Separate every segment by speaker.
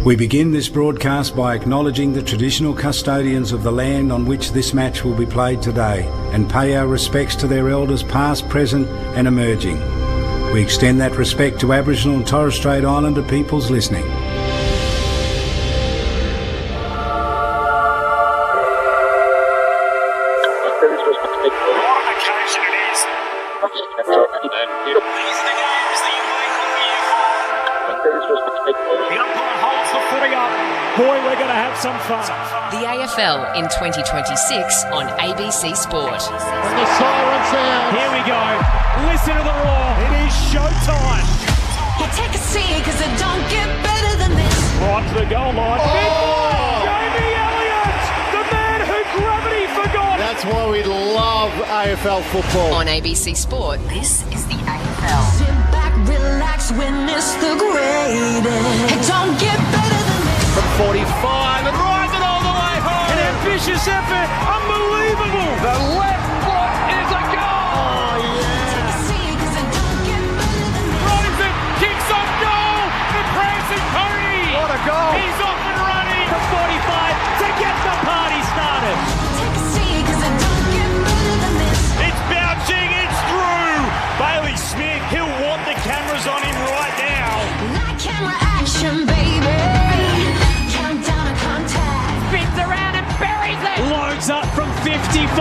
Speaker 1: We begin this broadcast by acknowledging the traditional custodians of the land on which this match will be played today and pay our respects to their elders past, present and emerging. We extend that respect to Aboriginal and Torres Strait Islander peoples listening.
Speaker 2: Boy, we're going to have some fun.
Speaker 3: The AFL in 2026 on ABC Sport.
Speaker 2: And the siren sound. Here we go. Listen to the roar. It is showtime.
Speaker 4: You take a seat because it don't get better than this.
Speaker 2: Right to the goal line. Big one. Jamie Elliott, the man who gravity forgot.
Speaker 5: That's why we love AFL football.
Speaker 3: On ABC Sport, this is the AFL.
Speaker 4: Sit back, relax, witness the greatest. It don't get better than this.
Speaker 5: From 45 and rise it all the way home.
Speaker 2: An ambitious effort. Unbelievable.
Speaker 5: The left foot is a goal. Oh, yeah.
Speaker 4: Take a seat because it don't get better than this.
Speaker 2: Robinson kicks off goal. The prancing pony.
Speaker 5: What a goal.
Speaker 2: He's off and running. The 45 to get the party started.
Speaker 4: Take a seat because it don't get better than this.
Speaker 2: It's bouncing. It's through. Bailey Smith. He'll want the cameras on him right now.
Speaker 4: That camera action, baby. Countdown to contact.
Speaker 3: Spins around and buries it.
Speaker 2: Loads up from 55.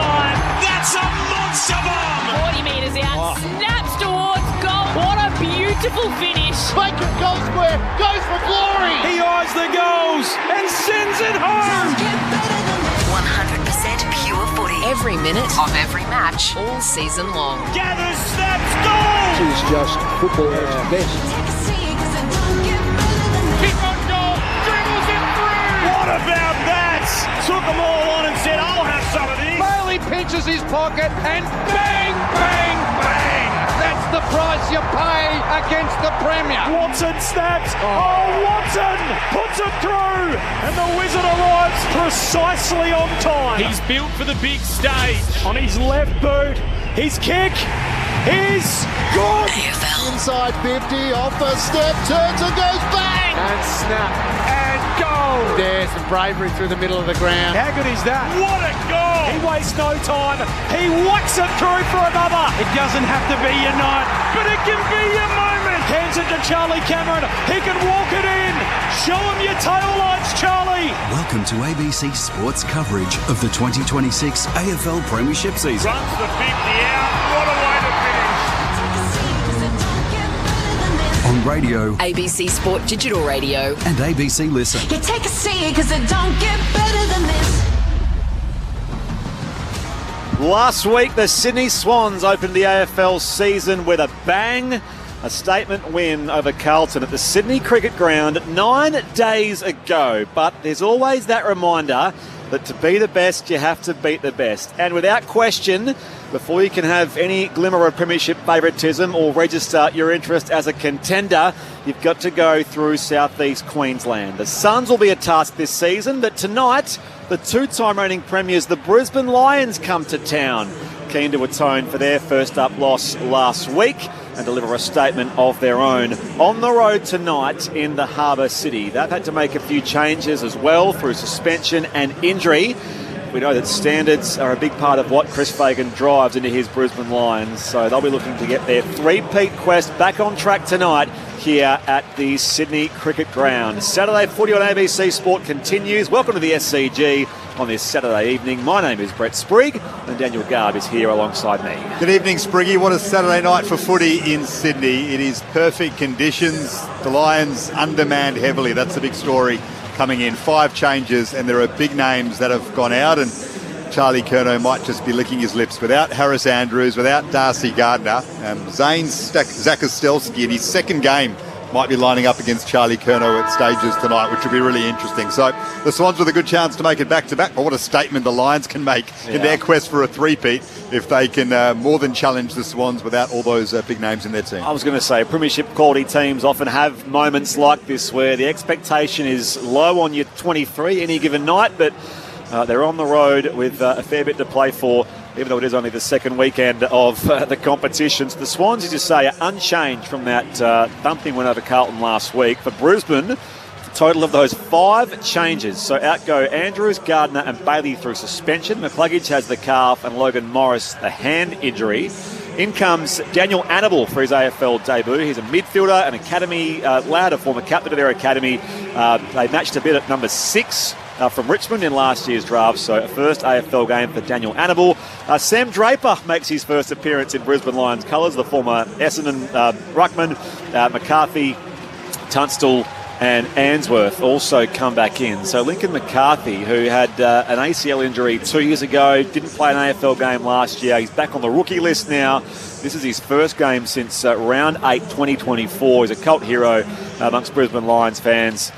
Speaker 2: That's a monster bomb.
Speaker 3: 40 metres out, snaps towards goal. What a beautiful finish.
Speaker 5: Bacon goal square, goes for glory.
Speaker 2: He eyes the goals and sends it home.
Speaker 4: Don't get better than this.
Speaker 3: 100% pure footy. Every minute of every match, all season long.
Speaker 2: Gathers, snaps, goal.
Speaker 5: It's just football at its best.
Speaker 4: Take a seat because it don't get better than this.
Speaker 2: Kick on goal, dribbles it through. What about that? Took them all on and said, I'll have some of this.
Speaker 5: Bailey pinches his pocket and bang, bang, bang. That's the price you pay against the Premier.
Speaker 2: Watson snaps. Oh, Watson puts it through. And the Wizard arrives precisely on time. He's built for the big stage. On his left boot, his kick is good.
Speaker 3: AFL.
Speaker 5: Inside 50, off a step, turns and goes bang. And snap.
Speaker 2: And goal.
Speaker 5: There's some bravery through the middle of the ground.
Speaker 2: How good is that? What a goal. He wastes no time. He whacks it through for another. It doesn't have to be your night, but it can be your moment. Hands it to Charlie Cameron. He can walk it in. Show him your tail lights, Charlie.
Speaker 6: Welcome to ABC Sports coverage of the 2026 AFL Premiership season.
Speaker 2: Runs the 50 out. What a way to finish.
Speaker 6: On radio
Speaker 3: ABC Sport Digital Radio.
Speaker 6: and ABC Listen.
Speaker 4: You take a seat because it don't get better than this.
Speaker 7: Last week, the Sydney Swans opened the AFL season with a bang. A statement win over Carlton at the Sydney Cricket Ground 9 days ago. But there's always that reminder that to be the best, you have to beat the best. And without question, before you can have any glimmer of premiership favouritism or register your interest as a contender, you've got to go through southeast Queensland. The Suns will be a task this season, but tonight, the two-time reigning premiers, the Brisbane Lions, come to town, keen to atone for their first-up loss last week and deliver a statement of their own on the road tonight in the Harbour City. They've had to make a few changes as well through suspension and injury. We know that standards are a big part of what Chris Fagan drives into his Brisbane Lions, so they'll be looking to get their three-peat quest back on track tonight here at the Sydney Cricket Ground. Saturday footy on ABC Sport continues. Welcome to the SCG on this Saturday evening. My name is Brett Sprigg and Daniel Garb is here alongside me.
Speaker 8: Good evening, Spriggy. What a Saturday night for footy in Sydney. It is perfect conditions. The Lions undermanned heavily. That's the big story coming in. 5 changes, and there are big names that have gone out, and Charlie Curnow might just be licking his lips. Without Harris Andrews, without Darcy Gardner, Zane Zakostelski in his second game might be lining up against Charlie Curnow at stages tonight, which will be really interesting. So the Swans with a good chance to make it back-to-back. But what a statement the Lions can make in their quest for a three-peat if they can more than challenge the Swans without all those big names in their team.
Speaker 7: I was going to say, premiership quality teams often have moments like this where the expectation is low on your 23 any given night, but they're on the road with a fair bit to play for, even though it is only the second weekend of the competitions. The Swans, as you say, are unchanged from that thumping win over Carlton last week. For Brisbane, to Total of those 5 changes. So out go Andrews, Gardner and Bailey through suspension. McCluggage has the calf and Logan Morris the hand injury. In comes Daniel Annabelle for his AFL debut. He's a midfielder, an academy lad, a former captain of their academy. They matched a bit at number 6 from Richmond in last year's draft, so a first AFL game for Daniel Annabelle. Sam Draper makes his first appearance in Brisbane Lions colours. The former Essendon ruckman, McCarthy, Tunstall and Ainsworth also come back in. So Lincoln McCarthy, who had an ACL injury 2 years ago, didn't play an AFL game last year. He's back on the rookie list now. This is his first game since round 8 2024. He's a cult hero amongst Brisbane Lions fans.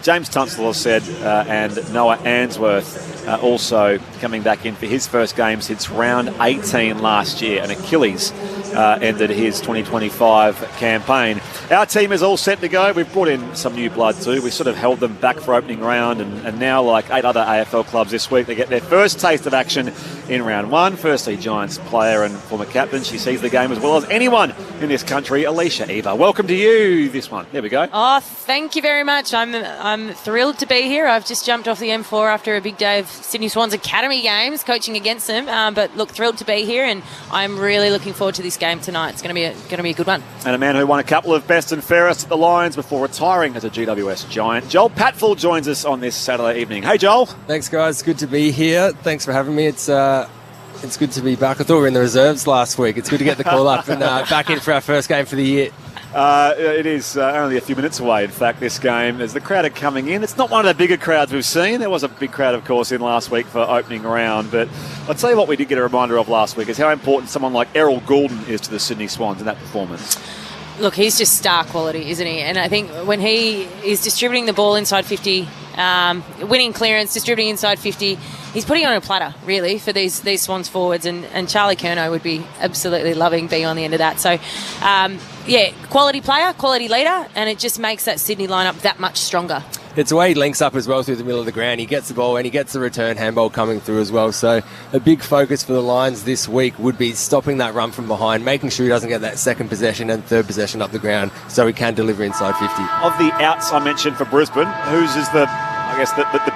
Speaker 7: James Tunstall has said, and Noah Ainsworth also coming back in for his first game since round 18 last year. And Achilles ended his 2025 campaign. Our team is all set to go. We've brought in some new blood too. We sort of held them back for opening round, and now, like 8 other AFL clubs this week, they get their first taste of action in round 1. Firstly, Giants player and former captain. She sees the game as well as anyone in this country, Alicia Eva. Welcome to you, this one. There we go.
Speaker 3: Oh, thank you very much. I'm thrilled to be here. I've just jumped off the M4 after a big day of Sydney Swans Academy games, coaching against them. But look, thrilled to be here, and I'm really looking forward to this game tonight. It's going to be a good one.
Speaker 7: And a man who won a couple of best and fairest at the Lions before retiring as a GWS Giant, Joel Patfull joins us on this Saturday evening. Hey, Joel.
Speaker 9: Thanks, guys. Good to be here. Thanks for having me. It's good to be back. I thought we were in the reserves last week. It's good to get the call up and back in for our first game for the year.
Speaker 7: It is only a few minutes away, in fact, this game, as the crowd are coming in. It's not one of the bigger crowds we've seen. There was a big crowd, of course, in last week for opening round. But I'll tell you what we did get a reminder of last week is how important someone like Errol Goulden is to the Sydney Swans in that performance.
Speaker 3: Look, he's just star quality, isn't he? And I think when he is distributing the ball inside 50, winning clearance, distributing inside 50, he's putting on a platter, really, for these Swans forwards. And Charlie Curnow would be absolutely loving being on the end of that. So, quality player, quality leader, and it just makes that Sydney lineup that much stronger.
Speaker 9: It's the way he links up as well through the middle of the ground. He gets the ball and he gets the return handball coming through as well. So a big focus for the Lions this week would be stopping that run from behind, making sure he doesn't get that second possession and third possession up the ground so he can deliver inside 50.
Speaker 7: Of the outs I mentioned for Brisbane, whose is the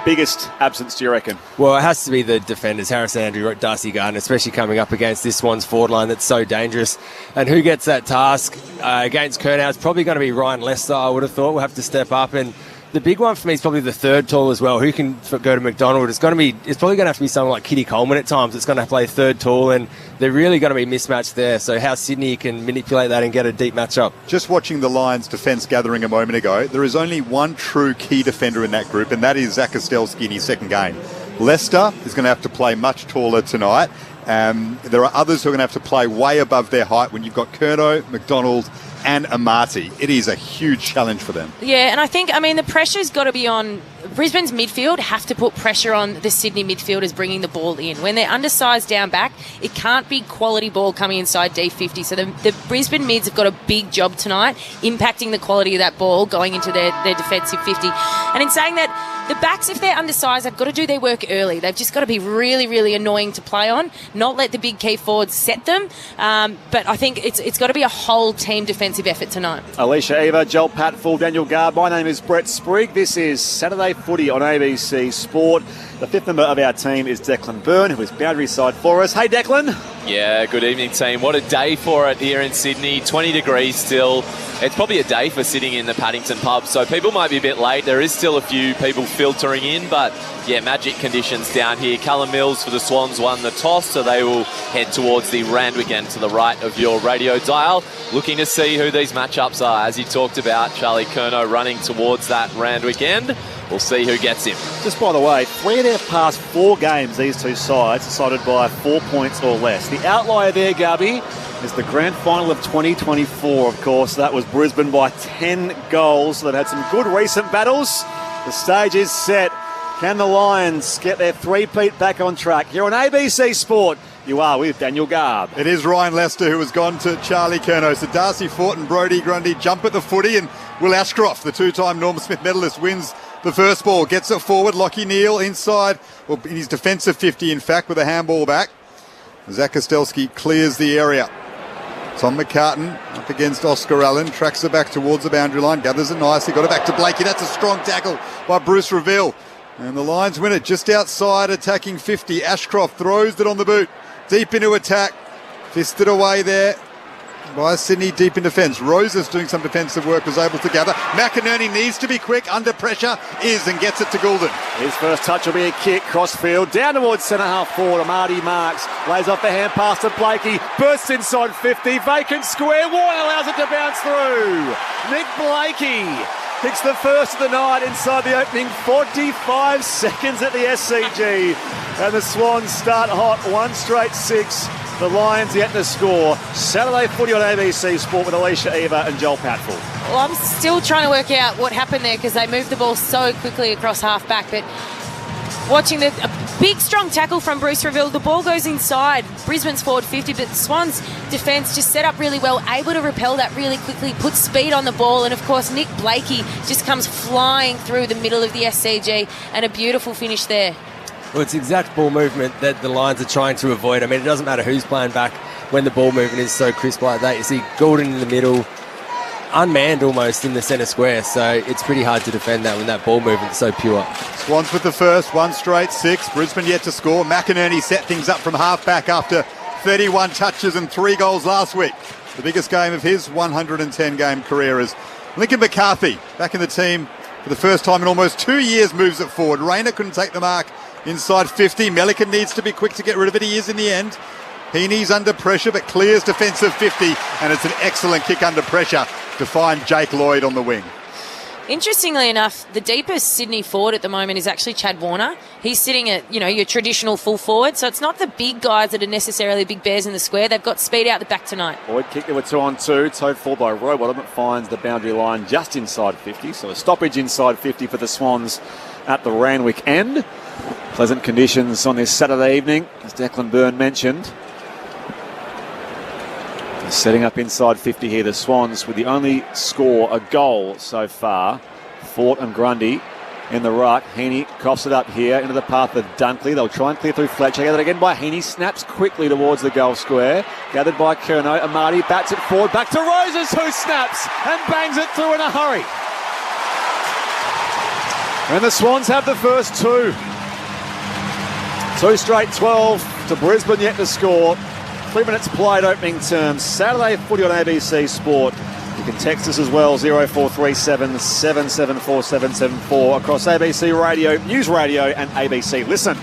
Speaker 7: biggest absence, do you reckon?
Speaker 9: Well, it has to be the defenders, Harris Andrew, Darcy Gardner, especially coming up against this Swans forward line that's so dangerous. And who gets that task against Curnow? It's probably going to be Ryan Lester, I would have thought. We'll have to step up. And the big one for me is probably the third tall as well. Who can go to McDonald? It's probably going to have to be someone like Kitty Coleman at times. It's going to play third tall, and they're really going to be mismatched there. So how Sydney can manipulate that and get a deep matchup.
Speaker 8: Just watching the Lions defence gathering a moment ago, there is only one true key defender in that group, and that is Zach Kostelski in his second game. Leicester is going to have to play much taller tonight. There are others who are going to have to play way above their height when you've got Curnow, McDonald and Amati. It is a huge challenge for them.
Speaker 3: Yeah, and I think, the pressure's got to be on Brisbane's midfield, have to put pressure on the Sydney midfielders bringing the ball in. When they're undersized down back, it can't be quality ball coming inside D50. So the Brisbane mids have got a big job tonight, impacting the quality of that ball going into their defensive 50. And in saying that, the backs, if they're undersized, they've got to do their work early. They've just got to be really, really annoying to play on, not let the big key forwards set them. But I think it's got to be a whole team defensive effort tonight.
Speaker 7: Alicia Eva, Joel Patfull, Daniel Garb. My name is Brett Sprigg. This is Saturday Footy on ABC Sport. The fifth member of our team is Declan Byrne, who is boundary side for us. Hey, Declan.
Speaker 10: Yeah, good evening, team. What a day for it here in Sydney. 20 degrees still. It's probably a day for sitting in the Paddington pub, so people might be a bit late. There is still a few people filtering in, but yeah, magic conditions down here. Callum Mills for the Swans won the toss, so they will head towards the Randwick end to the right of your radio dial. Looking to see who these matchups are. As you talked about, Charlie Curnow running towards that Randwick end. We'll see who gets him.
Speaker 7: Just by the way, 3 of their past 4 games, these two sides decided by 4 points or less. The outlier there, Gabby, is the grand final of 2024, of course. That was Brisbane by 10 goals. They've had some good recent battles. The stage is set. Can the Lions get their three-peat back on track? Here on ABC Sport, you are with Daniel Garb.
Speaker 8: It is Ryan Lester who has gone to Charlie Curnow. So Darcy Fort and Brodie Grundy jump at the footy, and Will Ashcroft, the two-time Norm Smith medalist, wins the first ball. Gets it forward. Lockie Neal inside, well, in his defensive 50, in fact, with a handball back. Zach Kostelski clears the area. Tom McCartan up against Oscar Allen, tracks it back towards the boundary line, gathers it nicely, got it back to Blakey. That's a strong tackle by Bruce Reville. And the Lions win it just outside, attacking 50. Ashcroft throws it on the boot, deep into attack, fisted away there by Sydney, deep in defence. Roses doing some defensive work, was able to gather. McInerney needs to be quick, under pressure, and gets it to Goulden.
Speaker 7: His first touch will be a kick, crossfield, down towards centre half forward. Marty marks, lays off the hand pass to Blakey, bursts inside 50, vacant square, Warren allows it to bounce through. Nick Blakey picks the first of the night inside the opening 45 seconds at the SCG. And the Swans start hot, 1 straight 6. The Lions yet to score. Saturday footy on ABC Sport with Alicia Eva and Joel Patfull.
Speaker 3: Well, I'm still trying to work out what happened there because they moved the ball so quickly across half-back. But watching a big, strong tackle from Bruce Reville, the ball goes inside Brisbane's forward 50, but the Swans' defence just set up really well, able to repel that really quickly, put speed on the ball, and of course Nick Blakey just comes flying through the middle of the SCG, and a beautiful finish there.
Speaker 9: Well, it's exact ball movement that the Lions are trying to avoid. I mean, it doesn't matter who's playing back when the ball movement is so crisp like that. You see Goulden in the middle, unmanned almost in the centre square, so it's pretty hard to defend that when that ball movement is so pure.
Speaker 8: Swans with the first, 1 straight 6. Brisbane yet to score. McInerney set things up from half-back after 31 touches and 3 goals last week. The biggest game of his 110-game career as Lincoln McCarthy, back in the team for the first time in almost 2 years, moves it forward. Rayner couldn't take the mark inside 50. Melican needs to be quick to get rid of it. He is in the end. Heaney's under pressure but clears defensive 50, and it's an excellent kick under pressure to find Jake Lloyd on the wing.
Speaker 3: Interestingly enough, the deepest Sydney forward at the moment is actually Chad Warner. He's sitting at, your traditional full forward, so it's not the big guys that are necessarily big bears in the square. They've got speed out the back tonight.
Speaker 7: Lloyd kicked it with 2 on 2, towed forward by Rowbottom. It finds the boundary line just inside 50, so a stoppage inside 50 for the Swans at the Randwick end. Pleasant conditions on this Saturday evening, as Declan Byrne mentioned. Setting up inside 50 here, the Swans with the only score, a goal so far. Fort and Grundy in the ruck. Heaney coughs it up here into the path of Dunkley. They'll try and clear through Fletcher. Gathered again by Heaney. Snaps quickly towards the goal square. Gathered by Curnow. Amati bats it forward. Back to Roses, who snaps and bangs it through in a hurry. And the Swans have the first 2. 2 straight 12 to Brisbane yet to score. 3 minutes played opening terms. Saturday footy on ABC Sport. You can text us as well, 0437 774 774 across ABC Radio, News Radio and ABC Listen.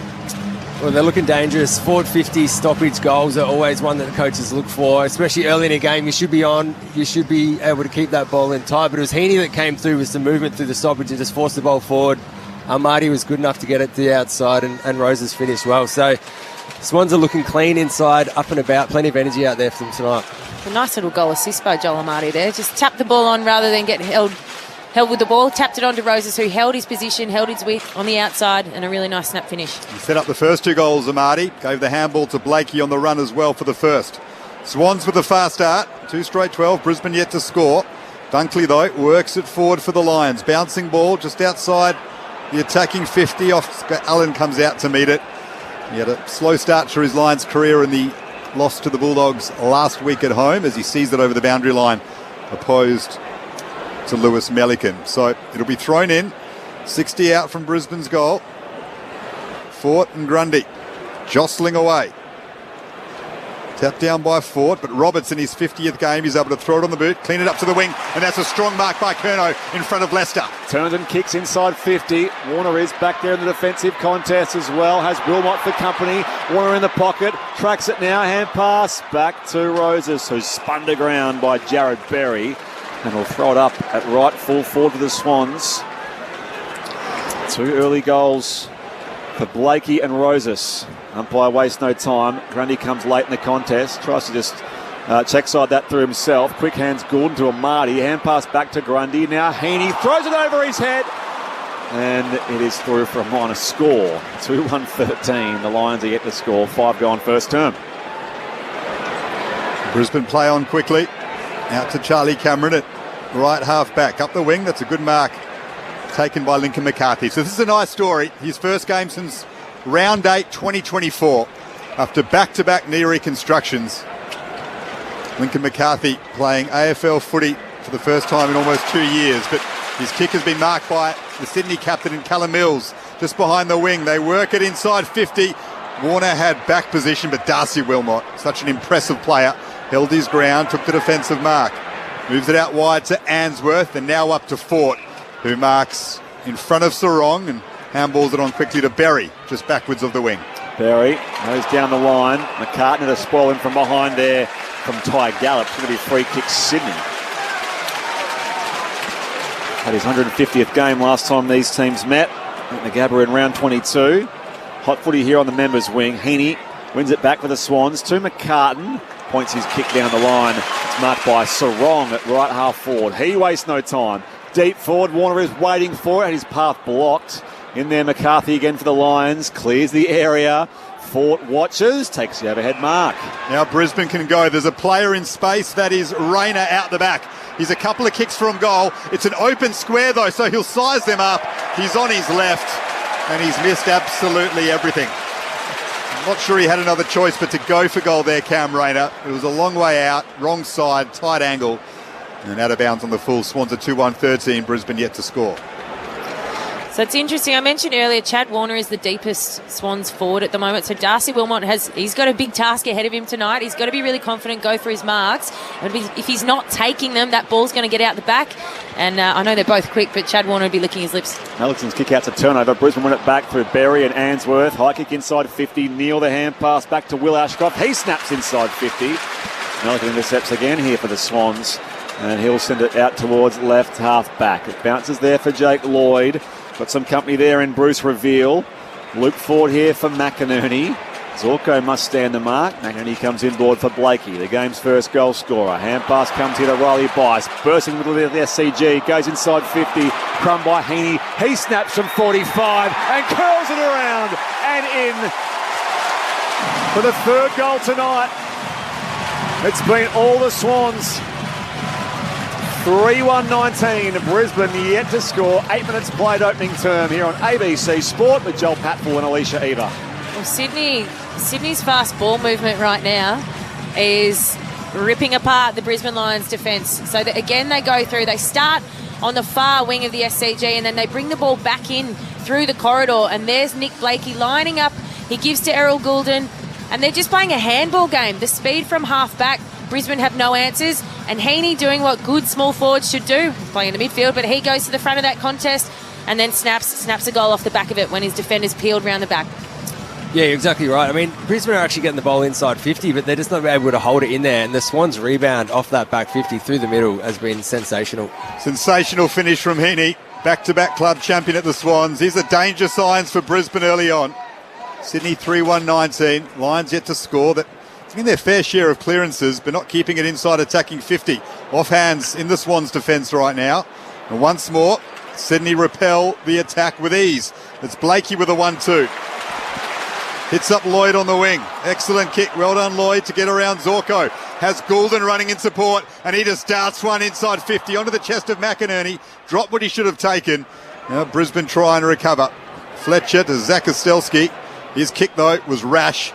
Speaker 9: Well, they're looking dangerous. Forward 50 stoppage goals are always one that the coaches look for, especially early in a game. You should be on. You should be able to keep that ball in tight. But it was Heaney that came through with some movement through the stoppage and just forced the ball forward. Marty was good enough to get it to the outside, and Roses finished well. So Swans are looking clean inside, up and about. Plenty of energy out there for them tonight.
Speaker 3: A nice little goal assist by Joel Amati there. Just tapped the ball on rather than get held with the ball. Tapped it onto Roses, who held his position, held his width on the outside, and a really nice snap finish.
Speaker 8: He set up the first 2 goals, Amati. Gave the handball to Blakey on the run as well for the first. Swans with the fast start. 2 straight 12. Brisbane yet to score. Dunkley, though, works it forward for the Lions. Bouncing ball just outside the attacking 50. Oscar Allen comes out to meet it. He had a slow start to his Lions career in the loss to the Bulldogs last week at home as he sees it over the boundary line, opposed to Lewis Melican. So it'll be thrown in. 60 out from Brisbane's goal. Fort and Grundy jostling away. Tapped down by Fort, but Roberts in his 50th game is able to throw it on the boot, clean it up to the wing, and that's a strong mark by Curnow in front of Leicester.
Speaker 7: Turns and kicks inside 50. Warner is back there in the defensive contest as well. Has Wilmot for company. Warner in the pocket. Tracks it now. Hand pass back to Roses, who's spun to ground by Jared Berry. And will throw it up at right full forward for the Swans. 2 early goals for Blakey and Roses. Umpire wastes no time. Grundy comes late in the contest. Tries to just check side that through himself. Quick hands Goulden to Amati. Hand pass back to Grundy. Now Heaney throws it over his head. And it is through for a minor score. 2-1-13. The Lions are yet to score. 5 gone first term.
Speaker 8: Brisbane play on quickly. Out to Charlie Cameron at right half back. Up the wing. That's a good mark taken by Lincoln McCarthy. So this is a nice story. His first game since round 8 2024 after back-to-back knee reconstructions. Lincoln McCarthy playing AFL footy for the first time in almost 2 years, but his kick has been marked by the Sydney captain in Callum Mills, just behind the wing. They work it inside 50. Warner had back position, but Darcy Wilmot, such an impressive player, held his ground, took the defensive mark. Moves it out wide to Answorth, and now up to Fort, who marks in front of Sarong and handballs it on quickly to Berry, just backwards of the wing.
Speaker 7: Berry goes down the line. McCartney to spoil him from behind there from Ty Gallup. It's going to be free kick Sydney. Had his 150th game last time these teams met at the Gabba in round 22. Hot footy here on the members' wing. Heaney wins it back for the Swans to McCartan. Points his kick down the line. It's marked by Sarong at right half forward. He wastes no time. Deep forward, Warner is waiting for it. Had his path blocked. In there, McCarthy again for the Lions. Clears the area. Fort watches. Takes the overhead mark.
Speaker 8: Now Brisbane can go. There's a player in space. That is Rayner out the back. He's a couple of kicks from goal. It's an open square though, so he'll size them up. He's on his left and he's missed absolutely everything. I'm not sure he had another choice but to go for goal there, Cam Rayner. It was a long way out, wrong side, tight angle, and out of bounds on the full. Swans are 2-1-13, Brisbane yet to score.
Speaker 3: So it's interesting. I mentioned earlier, Chad Warner is the deepest Swans forward at the moment. So Darcy Wilmot he's got a big task ahead of him tonight. He's got to be really confident, go for his marks. And if he's not taking them, that ball's going to get out the back. And I know they're both quick, but Chad Warner would be licking his lips.
Speaker 7: Alexon's kick out's a turnover. Brisbane win it back through Berry and Answorth. High kick inside 50. Neil the hand pass back to Will Ashcroft. He snaps inside 50. Alexon intercepts again here for the Swans. And he'll send it out towards left half back. It bounces there for Jake Lloyd. Got some company there in Bruce Reveal. Luke Ford here for McInerney. Zorko must stand the mark. McInerney comes inboard for Blakey, the game's first goal scorer. Hand pass comes here to Riley Bice. Bursting in the middle of the SCG. Goes inside 50. Crumb by Heaney. He snaps from 45 and curls it around and in for the third goal tonight. It's been all the Swans. 3-1-19, Brisbane yet to score. 8 minutes played opening term here on ABC Sport with Joel Patfull and Alicia Eva.
Speaker 3: Well, Sydney's fast ball movement right now is ripping apart the Brisbane Lions defence. So that again they go through, they start on the far wing of the SCG and then they bring the ball back in through the corridor, and there's Nick Blakey lining up. He gives to Errol Goulden and they're just playing a handball game. The speed from half back, Brisbane have no answers, and Heaney doing what good small forwards should do, playing in the midfield, but he goes to the front of that contest and then snaps a goal off the back of it when his defenders peeled round the back.
Speaker 9: Yeah, you're exactly right. I mean, Brisbane are actually getting the ball inside 50, but they're just not able to hold it in there, and the Swans' rebound off that back 50 through the middle has been sensational. Sensational
Speaker 8: finish from Heaney, back-to-back club champion at the Swans. These are danger signs for Brisbane early on. Sydney 3-1-19, Lions yet to score. It's been their fair share of clearances, but not keeping it inside attacking 50. Off hands in the Swans' defence right now. And once more, Sydney repel the attack with ease. It's Blakey with a 1-2. Hits up Lloyd on the wing. Excellent kick. Well done, Lloyd, to get around Zorko. Has Goulden running in support, and he just darts one inside 50 onto the chest of McInerney. Dropped what he should have taken. Now Brisbane trying to recover. Fletcher to Zach Ostelski. His kick, though, was rash.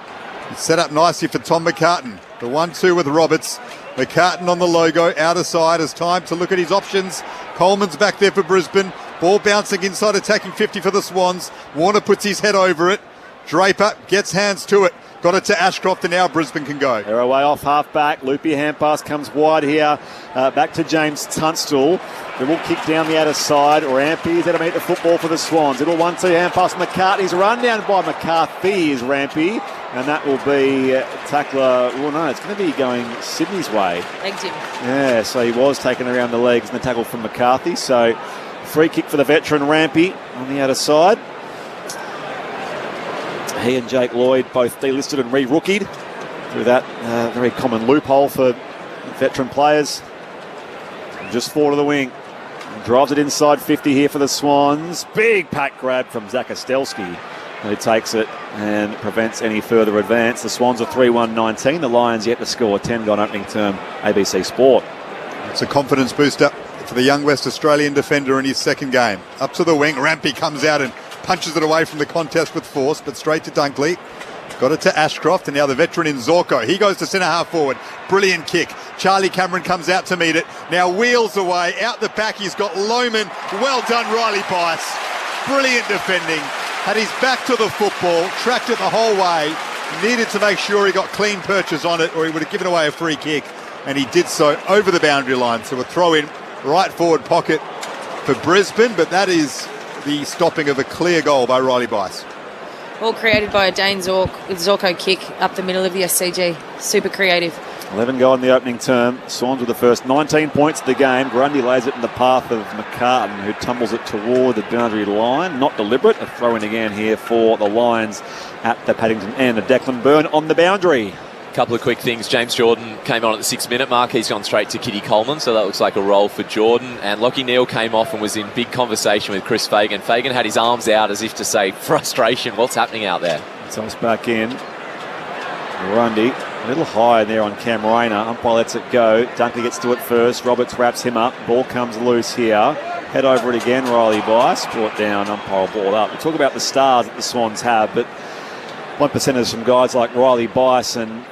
Speaker 8: It's set up nicely for Tom McCartan. The 1-2 with Roberts. McCartan on the logo, outer side, has time to look at his options. Coleman's back there for Brisbane. Ball bouncing inside attacking 50 for the Swans. Warner puts his head over it. Draper gets hands to it. Got it to Ashcroft, and now Brisbane can go.
Speaker 7: They're away off half-back. Loopy hand pass comes wide here. Back to James Tunstall. The will kick down the outer side. Rampy is there to meet the football for the Swans. Little 1-2 hand pass. McCartney's run down by McCarthy is Rampy. And that will be tackler. Well, no, it's going to be going Sydney's way.
Speaker 3: Thanks, Jim.
Speaker 7: Yeah, so he was taken around the legs and the tackle from McCarthy. So free kick for the veteran Rampy on the outer side. He and Jake Lloyd both delisted and re-rookied through that very common loophole for veteran players. Just four to the wing. Drives it inside 50 here for the Swans. Big pack grab from Zach Ostelski, who takes it and prevents any further advance. The Swans are 3-1-19. The Lions yet to score. 10 gone opening term. ABC Sport.
Speaker 8: It's a confidence booster for the young West Australian defender in his second game. Up to the wing. Rampy comes out and punches it away from the contest with force, but straight to Dunkley. Got it to Ashcroft, and now the veteran in Zorko. He goes to centre half forward. Brilliant kick. Charlie Cameron comes out to meet it. Now wheels away. Out the back, he's got Lohman. Well done, Riley Bice. Brilliant defending. Had his back to the football, tracked it the whole way. Needed to make sure he got clean purchase on it, or he would have given away a free kick. And he did so over the boundary line. So a throw in right forward pocket for Brisbane, but that is the stopping of a clear goal by Riley Bice.
Speaker 3: All created by a Dane Zorko kick up the middle of the SCG. Super creative.
Speaker 7: 11 goal in the opening term. Swans with the first 19 points of the game. Grundy lays it in the path of McCartan, who tumbles it toward the boundary line. Not deliberate. A throw in again here for the Lions at the Paddington end. Declan Byrne on the boundary.
Speaker 10: Couple of quick things. James Jordan came on at the 6-minute mark. He's gone straight to Kitty Coleman, so that looks like a role for Jordan. And Lockie Neal came off and was in big conversation with Chris Fagan. Fagan had his arms out as if to say, frustration, what's happening out there?
Speaker 7: So it's back in. Grundy, a little high there on Cam Rayner. Umpire lets it go. Dunkley gets to it first. Roberts wraps him up. Ball comes loose here. Head over it again. Riley Bice brought down. Umpire ball up. We talk about the stars that the Swans have, but 1%ers from guys like Riley Bice and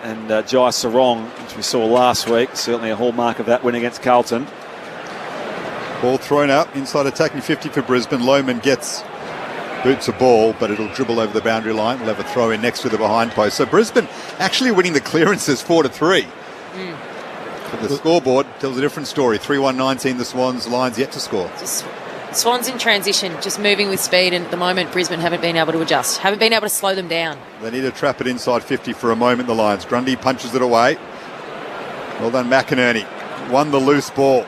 Speaker 7: Jai Sarong, which we saw last week. Certainly a hallmark of that win against Carlton.
Speaker 8: Ball thrown up, inside attacking 50 for Brisbane. Lohman boots a ball, but it'll dribble over the boundary line. We'll have a throw in next to the behind post. So Brisbane actually winning the clearances 4-3. But the scoreboard tells a different story. 3-1-19 the Swans, Lions yet to score.
Speaker 3: Swans in transition, just moving with speed, and at the moment Brisbane haven't been able to adjust, haven't been able to slow them down.
Speaker 8: They need to trap it inside 50 for a moment, the Lions. Grundy punches it away. Well done, McInerney. Won the loose ball.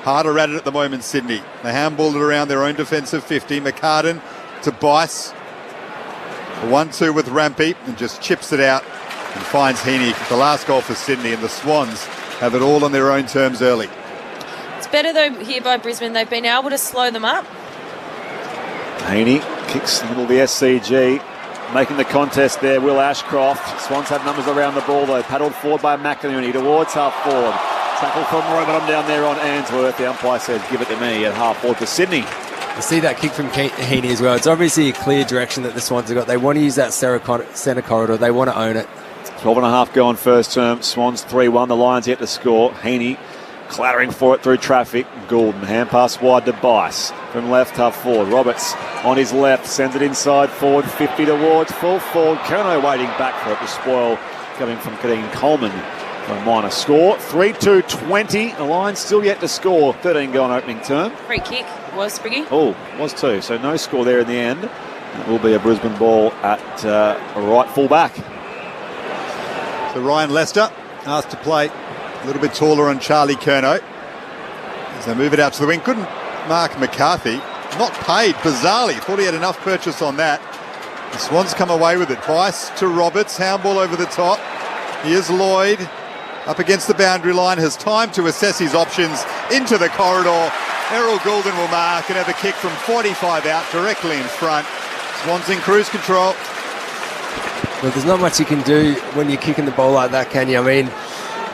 Speaker 8: Harder at it at the moment, Sydney. They handballed it around their own defensive 50. McCartan to Bice. A 1-2 with Rampy, and just chips it out and finds Heaney. The last goal for Sydney, and the Swans have it all on their own terms early.
Speaker 3: Better though here by Brisbane. They've been able to slow them up.
Speaker 7: Heaney kicks in the middle of the SCG, making the contest there. Will Ashcroft. Swans have numbers around the ball though. Paddled forward by McInerney towards half forward. Tackle from Robert down there on Ainsworth. The umpire says give it to me at half forward for Sydney.
Speaker 9: You see that kick from Heaney as well. It's obviously a clear direction that the Swans have got. They want to use that centre corridor. They want to own it.
Speaker 7: 12.5 gone first term. Swans 3-1. The Lions yet to score. Heaney clattering for it through traffic. Goulden, hand pass wide to Bice. From left, half forward. Roberts on his left, sends it inside forward, 50 towards full forward. Kerno waiting back for it. The spoil coming from Kadeen Coleman for a minor score. 3-2-20. The Lions still yet to score. 13 gone opening term.
Speaker 3: Free kick was Spriggy.
Speaker 7: Oh, was too. So no score there in the end. It will be a Brisbane ball at right full back.
Speaker 8: So Ryan Lester asked to play a little bit taller on Charlie Curnow as they move it out to the wing. Couldn't mark McCarthy. Not paid, bizarrely. Thought he had enough purchase on that. The Swans come away with it. Bice to Roberts. Handball over the top. Here's Lloyd up against the boundary line. Has time to assess his options into the corridor. Errol Goulden will mark and have a kick from 45 out directly in front. Swans in cruise control.
Speaker 9: Well, there's not much you can do when you're kicking the ball like that, can you? I mean,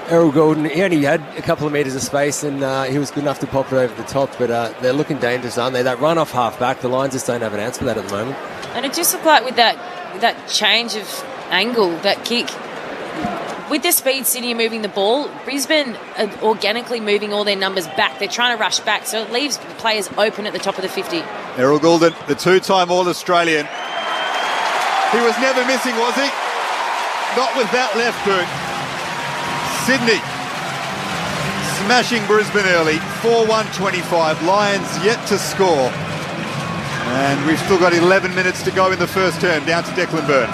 Speaker 9: Errol Goulden, he only had a couple of metres of space and he was good enough to pop it over the top, but they're looking dangerous, aren't they? That run off half-back, the Lions just don't have an answer for that at the moment.
Speaker 3: And it just looked like with that change of angle, that kick, with the speed Sydney moving the ball, Brisbane are organically moving all their numbers back. They're trying to rush back, so it leaves players open at the top of the 50.
Speaker 8: Errol Goulden, the two-time All-Australian. He was never missing, was he? Not with that left boot. Sydney smashing Brisbane early, 4-1-25. Lions yet to score. And we've still got 11 minutes to go in the first term, down to Declan Byrne.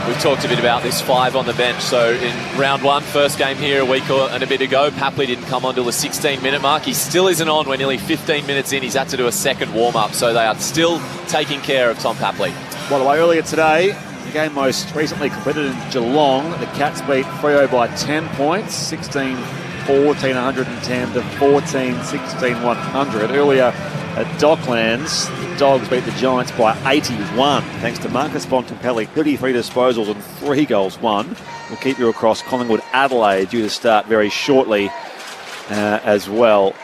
Speaker 10: We've talked a bit about this 5 on the bench. So in round 1, first game here a week and a bit ago, Papley didn't come on till the 16-minute mark. He still isn't on. We're nearly 15 minutes in. He's had to do a second warm-up. So they are still taking care of Tom Papley.
Speaker 7: By the way, earlier today, the game most recently completed in Geelong, the Cats beat Freo by 10 points, 16-14, 110 to 14-16, 100. Earlier at Docklands, the Dogs beat the Giants by 81, thanks to Marcus Bontempelli, 33 disposals and 3 goals won. We'll keep you across Collingwood Adelaide, due to start very shortly as well.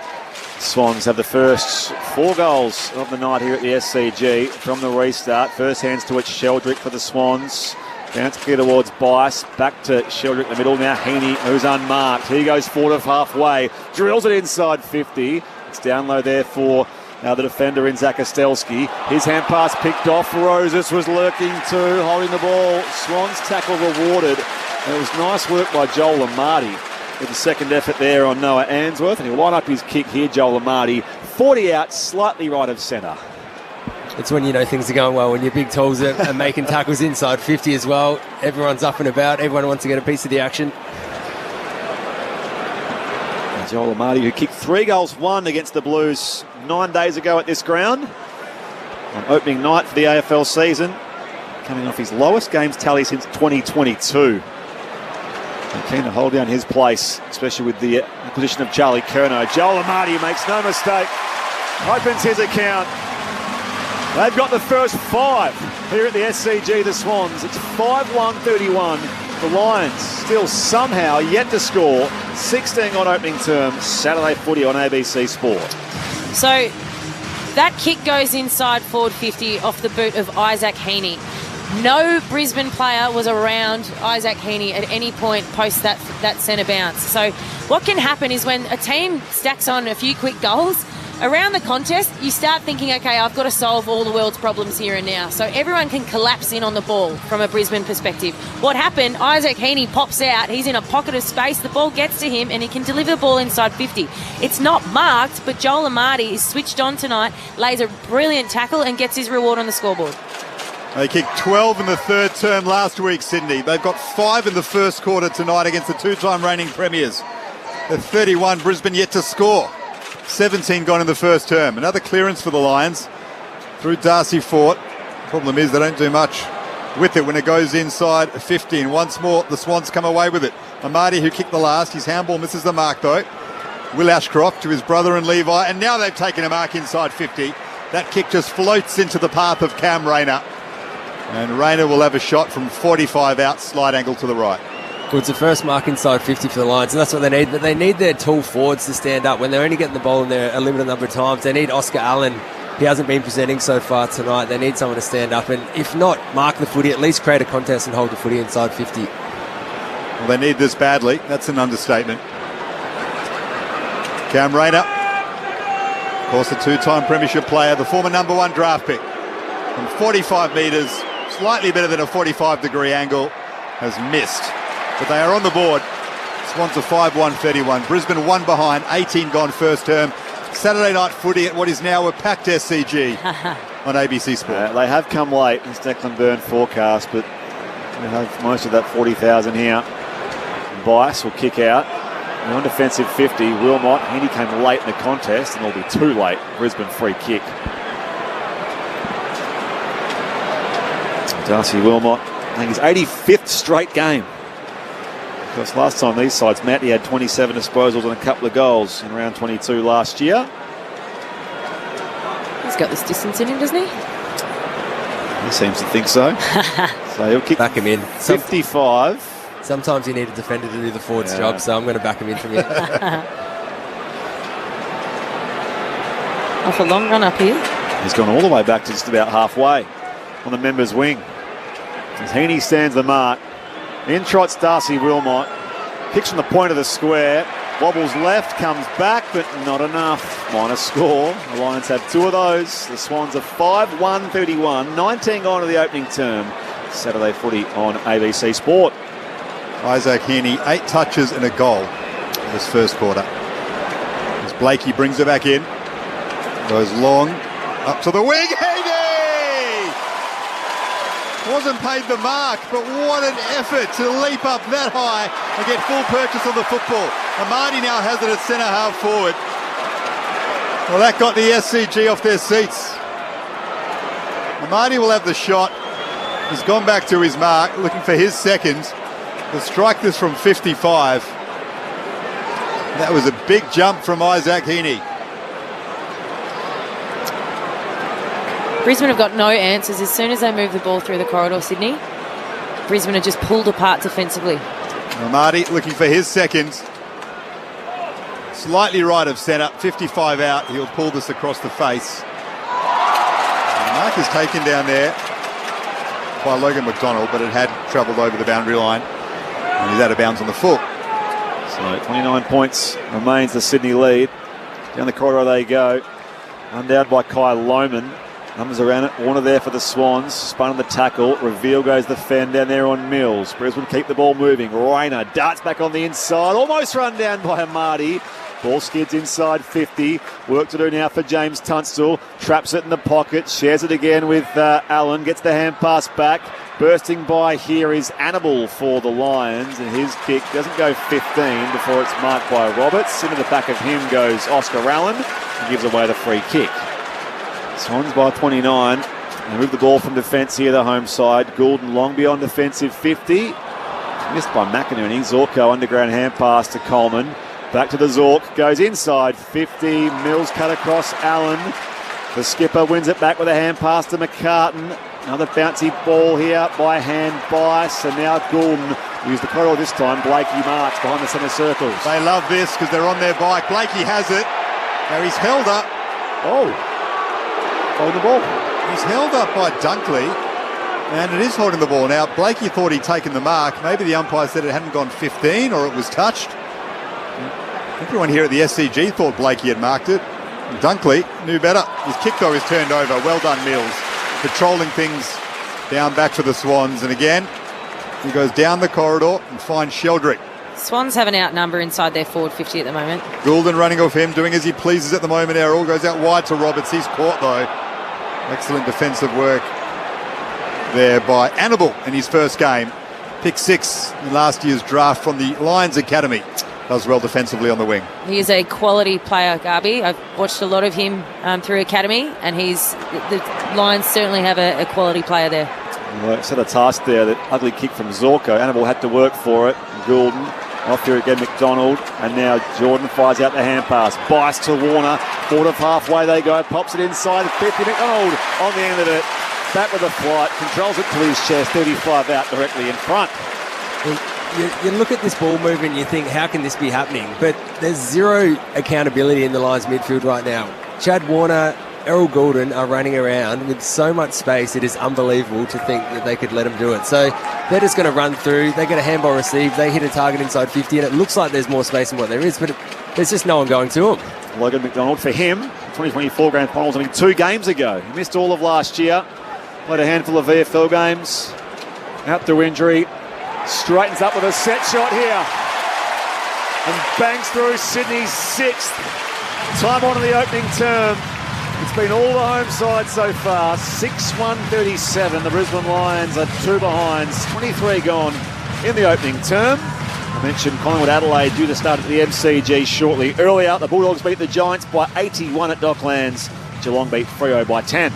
Speaker 7: Swans have the first 4 goals of the night here at the SCG from the restart. First hands to it, Sheldrick for the Swans. Bounce clear towards Bice. Back to Sheldrick in the middle. Now Heaney, who's unmarked. He goes forward of halfway. Drills it inside 50. It's down low there for the defender in Zach Ostelski. His hand pass picked off. Roses was lurking too, holding the ball. Swans tackle rewarded. And it was nice work by Joel Amarty with the second effort there on Noah Answorth. And he'll line up his kick here, Joel Amarty. 40 out, slightly right of centre.
Speaker 9: It's when you know things are going well, when your big tools are making tackles inside 50 as well. Everyone's up and about. Everyone wants to get a piece of the action.
Speaker 7: And Joel Amarty, who kicked 3 goals, 1 against the Blues 9 days ago at this ground. On opening night for the AFL season. Coming off his lowest games tally since 2022. And keen to hold down his place, especially with the acquisition of Charlie Curnow. Joel Amarty makes no mistake. Opens his account. They've got the first 5 here at the SCG, the Swans. It's 5-1-31. The Lions still somehow yet to score. 16 on opening term. Saturday footy on ABC Sport.
Speaker 3: So that kick goes inside forward 50 off the boot of Isaac Heaney. No Brisbane player was around Isaac Heaney at any point post that centre bounce. So what can happen is when a team stacks on a few quick goals, around the contest, you start thinking, okay, I've got to solve all the world's problems here and now. So everyone can collapse in on the ball from a Brisbane perspective. What happened, Isaac Heaney pops out, he's in a pocket of space, the ball gets to him and he can deliver the ball inside 50. It's not marked, but Joel Amarty is switched on tonight, lays a brilliant tackle and gets his reward on the scoreboard.
Speaker 8: They kicked 12 in the third term last week, Sydney. They've got 5 in the first quarter tonight against the 2-time reigning premiers. The 31, Brisbane yet to score. 17 gone in the first term. Another clearance for the Lions through Darcy Fort. Problem is they don't do much with it when it goes inside 15. Once more, the Swans come away with it. Amarty, who kicked the last, his handball misses the mark though. Will Ashcroft to his brother and Levi, and now they've taken a mark inside 50. That kick just floats into the path of Cam Rayner. And Rayner will have a shot from 45 out, slight angle to the right.
Speaker 9: Well, it's the first mark inside 50 for the Lions, and that's what they need. But they need their tall forwards to stand up when they're only getting the ball in there a limited number of times. They need Oscar Allen. He hasn't been presenting so far tonight. They need someone to stand up, and if not, mark the footy, at least create a contest and hold the footy inside 50.
Speaker 8: Well, they need this badly. That's an understatement. Cam Rayner, of course, a 2-time premiership player, the former number 1 draft pick. From 45 metres, slightly better than a 45-degree angle, has missed. But they are on the board. Swans are 5-1-31. Brisbane 1 behind, 18 gone first term. Saturday night footy at what is now a packed SCG on ABC Sport.
Speaker 7: They have come late in Declan Byrne forecast, but we have most of that 40,000 here. Bice will kick out. And on defensive 50, Wilmot. Heaney came late in the contest and it'll be too late. Brisbane free kick. Darcy Wilmot, I think his 85th straight game. Because last time these sides met, he had 27 disposals and a couple of goals in round 22 last year.
Speaker 3: He's got this distance in him, doesn't he?
Speaker 7: He seems to think so. So he'll kick
Speaker 9: back him in.
Speaker 7: 55.
Speaker 9: Sometimes you need a defender to do the forward's job, so I'm going to back him in from here.
Speaker 3: Off a long run up here.
Speaker 7: He's gone all the way back to just about halfway on the members' wing. As Heaney stands the mark. In trots Darcy Wilmot. Kicks from the point of the square. Wobbles left, comes back, but not enough. Minus score. The Lions have 2 of those. The Swans are 5-1-31. 19 gone to the opening term. Saturday footy on ABC Sport.
Speaker 8: Isaac Heaney, 8 touches and a goal in this first quarter. As Blakey brings it back in. Goes long, up to the wing. Heaney! Wasn't paid the mark, but what an effort to leap up that high and get full purchase on the football. Amarty now has it at centre-half forward. Well, that got the SCG off their seats. Amarty will have the shot. He's gone back to his mark, looking for his second. He'll strike this from 55. That was a big jump from Isaac Heaney.
Speaker 3: Brisbane have got no answers. As soon as they move the ball through the corridor, Sydney, Brisbane are just pulled apart defensively.
Speaker 8: Amarty looking for his second. Slightly right of centre, 55 out. He'll pull this across the face. The mark is taken down there. by Logan McDonald, but it had travelled over the boundary line and he's out of bounds on the full.
Speaker 7: So 29 points remains the Sydney lead. Down the corridor they go. Undown by Kai Lohmann. Numbers around it. Warner there for the Swans. Spun on the tackle. Reveal goes the fend down there on Mills. Brisbane keep the ball moving. Rayner darts back on the inside. Almost run down by Amadi. Ball skids inside 50. Work to do now for James Tunstall. Traps it in the pocket. Shares it again with Allen. Gets the hand pass back. Bursting by here is Annabelle for the Lions. And his kick doesn't go 15 before it's marked by Roberts. Into the back of him goes Oscar Allen. And gives away the free kick. Swans by 29. They move the ball from defence here, the home side. Goulden long beyond defensive 50. Missed by McInerney. Zorko underground hand pass to Coleman. Back to the Zork. Goes inside 50. Mills cut across Allen. The skipper wins it back with a hand pass to McCartan. Another bouncy ball here by hand bias. And now Goulden used the corridor this time. Blakey marks behind the centre circles.
Speaker 8: They love this because they're on their bike. Blakey has it. Now he's held up.
Speaker 7: Oh. Holding the ball.
Speaker 8: He's held up by Dunkley, and it is holding the ball. Now, Blakey thought he'd taken the mark. Maybe the umpire said it hadn't gone 15 or it was touched. Everyone here at the SCG thought Blakey had marked it. Dunkley knew better. His kick, though, is turned over. Well done, Mills. Patrolling things down back for the Swans. And again, he goes down the corridor and finds Sheldrick.
Speaker 3: Swans have an outnumber inside their forward 50 at the moment.
Speaker 8: Goulden running off him, doing as he pleases at the moment. Errol goes out wide to Roberts. He's caught, though. Excellent defensive work there by Annabelle in his first game. Pick 6 in last year's draft from the Lions Academy. Does well defensively on the wing.
Speaker 3: He is a quality player, Garby. I've watched a lot of him through Academy, and the Lions certainly have a quality player there.
Speaker 7: Well, set a task there, that ugly kick from Zorko. Annabelle had to work for it. Goulden off here again, McDonald, and now Jordan fires out the hand pass. Bias to Warner. Forward of halfway they go. Pops it inside. 50. McDonald on the end of it. Back with a flight. Controls it to his chest. 35 out directly in front.
Speaker 9: You look at this ball movement and you think, how can this be happening? But there's zero accountability in the Lions midfield right now. Chad Warner, Errol Goulden are running around with so much space, it is unbelievable to think that they could let them do it. So they're just going to run through, they get a handball received, they hit a target inside 50, and it looks like there's more space than what there is, but there's just no one going to them.
Speaker 7: Logan McDonald, for him, 2024 Grand Finals, 2 games ago. He missed all of last year, played a handful of VFL games, out through injury, straightens up with a set shot here, and bangs through Sydney's 6th. Time on in the opening term. It's been all the home side so far. 6-1-37. The Brisbane Lions are 2 behinds. 23 gone in the opening term. I mentioned Collingwood Adelaide due to start at the MCG shortly. Early out, the Bulldogs beat the Giants by 81 at Docklands. Geelong beat Freo by 10.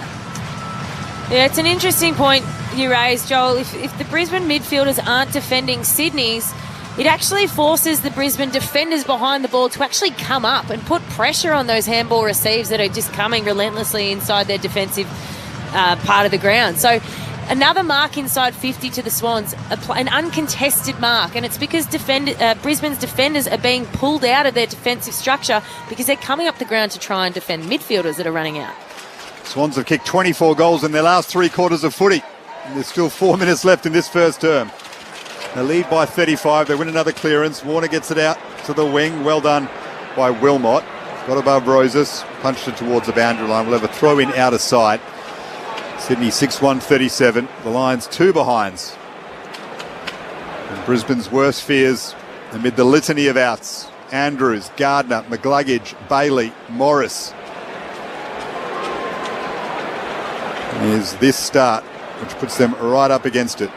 Speaker 3: Yeah, it's an interesting point you raised, Joel. If the Brisbane midfielders aren't defending Sydney's, it actually forces the Brisbane defenders behind the ball to actually come up and put pressure on those handball receives that are just coming relentlessly inside their defensive part of the ground. So another mark inside 50 to the Swans, an uncontested mark, and it's because Brisbane's defenders are being pulled out of their defensive structure because they're coming up the ground to try and defend midfielders that are running out.
Speaker 8: Swans have kicked 24 goals in their last 3 quarters of footy. And there's still 4 minutes left in this first term. They lead by 35. They win another clearance. Warner gets it out to the wing. Well done by Wilmot. Got above Roses. Punched it towards the boundary line. We'll have a throw in out of sight. Sydney 6-1-37. The Lions 2 behinds. And Brisbane's worst fears amid the litany of outs. Andrews, Gardner, McGluggage, Bailey, Morris. Is this start, which puts them right up against it.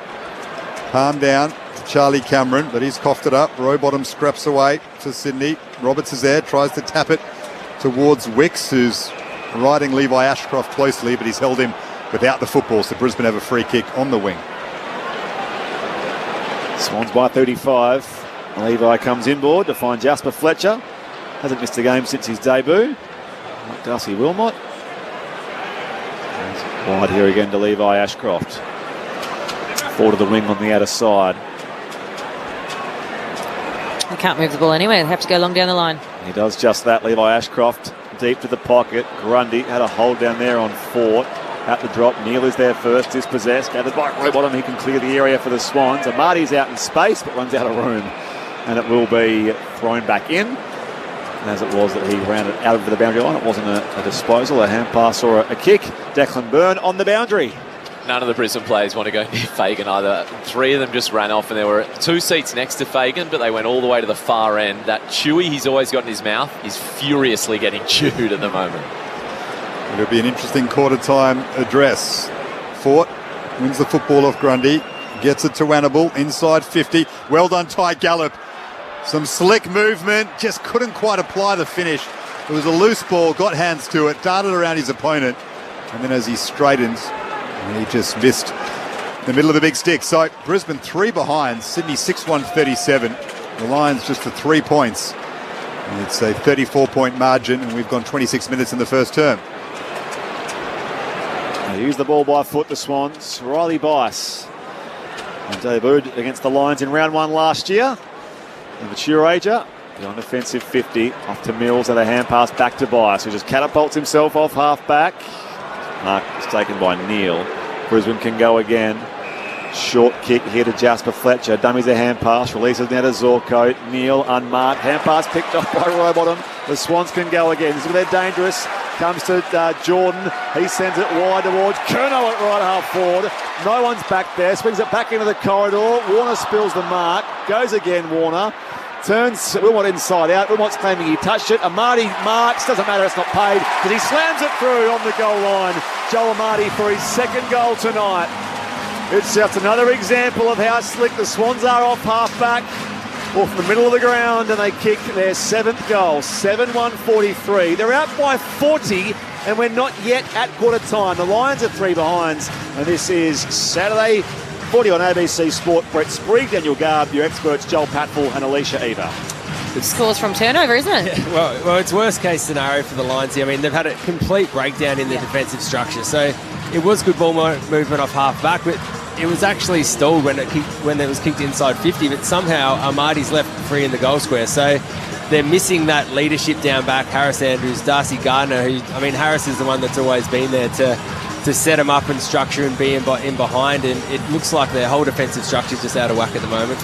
Speaker 8: Palm down to Charlie Cameron, but he's coughed it up. Rowbottom scraps away to Sydney. Roberts is there, tries to tap it towards Wicks, who's riding Levi Ashcroft closely, but he's held him without the football, so Brisbane have a free kick on the wing.
Speaker 7: Swans by 35. Levi comes inboard to find Jasper Fletcher. Hasn't missed a game since his debut. Like Darcy Wilmot. Wide here again to Levi Ashcroft. Forward of the wing on the outer side.
Speaker 3: They can't move the ball anyway. They have to go long down the line.
Speaker 7: He does just that. Levi Ashcroft deep to the pocket. Grundy had a hold down there on Fort. At the drop, Neil is there first, dispossessed, gathered by Rowbottom. He can clear the area for the Swans. Amati's out in space, but runs out of room. And it will be thrown back in. As it was that he ran it out of the boundary line. It wasn't a disposal, a hand pass or a kick. Declan Byrne on the boundary.
Speaker 10: None of the Brisbane players want to go near Fagan either. 3 of them just ran off, and there were 2 seats next to Fagan, but they went all the way to the far end. That chewy he's always got in his mouth is furiously getting chewed at the moment.
Speaker 8: It'll be an interesting quarter-time address. Fort wins the football off Grundy, gets it to Annabelle, inside 50. Well done, Ty Gallop. Some slick movement, just couldn't quite apply the finish. It was a loose ball, got hands to it, darted around his opponent, and then as he straightened, he just missed the middle of the big stick. So Brisbane 3 behind, Sydney 6-1-37. The Lions just for 3 points. And it's a 34-point margin, and we've gone 26 minutes in the first term.
Speaker 7: They use the ball by foot, the Swans. Riley Bice debuted against the Lions in round 1 last year. The mature ager, on offensive 50, off to Mills and a hand pass back to Bice, who just catapults himself off half back. Mark is taken by Neil. Brisbane can go again. Short kick here to Jasper Fletcher. Dummies a hand pass, releases now to Zorko. Neil unmarked. Hand pass picked off by Rowbottom. The Swans can go again. This is where they're dangerous. Comes to Jordan. He sends it wide towards Curnow at right half forward. No one's back there. Swings it back into the corridor. Warner spills the mark. Goes again, Warner. Turns Wilmot inside out. Wilmot's claiming he touched it. Amati marks. Doesn't matter, it's not paid, because he slams it through on the goal line. Joel Amati for his 2nd goal tonight. It's just another example of how slick the Swans are off half-back, off the middle of the ground, and they kick their 7th goal. 7-1-43. They're out by 40, and we're not yet at quarter time. The Lions are 3 behinds, and this is Saturday 40 on ABC Sport. Brett Sprague, Daniel Garb, your experts Joel Patfull and Alicia Eva.
Speaker 3: Good scores from turnover, isn't it?
Speaker 9: Yeah, well, it's worst case scenario for the Lions here. I mean, they've had a complete breakdown in their defensive structure. So it was good ball movement off half back, but it was actually stalled when it was kicked inside 50. But somehow Amati's left free in the goal square. So they're missing that leadership down back. Harris Andrews, Darcy Gardner, Harris is the one that's always been there to set them up and structure and be in behind, and it looks like their whole defensive structure is just out of whack at the moment.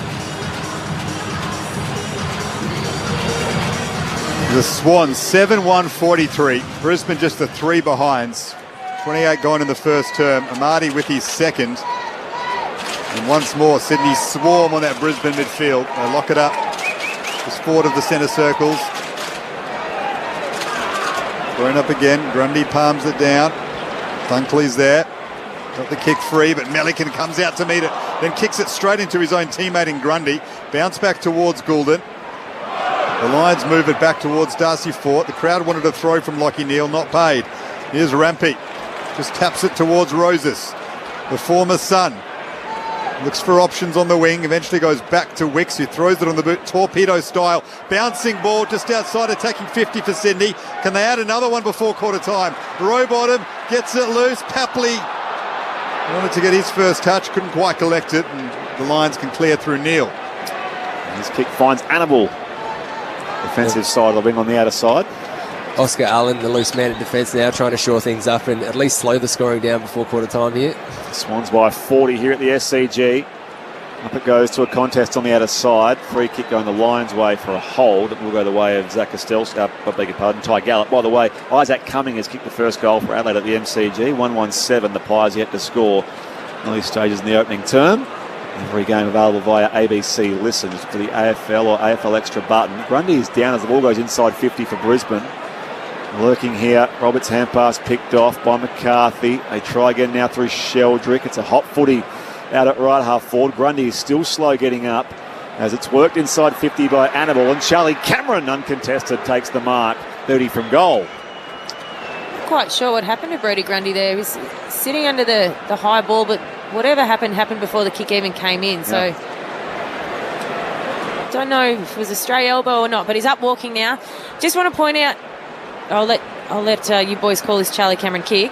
Speaker 8: The Swans 7-1-43. Brisbane just the 3 behinds. 28 gone in the first term. Amati with his 2nd. And once more, Sydney swarm on that Brisbane midfield. They lock it up just forward of the centre circles. Thrown up again. Grundy palms it down. Dunkley's there. Got the kick free, but Melican comes out to meet it. Then kicks it straight into his own teammate in Grundy. Bounce back towards Goulden. The Lions move it back towards Darcy Fort. The crowd wanted a throw from Lachie Neale, not paid. Here's Rampy. Just taps it towards Roses, the former son. Looks for options on the wing. Eventually goes back to Wicks, who throws it on the boot, torpedo style. Bouncing ball just outside, attacking 50 for Sydney. Can they add another one before quarter time? Rowbottom gets it loose. Papley wanted to get his first touch, couldn't quite collect it, and the Lions can clear through Neale.
Speaker 7: His kick finds Annabelle. Defensive side of the wing on the outer side.
Speaker 9: Oscar Allen, the loose man at defence now, trying to shore things up and at least slow the scoring down before quarter time here.
Speaker 7: Swans by 40 here at the SCG. Up it goes to a contest on the outer side. Free kick going the Lions' way for a hold. It will go the way of Zach Ty Gallop. By the way, Isaac Cumming has kicked the first goal for Adelaide at the MCG. 1-1-7. The Pies yet to score. Early stages in the opening term. Every game available via ABC Listen for the AFL or AFL Extra button. Grundy is down as the ball goes inside 50 for Brisbane. Lurking here, Roberts' hand pass picked off by McCarthy. They try again now through Sheldrick. It's a hot footy out at right half forward. Grundy is still slow getting up as it's worked inside 50 by Annabelle, and Charlie Cameron, uncontested, takes the mark. 30 from goal.
Speaker 3: Quite sure what happened to Brodie Grundy there. He was sitting under the high ball, but whatever happened before the kick even came in. So don't know if it was a stray elbow or not, but he's up walking now. Just want to point out, I'll let you boys call this Charlie Cameron kick.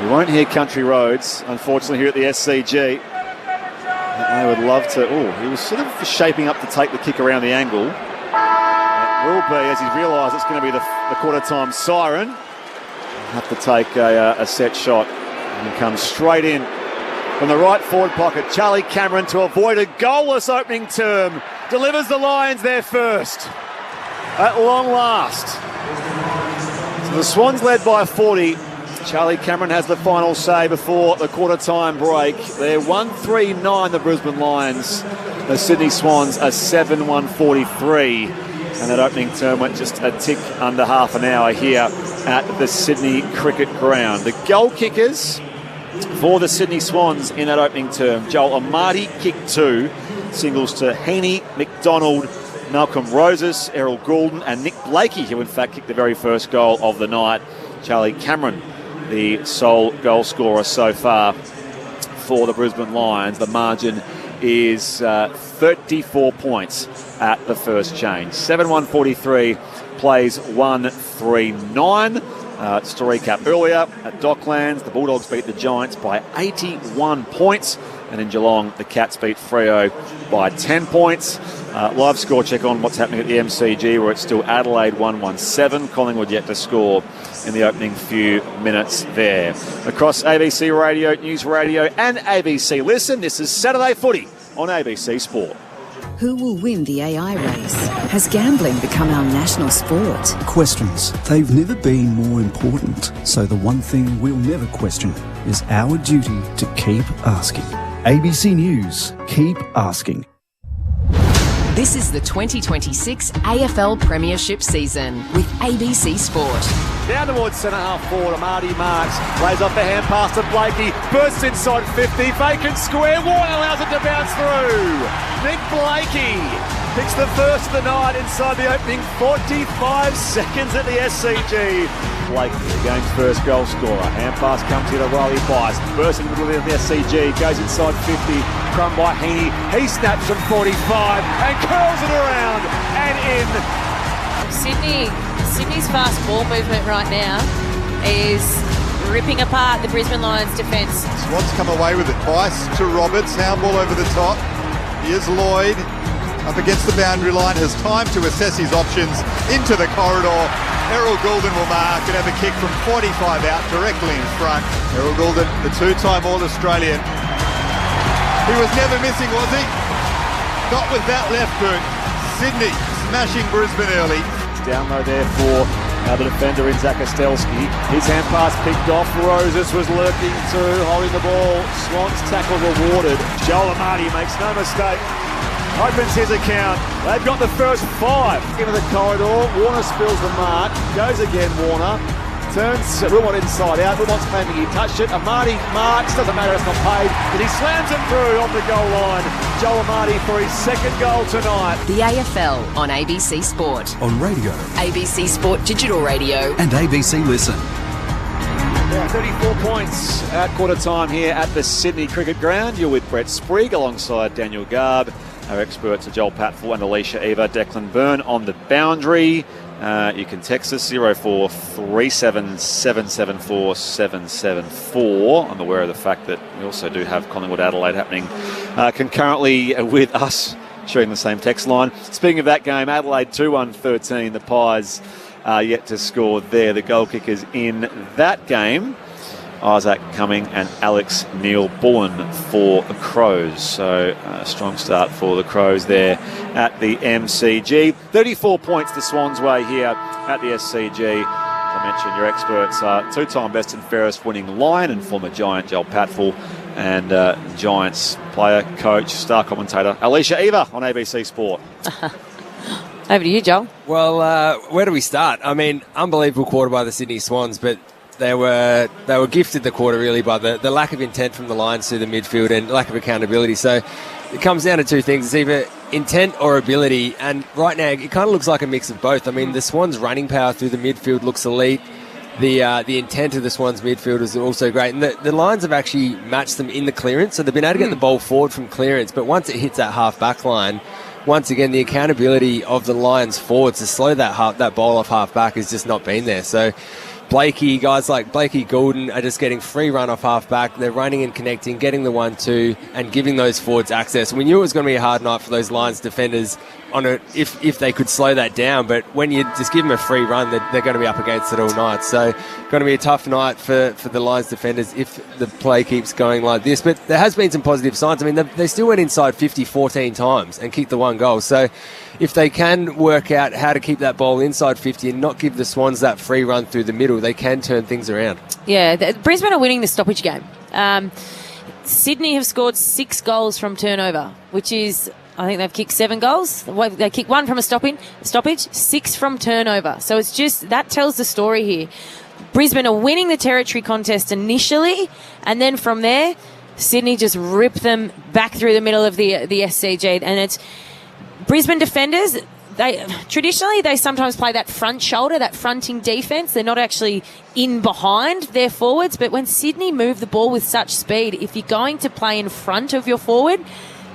Speaker 7: We won't hear Country Roads, unfortunately, here at the SCG. I would love to. Oh, he was sort of shaping up to take the kick around the angle. It will be, as he's realised it's going to be the quarter time siren. Have to take a set shot. And comes straight in from the right forward pocket. Charlie Cameron, to avoid a goalless opening term, delivers the Lions their first. At long last. So the Swans led by 40. Charlie Cameron has the final say before the quarter-time break. They're 1-3-9, the Brisbane Lions. The Sydney Swans are 7-1-43. And that opening term went just a tick under half an hour here at the Sydney Cricket Ground. The goal kickers for the Sydney Swans in that opening term: Joel Amati kicked 2, singles to Heaney, McDonald, Malcolm Roses, Errol Goulden and Nick Blakey, who in fact kicked the very first goal of the night. Charlie Cameron, the sole goal scorer so far for the Brisbane Lions. The margin is 34 points at the first change. 7-1-43 plays 1-3-9. Just to recap earlier, at Docklands, the Bulldogs beat the Giants by 81 points. And in Geelong, the Cats beat Freo by 10 points. Live score check on what's happening at the MCG, where it's still Adelaide 1-1-7. Collingwood yet to score in the opening few minutes there. Across ABC Radio, News Radio and ABC Listen, this is Saturday Footy on ABC Sport.
Speaker 11: Who will win the AI race? Has gambling become our national sport?
Speaker 6: Questions. They've never been more important. So the one thing we'll never question is our duty to keep asking. ABC News. Keep asking.
Speaker 12: This is the 2026 AFL Premiership season with ABC Sport.
Speaker 7: Down towards centre-half forward, Amati marks, plays off the hand pass to Blakey, bursts inside 50, vacant square, Warren allows it to bounce through. Nick Blakey picks the first of the night inside the opening 45 seconds at the SCG. Blakey, the game's first goal scorer. Hand pass comes here to Riley Bice, bursts into the middle of the SCG, goes inside 50, crumb by Heaney, he snaps from 45 and curls it around and in.
Speaker 3: Sydney's fast ball movement right now is ripping apart the Brisbane Lions defence.
Speaker 8: Swans come away with it. Bice to Roberts, handball over the top. Here's Lloyd up against the boundary line, has time to assess his options into the corridor. Errol Goulden will mark and have a kick from 45 out directly in front. Errol Goulden, the two-time All-Australian. He was never missing, was he? Not with that left boot. Sydney smashing Brisbane early.
Speaker 7: Down low there for the defender in Zach Ostelski. His hand pass picked off. Roses was lurking too, holding the ball. Swans tackle rewarded. Joel Amati makes no mistake. Opens his account. They've got the first 5 into the corridor. Warner spills the mark. Goes again, Warner. Turns Wilmot inside out. Wilmot's claiming he touched it. Amati marks. Doesn't matter, it's not paid. But he slams it through on the goal line. Joel Amati for his second goal tonight.
Speaker 12: The AFL on ABC Sport.
Speaker 6: On radio.
Speaker 12: ABC Sport Digital Radio.
Speaker 6: And ABC Listen.
Speaker 7: Yeah, 34 points at quarter time here at the Sydney Cricket Ground. You're with Brett Sprigg alongside Daniel Garb. Our experts are Joel Patfull and Alicia Eva. Declan Byrne on the boundary. You can text us 0437 774 774. I'm aware of the fact that we also do have Collingwood Adelaide happening concurrently with us, sharing the same text line. Speaking of that game, Adelaide 2-1-13. The Pies are yet to score there. The goal kickers in that game, Isaac Cumming and Alex Neil-Bullen for the Crows. So a strong start for the Crows there at the MCG. 34 points the Swans way here at the SCG. As I mentioned, your experts are two-time best and fairest winning Lion and former Giant Joel Patfull, and Giants player, coach, star commentator Alicia Eva on ABC Sport.
Speaker 3: Over to you, Joel.
Speaker 9: Well, where do we start? I mean, unbelievable quarter by the Sydney Swans, but they were gifted the quarter really by the lack of intent from the Lions through the midfield and lack of accountability. So it comes down to two things. It's either intent or ability, and right now it kind of looks like a mix of both. I mean, the Swans' running power through the midfield looks elite. The intent of the Swans midfield is also great, and the Lions have actually matched them in the clearance, so they've been able to get the ball forward from clearance, but once it hits that half-back line, once again, the accountability of the Lions forwards to slow that ball off half-back has just not been there. So Blakey, guys like Blakey Goulden are just getting free run off half-back. They're running and connecting, getting the 1-2 and giving those forwards access. We knew it was going to be a hard night for those Lions defenders on it if they could slow that down, but when you just give them a free run, they're going to be up against it all night. So going to be a tough night for the Lions defenders if the play keeps going like this. But there has been some positive signs. I mean, they still went inside 50 14 times and kicked the 1 goal. So if they can work out how to keep that ball inside 50 and not give the Swans that free run through the middle, they can turn things around. Yeah,
Speaker 3: Brisbane are winning the stoppage game. Sydney have scored 6 goals from turnover, which is, I think they've kicked 7 goals. They kicked 1 from a stoppage, 6 from turnover. So it's just, that tells the story here. Brisbane are winning the territory contest initially, and then from there, Sydney just ripped them back through the middle of the SCG. And it's Brisbane defenders, they sometimes play that front shoulder, that fronting defence. They're not actually in behind their forwards, but when Sydney move the ball with such speed, if you're going to play in front of your forward,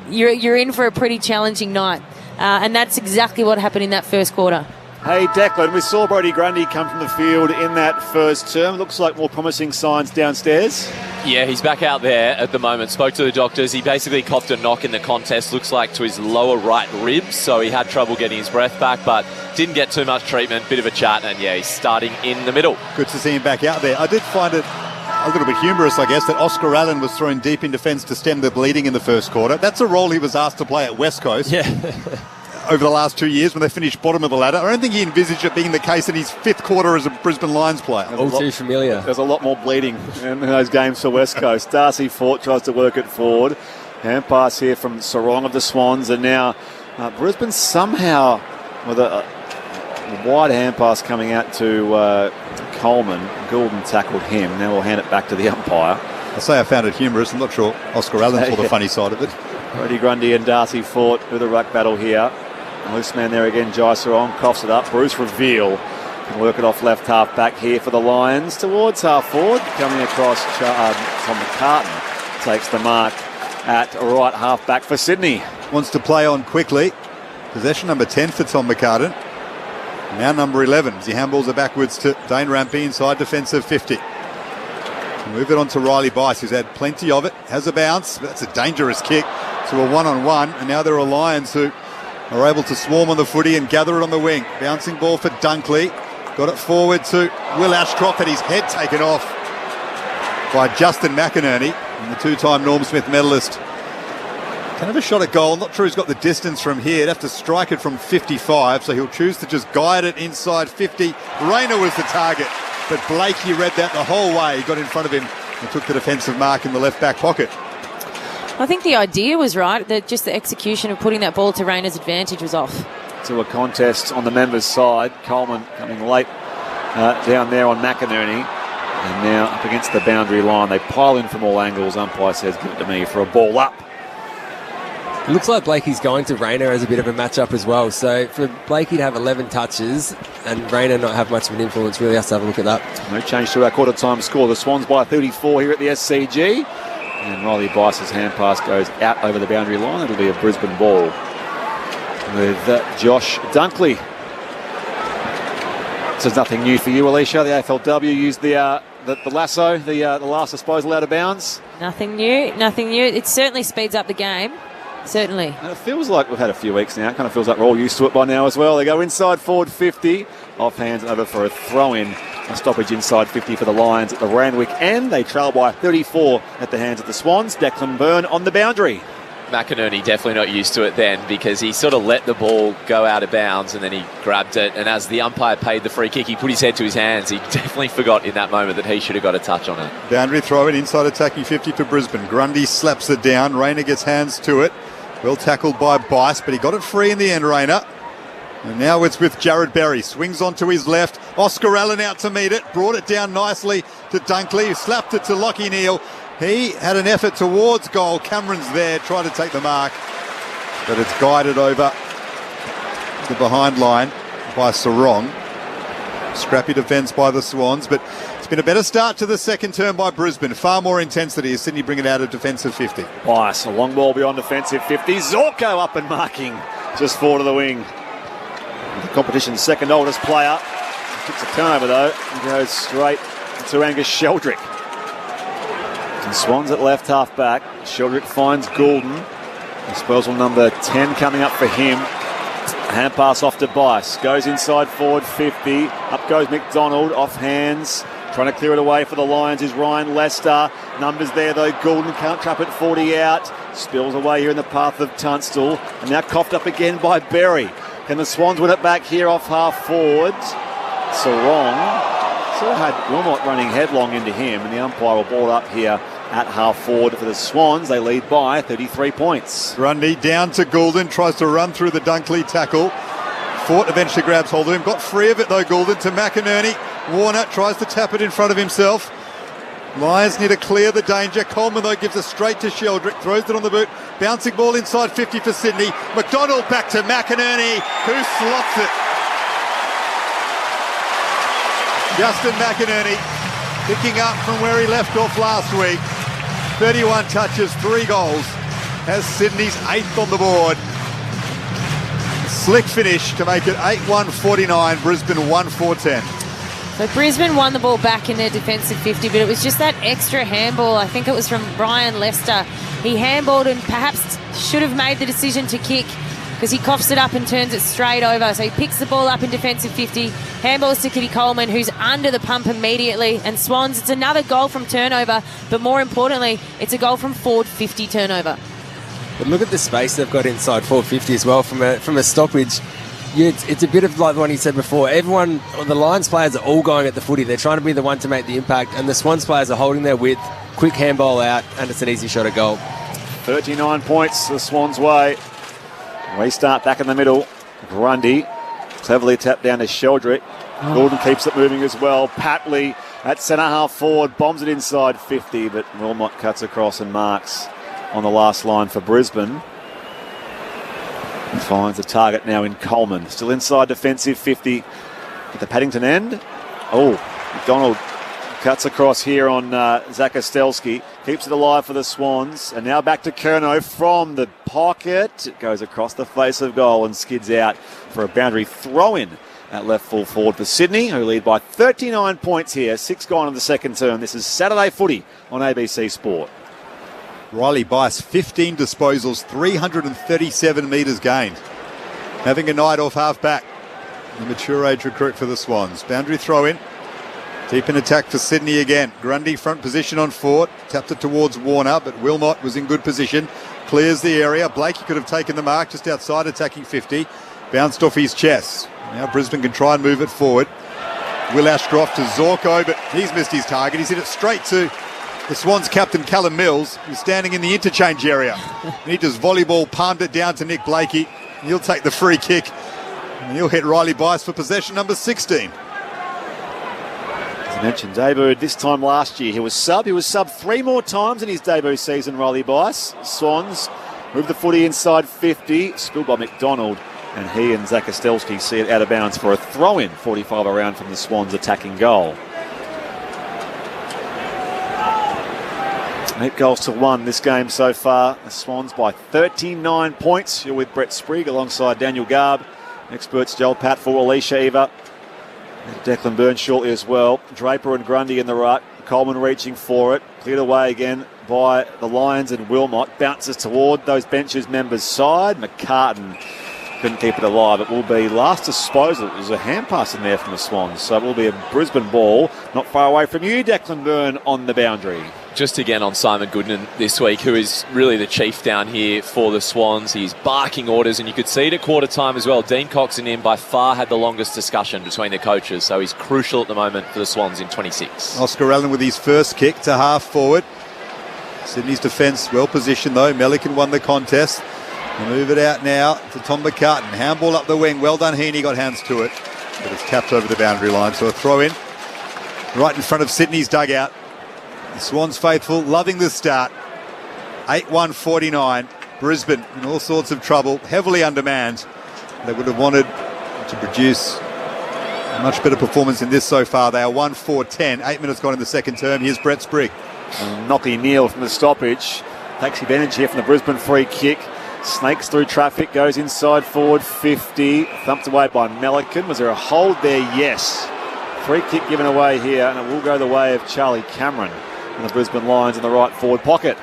Speaker 3: you're in for a pretty challenging night. And that's exactly what happened in that first quarter.
Speaker 7: Hey, Declan, we saw Brodie Grundy come from the field in that first term. Looks like more promising signs downstairs.
Speaker 10: Yeah, he's back out there at the moment. Spoke to the doctors. He basically copped a knock in the contest, looks like to his lower right ribs, so he had trouble getting his breath back, but didn't get too much treatment. Bit of a chat, and yeah, he's starting in the middle.
Speaker 8: Good to see him back out there. I did find it a little bit humorous, I guess, that Oscar Allen was thrown deep in defence to stem the bleeding in the first quarter. That's a role he was asked to play at West Coast.
Speaker 9: Yeah.
Speaker 8: Over the last 2 years when they finished bottom of the ladder. I don't think he envisaged it being the case in his 5th quarter as a Brisbane Lions player.
Speaker 9: All too familiar.
Speaker 7: There's a lot more bleeding in those games for West Coast. Darcy Fort tries to work it forward. Hand pass here from Sarong of the Swans, and now Brisbane somehow with a wide hand pass coming out to Coleman. Goulden tackled him. Now we'll hand it back to the umpire.
Speaker 8: I say I found it humorous. I'm not sure Oscar Allen saw the funny side of it.
Speaker 7: Brodie Grundy and Darcy Fort with a ruck battle here. Loose man there again, Jai Sarong coughs it up. Bruce Reveal can work it off left half back here for the Lions towards half forward. Coming across, Tom McCartan takes the mark at right half back for Sydney.
Speaker 8: Wants to play on quickly. Possession number 10 for Tom McCartan. Now number 11 as he handballs it backwards to Dane Rampy inside defensive 50. Move it on to Riley Bice, who's had plenty of it. Has a bounce. That's a dangerous kick to a one-on-one. And now there are Lions who are able to swarm on the footy and gather it on the wing. Bouncing ball for Dunkley. Got it forward to Will Ashcroft, had his head taken off by Justin McInerney, and the 2-time Norm Smith medalist. Can have a shot at goal. Not sure he's got the distance from here. He'd have to strike it from 55, so he'll choose to just guide it inside 50. Rayner was the target, but Blakey read that the whole way. He got in front of him and took the defensive mark in the left back pocket.
Speaker 3: I think the idea was right, that just the execution of putting that ball to Rayner's advantage was off.
Speaker 7: To a contest on the members' side. Coleman coming late down there on McInerney. And now up against the boundary line. They pile in from all angles. Umpire says, give it to me for a ball up.
Speaker 9: It looks like Blakey's going to Rayner as a bit of a matchup as well. So for Blakey to have 11 touches and Rayner not have much of an influence, really has to have a look at that.
Speaker 7: No change to our quarter-time score. The Swans by 34 here at the SCG. And Riley Bice's hand pass goes out over the boundary line. It'll be a Brisbane ball with Josh Dunkley. This is nothing new for you, Alicia. The AFLW used the lasso, the last disposal out of bounds.
Speaker 3: Nothing new. It certainly speeds up the game. Certainly.
Speaker 7: And it feels like we've had a few weeks now. It kind of feels like we're all used to it by now as well. They go inside forward 50. Off hands over for a throw-in. A stoppage inside 50 for the Lions at the Randwick end. They trail by 34 at the hands of the Swans. Declan Byrne on the boundary.
Speaker 10: McInerney definitely not used to it then, because he sort of let the ball go out of bounds and then he grabbed it, and as the umpire paid the free kick, he put his head to his hands. He definitely forgot in that moment that he should have got a touch on it.
Speaker 8: Boundary throw it inside attacking 50 for Brisbane. Grundy slaps it down. Rayner gets hands to it. Well tackled by Bice, but he got it free in the end, Rayner. And now it's with Jared Berry. Swings onto his left. Oscar Allen out to meet it. Brought it down nicely to Dunkley, who slapped it to Lockie Neal. He had an effort towards goal. Cameron's there, tried to take the mark, but it's guided over the behind line by Sarong. Scrappy defence by the Swans, but it's been a better start to the second term by Brisbane. Far more intensity as Sydney bring it out of defensive 50.
Speaker 7: Bice, a long ball beyond defensive 50. Zorko up and marking just forward of the wing. The competition's second oldest player. Gets a turnover though, and goes straight to Angus Sheldrick. And Swans at left half back. Sheldrick finds Goulden. Disposal number 10 coming up for him. Hand pass off to Bice. Goes inside forward 50. Up goes McDonald. Off hands. Trying to clear it away for the Lions is Ryan Lester. Numbers there though. Goulden can't trap it 40 out. Spills away here in the path of Tunstall. And now coughed up again by Berry. Can the Swans win it back here off half forward? Sarong. Sort of had Wilmot running headlong into him. And the umpire will ball up here at half forward for the Swans. They lead by 33 points.
Speaker 8: Grundy down to Goulden, tries to run through the Dunkley tackle. Fort eventually grabs hold of him. Got free of it though, Goulden to McInerney. Warner tries to tap it in front of himself. Lions need to clear the danger. Coleman though gives it straight to Sheldrick. Throws it on the boot. Bouncing ball inside 50 for Sydney. McDonald back to McInerney, who slots it. Justin McInerney picking up from where he left off last week. 31 touches, 3 goals. Has Sydney's 8th on the board. Slick finish to make it 8-1-49, Brisbane 1-4-10.
Speaker 3: So Brisbane won the ball back in their defensive 50, but it was just that extra handball. I think it was from Ryan Lester. He handballed and perhaps should have made the decision to kick because he coughs it up and turns it straight over. So he picks the ball up in defensive 50, handballs to Kitty Coleman, who's under the pump immediately. And Swans, it's another goal from turnover, but more importantly, it's a goal from forward 50 turnover.
Speaker 9: But look at the space they've got inside 450 as well from a stoppage. It's a bit of like what he said before. Everyone, the Lions players are all going at the footy. They're trying to be the one to make the impact, and the Swans players are holding their width, quick handball out, and it's an easy shot at goal.
Speaker 7: 39 points the Swans' way. Restart back in the middle. Grundy cleverly tapped down to Sheldrick. Goulden keeps it moving as well. Patley at centre half forward, bombs it inside 50, but Wilmot cuts across and marks on the last line for Brisbane. And finds the target now in Coleman. Still inside defensive 50 at the Paddington end. Oh, McDonald cuts across here on Zach Ostelski. Keeps it alive for the Swans. And now back to Curnow from the pocket. It goes across the face of goal and skids out for a boundary throw-in at left full forward for Sydney, who lead by 39 points here. 6 gone in the second term. This is Saturday footy on ABC Sport.
Speaker 8: Riley Bice, 15 disposals, 337 metres gained. Having a night off half-back. The mature age recruit for the Swans. Boundary throw-in. Deep in attack for Sydney again. Grundy front position on Fort. Tapped it towards Warner, but Wilmot was in good position. Clears the area. Blakey could have taken the mark just outside attacking 50. Bounced off his chest. Now Brisbane can try and move it forward. Will Ashcroft to Zorko, but he's missed his target. He's hit it straight to the Swans captain Callum Mills, who's standing in the interchange area. And he just volleyball palmed it down to Nick Blakey. He'll take the free kick. And he'll hit Riley Bice for possession number 16.
Speaker 7: As I mentioned, debuted this time last year. He was subbed 3 more times in his debut season, Riley Bice. Swans move the footy inside 50, spilled by McDonald. And he and Zach Ostelski see it out of bounds for a throw-in, 45 around from the Swans attacking goal. 8 goals to 1 this game so far. The Swans by 39 points. You're with Brett Sprigg alongside Daniel Garb. Experts Joel Pat for Alicia Eva. And Declan Byrne shortly as well. Draper and Grundy in the ruck. Coleman reaching for it. Cleared away again by the Lions and Wilmot. Bounces toward those benches members' side. McCartan couldn't keep it alive. It will be last disposal. There's a hand pass in there from the Swans. So it will be a Brisbane ball. Not far away from you, Declan Byrne on the boundary.
Speaker 10: Just again on Simon Goodman this week, who is really the chief down here for the Swans. He's barking orders, and you could see it at quarter time as well. Dean Cox and him by far had the longest discussion between the coaches, so he's crucial at the moment for the Swans in 26.
Speaker 8: Oscar Allen with his first kick to half forward. Sydney's defence well positioned though. Melican won the contest. They move it out now to Tom McCartan. Handball up the wing. Well done, Heaney. Got hands to it. But it's tapped over the boundary line. So a throw in right in front of Sydney's dugout. The Swans faithful loving the start. 8-1-49. Brisbane in all sorts of trouble. Heavily undermanned. They would have wanted to produce a much better performance in this so far. They are 1-4-10. 8 minutes gone in the second term. Here's Brett Sprigg.
Speaker 7: Nocky Neal from the stoppage. Takes advantage here from the Brisbane free kick. Snakes through traffic, goes inside forward 50. Thumped away by Melican. Was there a hold there? Yes. Free kick given away here, and it will go the way of Charlie Cameron and the Brisbane Lions in the right forward pocket.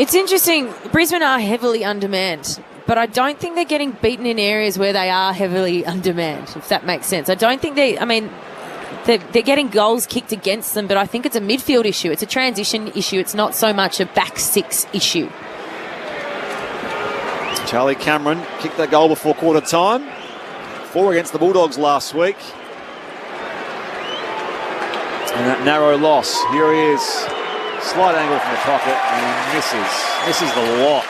Speaker 3: It's interesting. Brisbane are heavily undermanned, but I don't think they're getting beaten in areas where they are heavily undermanned, if that makes sense. I don't think they're getting goals kicked against them, but I think it's a midfield issue. It's a transition issue. It's not so much a back six issue.
Speaker 7: Charlie Cameron kicked that goal before quarter time. 4 against the Bulldogs last week. And that narrow loss. Here he is. Slight angle from the pocket and he misses the lot.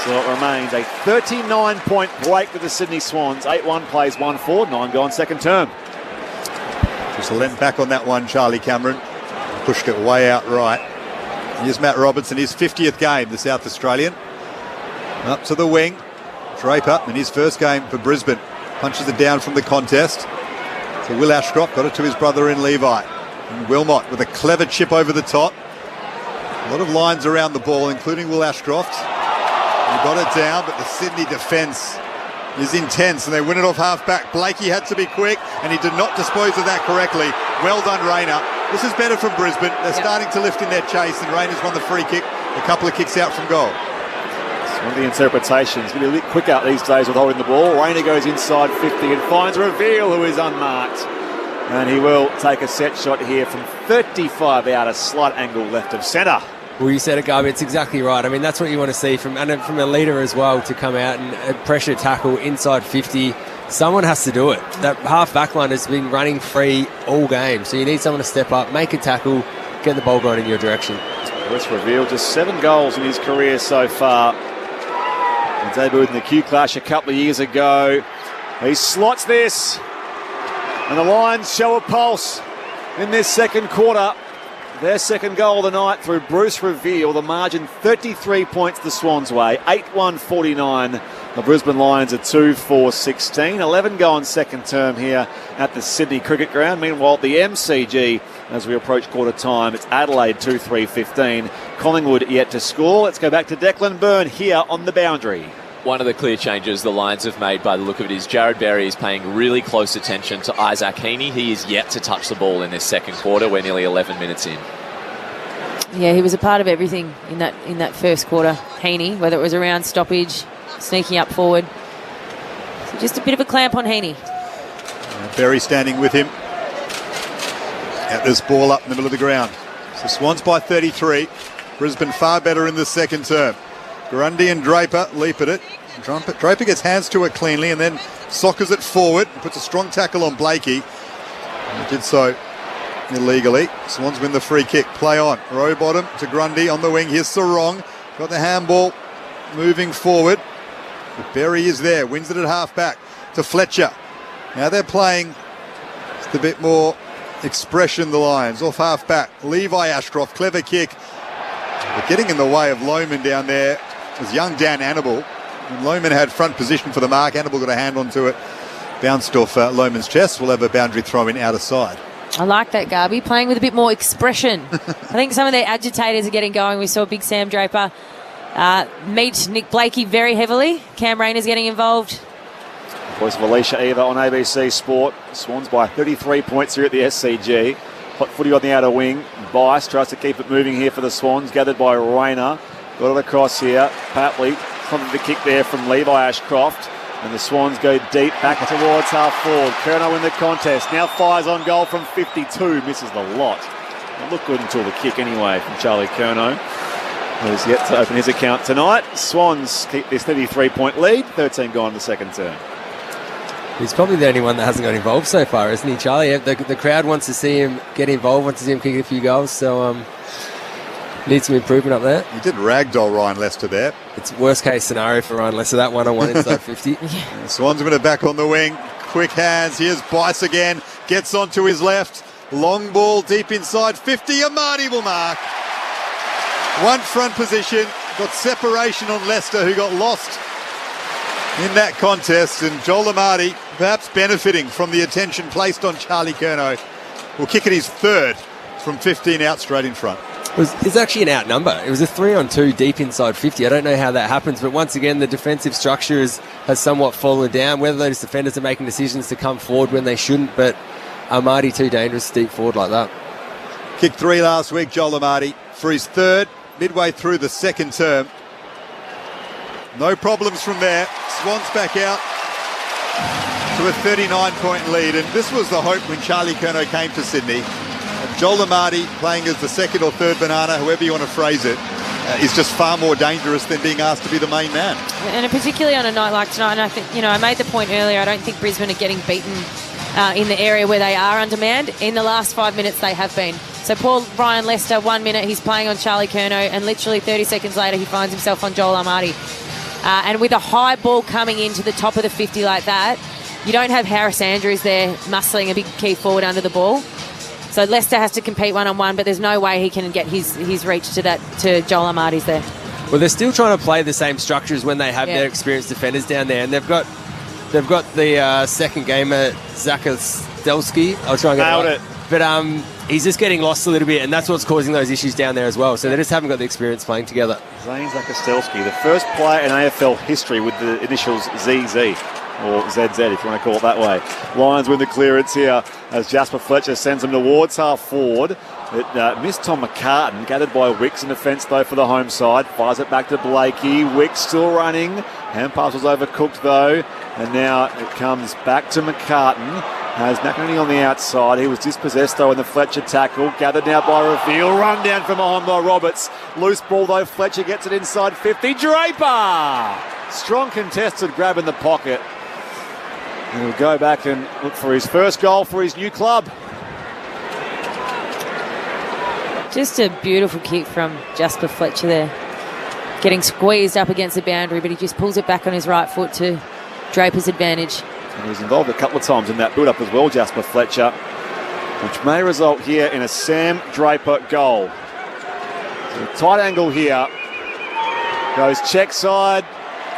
Speaker 7: So it remains a 39-point break with the Sydney Swans. 8-1 plays 1-4, 9 gone second term.
Speaker 8: Just leant back on that one, Charlie Cameron. Pushed it way out right. Here's Matt Robertson, his 50th game, the South Australian. Up to the wing. Draper in his first game for Brisbane. Punches it down from the contest. So Will Ashcroft got it to his brother in Levi. And Wilmot with a clever chip over the top. A lot of lines around the ball, including Will Ashcroft. He got it down, but the Sydney defence is intense, and they win it off half-back. Blakey had to be quick, and he did not dispose of that correctly. Well done, Rayner. This is better from Brisbane. They're starting to lift in their chase, and Rayner's won the free kick. A couple of kicks out from goal.
Speaker 7: It's one of the interpretations. Going to be a bit quick out these days with holding the ball. Rayner goes inside 50 and finds Reveal, who is unmarked. And he will take a set shot here from 35 out, a slight angle left of centre.
Speaker 9: Well, you said it, Garby. It's exactly right. I mean, that's what you want to see from a leader as well, to come out and pressure tackle inside 50. Someone has to do it. That half-back line has been running free all game, so you need someone to step up, make a tackle, get the ball going in your direction.
Speaker 7: Bruce Reveal, just 7 goals in his career so far. He debuted in the Q Clash a couple of years ago. He slots this, and the Lions show a pulse in this second quarter. Their second goal of the night through Bruce Reveal. The margin 33 points the Swans way. 8-1-49. The Brisbane Lions are 2-4-16. 11 gone second term here at the Sydney Cricket Ground. Meanwhile, at the MCG, as we approach quarter time, it's Adelaide 2-3-15. Collingwood yet to score. Let's go back to Declan Byrne here on the boundary.
Speaker 10: One of the clear changes the Lions have made by the look of it is Jared Berry is paying really close attention to Isaac Heaney. He is yet to touch the ball in this second quarter. We're nearly 11 minutes in.
Speaker 3: Yeah, he was a part of everything in that first quarter, Heaney, whether it was around stoppage, sneaking up forward. So just a bit of a clamp on Heaney.
Speaker 8: Berry standing with him. At this ball up in the middle of the ground. So Swans by 33. Brisbane far better in the second term. Grundy and Draper leap at it. Draper gets hands to it cleanly and then soccers it forward and puts a strong tackle on Blakey. He did so illegally. Swans win the free kick. Play on. Row bottom to Grundy on the wing. Here's Sarong. Got the handball moving forward. But Berry is there. Wins it at half-back to Fletcher. Now they're playing just a bit more expression, the Lions. Off half-back. Levi Ashcroft. Clever kick. But getting in the way of Lohman down there was young Dan Annabelle. When Lohman had front position for the mark, Annabelle got a hand onto it. Bounced off Lohman's chest. We'll have a boundary throw in outer side.
Speaker 3: I like that, Garby, playing with a bit more expression. I think some of their agitators are getting going. We saw Big Sam Draper meet Nick Blakey very heavily. Cam Rayner's getting involved.
Speaker 7: Voice of Alicia Eva on ABC Sport. Swans by 33 points here at the SCG. Hot footy on the outer wing. Bice tries to keep it moving here for the Swans. Gathered by Rayner. Got it across here. Papley prompted the kick there from Levi Ashcroft. And the Swans go deep back towards half forward. Curnow in the contest. Now fires on goal from 52. Misses the lot. It looked good until the kick anyway from Charlie Curnow, who's yet to open his account tonight. Swans keep this 33-point lead. 13 gone in the second term.
Speaker 9: He's probably the only one that hasn't got involved so far, isn't he, Charlie? The crowd wants to see him get involved, wants to see him kick a few goals, so needs some improvement up there.
Speaker 8: He did ragdoll Ryan Lester there.
Speaker 9: It's worst case scenario for Ryan Lester, that one-on-one inside 50.
Speaker 8: Swans with it back on the wing. Quick hands. Here's Bice again. Gets onto his left. Long ball deep inside 50. Amadi will mark. One front position. Got separation on Lester, who got lost in that contest, and Joel Amadi perhaps benefiting from the attention placed on Charlie Curnow. Will kick it his third from 15 out straight in front.
Speaker 9: It's actually an out number. It was a 3-on-2 deep inside 50. I don't know how that happens, but once again, the defensive structure has somewhat fallen down. Whether those defenders are making decisions to come forward when they shouldn't, but Amati too dangerous deep forward like that.
Speaker 8: Kicked 3 last week, Joel Amati, for his third, midway through the second term. No problems from there. Swans back out to a 39-point lead, and this was the hope when Charlie Curnow came to Sydney. Joel Amati playing as the second or third banana, however you want to phrase it, is just far more dangerous than being asked to be the main man.
Speaker 3: And particularly on a night like tonight, and I think, I made the point earlier, I don't think Brisbane are getting beaten in the area where they are undermanned. In the last 5 minutes, they have been. So Paul Ryan Lester, 1 minute, he's playing on Charlie Curnow, and literally 30 seconds later, he finds himself on Joel Amati. And with a high ball coming into the top of the 50 like that, you don't have Harris Andrews there muscling a big key forward under the ball. So Lester has to compete one-on-one, but there's no way he can get his reach to Joel Amati's there.
Speaker 9: Well, they're still trying to play the same structures when they have their experienced defenders down there, and they've got the second gamer, Zaka Stelsky. I'll try and get
Speaker 7: Nailed
Speaker 9: it. But he's just getting lost a little bit, and that's what's causing those issues down there as well. So they just haven't got the experience playing together.
Speaker 7: Zane Zakostelski, the first player in AFL history with the initials ZZ, or ZZ if you want to call it that way. Lions win the clearance here as Jasper Fletcher sends them towards half forward. It missed Tom McCartan, gathered by Wicks in defence though for the home side. Fires it back to Blakey. Wicks still running. Hand pass was overcooked though. And now it comes back to McCartan. Has McInerney on the outside. He was dispossessed though in the Fletcher tackle. Gathered now by Reveal. Run down from behind by Roberts. Loose ball though. Fletcher gets it inside 50. Draper! Strong contested grab in the pocket. And he'll go back and look for his first goal for his new club.
Speaker 3: Just a beautiful kick from Jasper Fletcher there. Getting squeezed up against the boundary, but he just pulls it back on his right foot to Draper's advantage.
Speaker 7: And he was involved a couple of times in that build-up as well, Jasper Fletcher, which may result here in a Sam Draper goal. So tight angle here. Goes check side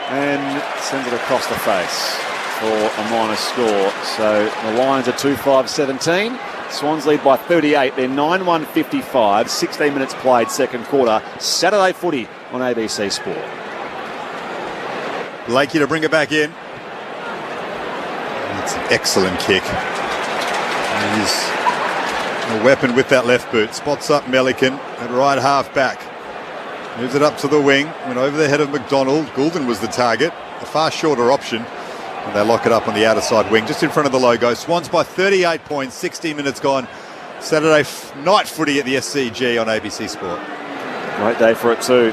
Speaker 7: and sends it across the face for a minus score. So the Lions are 2-5-17. Swans lead by 38. They're 9-1-55. 16 minutes played, second quarter. Saturday footy on ABC Sport.
Speaker 8: Blakey to bring it back in. It's an excellent kick. And he's a weapon with that left boot. Spots up Melican at right half back. Moves it up to the wing. Went over the head of McDonald. Goulden was the target. A far shorter option. And they lock it up on the outer side wing, just in front of the logo. Swans by 38 points, 16 minutes gone. Saturday night footy at the SCG on ABC Sport.
Speaker 7: Great day for it too.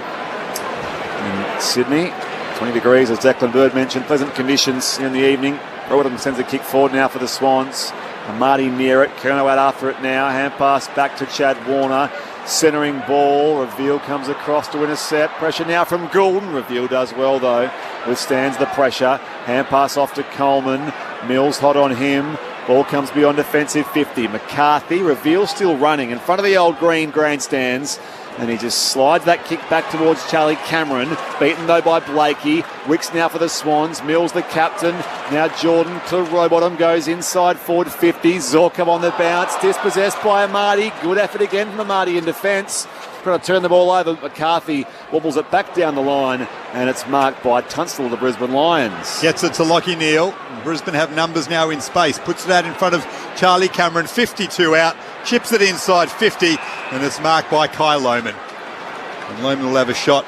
Speaker 7: In Sydney, 20 degrees as Declan Bird mentioned. Pleasant conditions in the evening. Robertson sends a kick forward now for the Swans. Amati near it. Curnow out after it now. Hand pass back to Chad Warner. Centering ball. Reveal comes across to intercept. Pressure now from Goulden. Reveal does well though. Withstands the pressure. Hand pass off to Coleman. Mills hot on him. Ball comes beyond defensive 50. McCarthy. Reveal still running in front of the old green grandstands. And he just slides that kick back towards Charlie Cameron. Beaten though by Blakey. Wicks now for the Swans. Mills the captain. Now Jordan to Rowbottom goes inside forward 50. Zorka on the bounce. Dispossessed by Amati. Good effort again from Amati in defence. Trying to turn the ball over. McCarthy wobbles it back down the line. And it's marked by Tunstall of the Brisbane Lions.
Speaker 8: Gets it to Lockie Neal. Brisbane have numbers now in space. Puts it out in front of Charlie Cameron. 52 out. Chips it inside 50. And it's marked by Kai Lohman. And Lohman will have a shot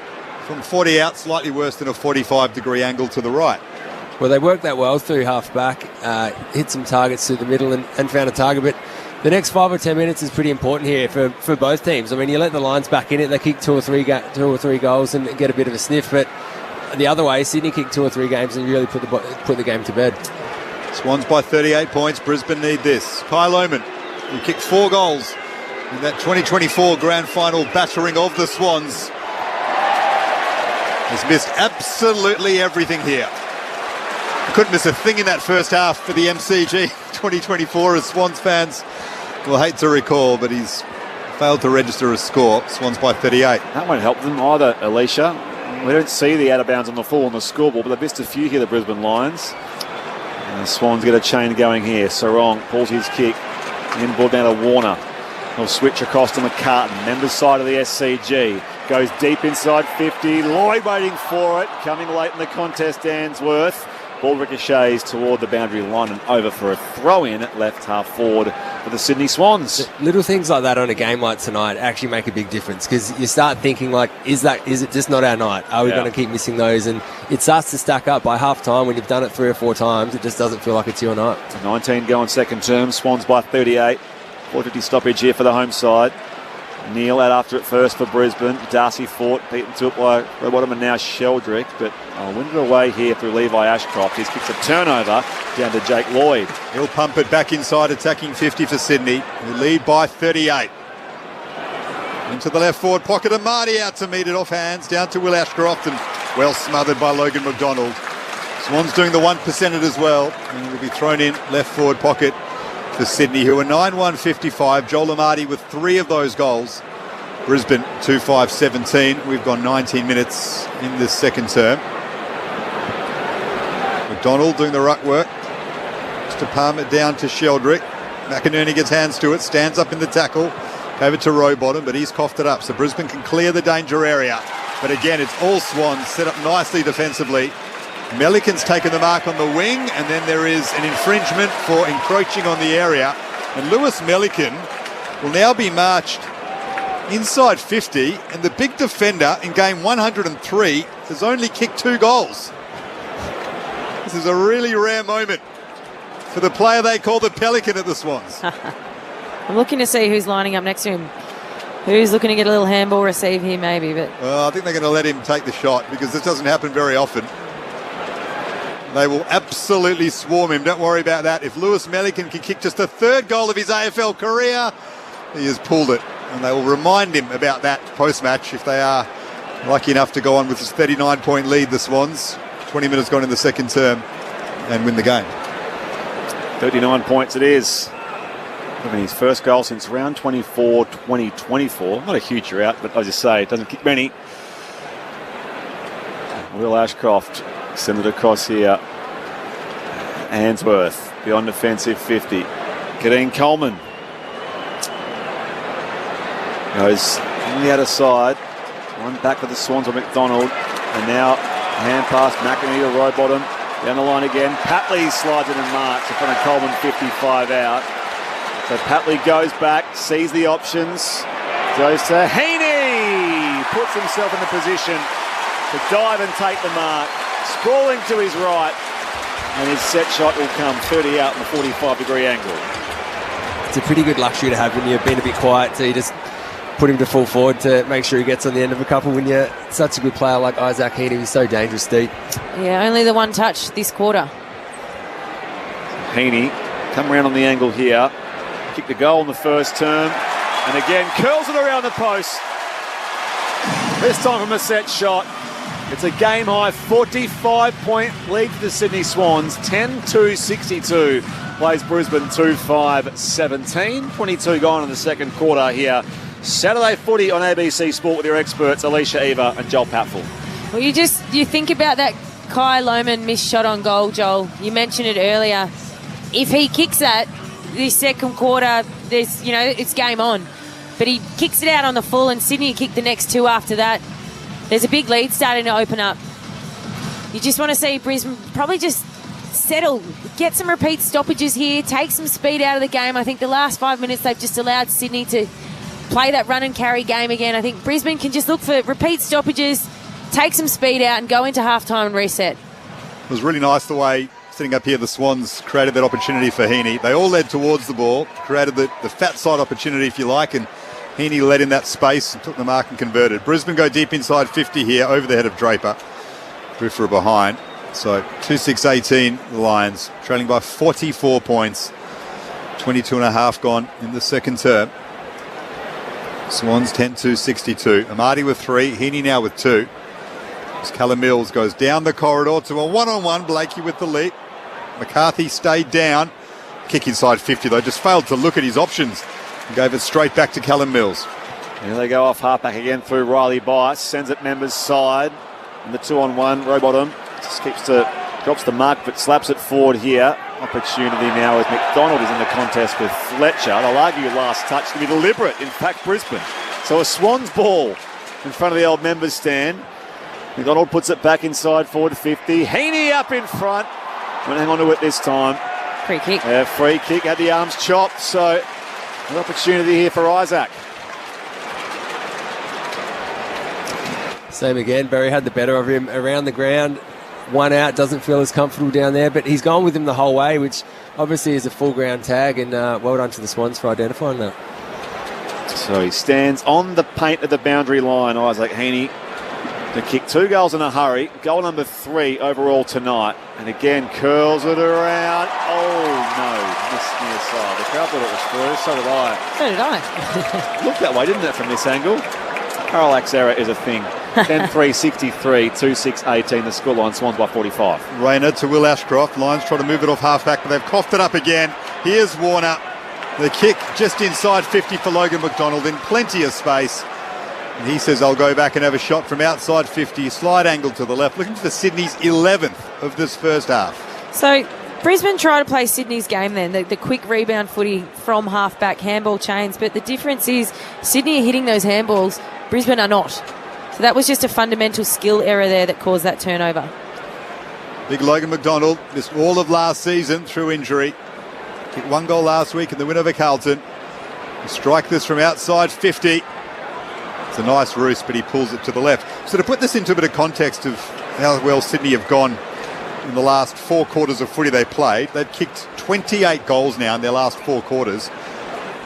Speaker 8: from 40 out, slightly worse than a 45-degree angle to the right.
Speaker 9: Well, they worked that well through half back, hit some targets through the middle and found a target. But the next 5 or 10 minutes is pretty important here for both teams. I mean, you let the Lions back in it, they kick two or three goals and get a bit of a sniff. But the other way, Sydney kicked 2 or 3 games and really put the game to bed.
Speaker 8: Swans by 38 points. Brisbane need this. Kai Lohman, who kicked 4 goals in that 2024 grand final battering of the Swans, has missed absolutely everything here. Couldn't miss a thing in that first half for the MCG 2024, as Swans fans will hate to recall, but he's failed to register a score. Swans by 38.
Speaker 7: That won't help them either, Alicia. We don't see the out of bounds on the full on the scoreboard, but they've missed a few here, the Brisbane Lions. And the Swans get a chain going here. Sarong pulls his kick. Inboard down to Warner. He'll switch across to McCartan. Members side of the SCG. Goes deep inside 50. Lloyd waiting for it. Coming late in the contest, Answorth. Ball ricochets toward the boundary line and over for a throw-in at left half forward for the Sydney Swans.
Speaker 9: Little things like that on a game like tonight actually make a big difference, because you start thinking, like, is it just not our night? Are we going to keep missing those? And it starts to stack up by half time. When you've done it 3 or 4 times, it just doesn't feel like it's your night.
Speaker 7: 19 going second term. Swans by 38. 450 stoppage here for the home side. Neil out after it first for Brisbane. Darcy fought, beaten to it by Rowbottom and now Sheldrick, but win it away here through Levi Ashcroft. He kicks a turnover down to Jake Lloyd.
Speaker 8: He'll pump it back inside, attacking 50 for Sydney, who lead by 38. Into the left forward pocket, and Marty out to meet it off hands, down to Will Ashcroft, and well smothered by Logan McDonald. Swans doing the 1%ed as well, and will be thrown in left forward pocket for Sydney, who are 9-1-55. Joel Amarty with 3 of those goals. Brisbane 2-5-17. We've gone 19 minutes in this second term. McDonald doing the ruck work. Just to palm it down to Sheldrick. McInerney gets hands to it, stands up in the tackle. Gave it to Rowbottom, but he's coughed it up, so Brisbane can clear the danger area. But again, it's all Swans set up nicely defensively. Melican's taken the mark on the wing, and then there is an infringement for encroaching on the area. And Lewis Melican will now be marched inside 50, and the big defender in game 103 has only kicked 2 goals. This is a really rare moment for the player they call the Pelican at the Swans.
Speaker 3: I'm looking to see who's lining up next to him. Who's looking to get a little handball receive here maybe, but
Speaker 8: I think they're going to let him take the shot, because this doesn't happen very often. They will absolutely swarm him. Don't worry about that. If Lewis Melican can kick just the 3rd goal of his AFL career, he has pulled it. And they will remind him about that post-match if they are lucky enough to go on with this 39-point lead, the Swans. 20 minutes gone in the second term, and win the game.
Speaker 7: 39 points it is. I mean, his first goal since round 24, 2024. Not a huge drought, but as I say, it doesn't kick many. Will Ashcroft send it across here. Answorth beyond defensive 50. Kadeen Coleman goes on the outer side. One back with the Swans on McDonald. And now hand pass McInerney to Rowbottom. Down the line again. Patley slides it and marks in front of Coleman, 55 out. So Patley goes back, sees the options. Goes to Heaney. Puts himself in the position to dive and take the mark. Sprawling to his right, and his set shot will come 30 out in the 45-degree angle.
Speaker 9: It's a pretty good luxury to have when you've been a bit quiet, so you just put him to full forward to make sure he gets on the end of a couple when you're such a good player like Isaac Heaney, who's so dangerous deep.
Speaker 3: yeah, only the 1 touch this quarter.
Speaker 7: Heaney come around on the angle here, kicked the goal in the first term, and again curls it around the post. This time from a set shot. It's a game-high 45-point lead for the Sydney Swans, 10-2-62. Plays Brisbane 2-5-17. 22 gone in the second quarter here. Saturday footy on ABC Sport with your experts, Alicia Eva and Joel Patfull.
Speaker 3: Well, you think about that Kai Lohmann missed shot on goal, Joel. You mentioned it earlier. If he kicks that this second quarter, it's game on. But he kicks it out on the full, and Sydney kicked the next 2 after that. There's a big lead starting to open up. You just want to see Brisbane probably just settle, get some repeat stoppages here, take some speed out of the game. I think the last 5 minutes they've just allowed Sydney to play that run and carry game again. I think Brisbane can just look for repeat stoppages, take some speed out and go into halftime and reset.
Speaker 8: It was really nice the way, sitting up here, the Swans created that opportunity for Heaney. They all led towards the ball, created the fat side opportunity, if you like, and Heaney led in that space and took the mark and converted. Brisbane go deep inside 50 here, over the head of Draper. Griffith behind. So 2-6-18, the Lions, trailing by 44 points. 22.5 gone in the second term. Swans 10-2-62. Amarty with 3, Heaney now with 2. As Callum Mills goes down the corridor to a one-on-one. Blakey with the lead. McCarthy stayed down. Kick inside 50 though, just failed to look at his options. And gave it straight back to Callum Mills.
Speaker 7: Here they go off halfback again through Riley Bice. Sends it Members' side. And the 2-on-1, Rowbottom just drops the mark but slaps it forward here. Opportunity now as McDonald is in the contest with Fletcher. They'll argue last touch to be deliberate. In fact, Brisbane. So a Swans ball in front of the old Members stand. McDonald puts it back inside forward 50. Heaney up in front. Won't hang on to it this time.
Speaker 3: Free kick.
Speaker 7: Free kick, had the arms chopped, so an opportunity here for Isaac.
Speaker 9: Same again. Barry had the better of him around the ground. One out, doesn't feel as comfortable down there, but he's gone with him the whole way, which obviously is a full ground tag, and well done to the Swans for identifying that.
Speaker 7: So he stands on the paint of the boundary line, Isaac Heaney, to kick 2 goals in a hurry. Goal number 3 overall tonight. And again, curls it around. Oh, no. Missed near side. The crowd thought it was through. So did I.
Speaker 3: So did I.
Speaker 7: Looked that way, didn't it, from this angle? Parallax error is a thing. 10-3, 63, 2-6, 18. The scoreline, Swans by 45.
Speaker 8: Rayner to Will Ashcroft. Lions try to move it off half-back, but they've coughed it up again. Here's Warner. The kick just inside 50 for Logan McDonald in plenty of space. And he says, I'll go back and have a shot from outside 50. Slide angle to the left. Looking for Sydney's 11th of this first half.
Speaker 3: So Brisbane try to play Sydney's game then, the quick rebound footy from half-back handball chains. But the difference is Sydney are hitting those handballs, Brisbane are not. So that was just a fundamental skill error there that caused that turnover.
Speaker 8: Big Logan McDonald missed all of last season through injury. Kicked 1 goal last week in the win over Carlton. He'll strike this from outside 50. It's a nice roost, but he pulls it to the left. So to put this into a bit of context of how well Sydney have gone in the last 4 quarters of footy they played, they've kicked 28 goals now in their last 4 quarters.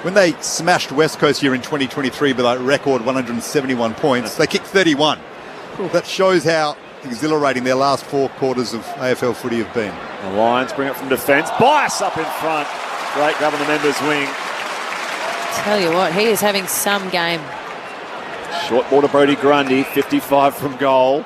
Speaker 8: When they smashed West Coast here in 2023 with a record 171 points, they kicked 31. That shows how exhilarating their last 4 quarters of AFL footy have been.
Speaker 7: The Lions bring it from defence. Bias up in front. Great grab on the member's wing.
Speaker 3: Tell you what, he is having some game.
Speaker 7: Short ball to Brodie Grundy, 55 from goal.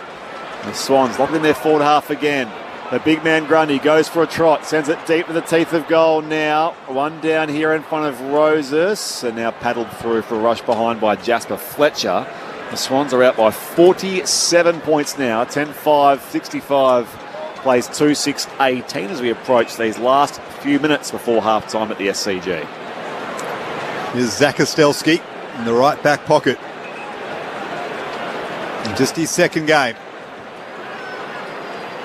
Speaker 7: The Swans locked in their forward half again. The big man Grundy goes for a trot, sends it deep to the teeth of goal now. One down here in front of Roses, and now paddled through for a rush behind by Jasper Fletcher. The Swans are out by 47 points now, 10-5, 65, plays 2-6, 18 as we approach these last few minutes before half-time at the SCG.
Speaker 8: Here's Zach Ostelski in the right back pocket. In just his second game.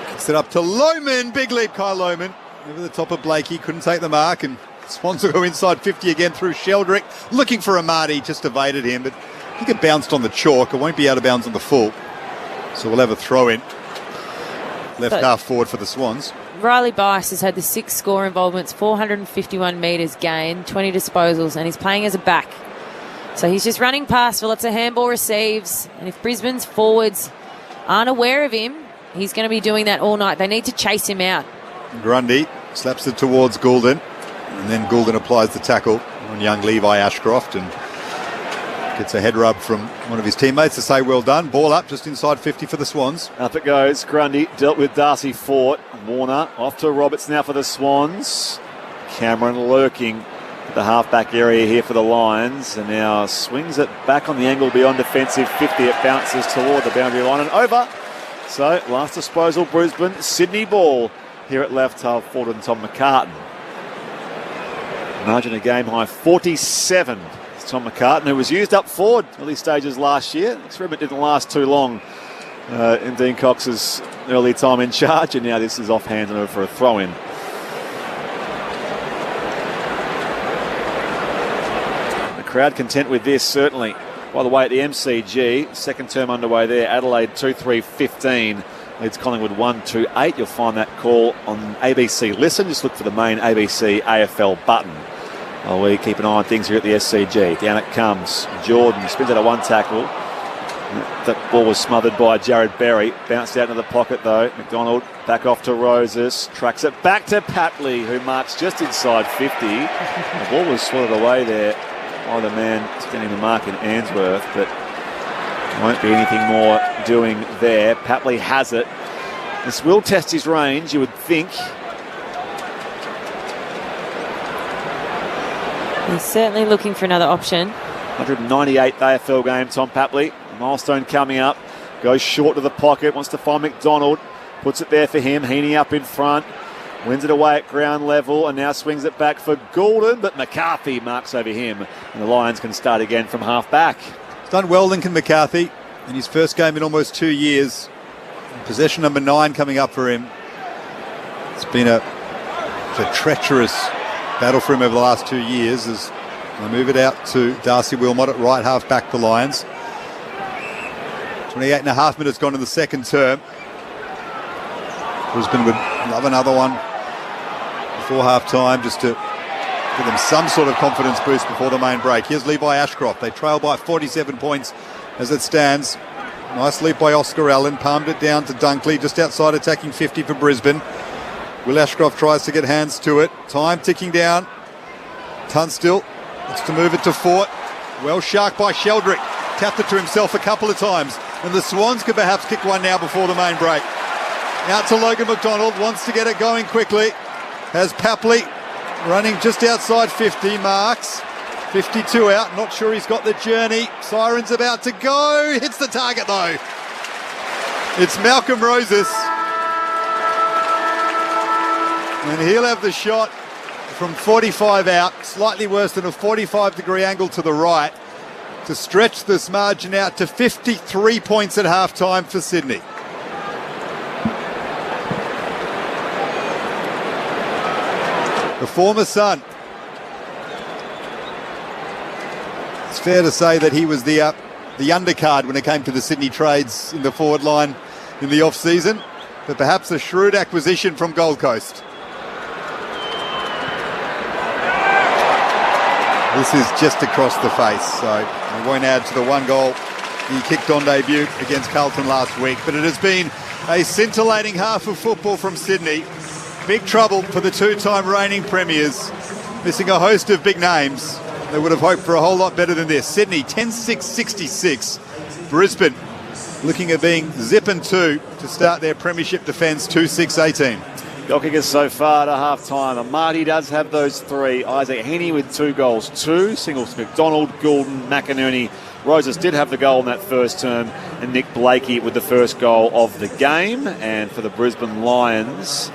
Speaker 8: Kicks it up to Lohman. Big leap, Kyle Lohman. Over the top of Blakey. Couldn't take the mark. And Swans will go inside 50 again through Sheldrick. Looking for Amadi. Just evaded him. But I think it bounced on the chalk. It won't be out of bounds on the full. So we'll have a throw in. Left half forward for the Swans.
Speaker 3: Riley Bice has had the 6 score involvements, 451 metres gained, 20 disposals, and he's playing as a back. So he's just running past for lots of handball receives. And if Brisbane's forwards aren't aware of him, he's going to be doing that all night. They need to chase him out.
Speaker 8: Grundy slaps it towards Goulden. And then Goulden applies the tackle on young Levi Ashcroft and gets a head rub from one of his teammates to say well done. Ball up just inside 50 for the Swans.
Speaker 7: Up it goes. Grundy dealt with Darcy Fort. Warner off to Roberts now for the Swans. Cameron lurking at the half-back area here for the Lions, and now swings it back on the angle beyond defensive 50. It bounces toward the boundary line and over. So last disposal, Brisbane. Sydney ball here at left half forward and Tom McCartan. Margin of game high 47. It's Tom McCartan, who was used up forward early stages last year. The experiment didn't last too long in Dean Cox's early time in charge, and now this is offhand and over for a throw-in. Crowd content with this, certainly. By the way, at the MCG, second term underway there, Adelaide 2-3-15 leads Collingwood 1-2-8. You'll find that call on ABC Listen. Just look for the main ABC AFL button. While we keep an eye on things here at the SCG. Down it comes. Jordan spins out a one tackle. That ball was smothered by Jared Berry. Bounced out into the pocket though. McDonald back off to Roses. Tracks it back to Patley, who marks just inside 50. The ball was swatted away there by the man standing the mark in Ainsworth, but won't be anything more doing there. Patley has it. This will test his range, you would think.
Speaker 3: He's certainly looking for another option.
Speaker 7: 198th AFL game, Tom Patley. Milestone coming up. Goes short to the pocket, wants to find McDonald. Puts it there for him. Heaney up in front. Wins it away at ground level and now swings it back for Goulden, but McCarthy marks over him. And the Lions can start again from half back.
Speaker 8: He's done well, Lincoln McCarthy, in his first game in almost 2 years. Possession number 9 coming up for him. It's been a treacherous battle for him over the last 2 years as they move it out to Darcy Wilmot at right half back, the Lions. 28 and a half minutes gone in the second term. Brisbane would love another one before half time just to give them some sort of confidence boost before the main break. Here's Levi Ashcroft. They trail by 47 points as it stands. Nice leap by Oscar Allen, palmed it down to Dunkley, just outside attacking 50 for Brisbane. Will Ashcroft tries to get hands to it. Time ticking down. Tunstall looks to move it to Fort. Well sharked by Sheldrick. Tapped it to himself a couple of times. And the Swans could perhaps kick one now before the main break. Out to Logan McDonald, wants to get it going quickly. Has Papley running just outside 50, marks. 52 out, not sure he's got the journey. Siren's about to go, hits the target though. It's Malcolm Roses. And he'll have the shot from 45 out, slightly worse than a 45-degree angle to the right, to stretch this margin out to 53 points at half-time for Sydney. The former Sun. It's fair to say that he was the undercard when it came to the Sydney trades in the forward line in the off-season, but perhaps a shrewd acquisition from Gold Coast. This is just across the face, so it won't add to the one goal he kicked on debut against Carlton last week. But it has been a scintillating half of football from Sydney. Big trouble for the two-time reigning premiers, missing a host of big names. They would have hoped for a whole lot better than this. Sydney 10-6-66. Brisbane looking at being zip and 2 to start their premiership defence 2-6-18.
Speaker 7: Goal kickers so far to half-time. Amati does have those three. Isaac Heaney with 2 goals, 2. Singles McDonald, Goulden, McInerney. Roses did have the goal in that first term, and Nick Blakey with the first goal of the game. And for the Brisbane Lions,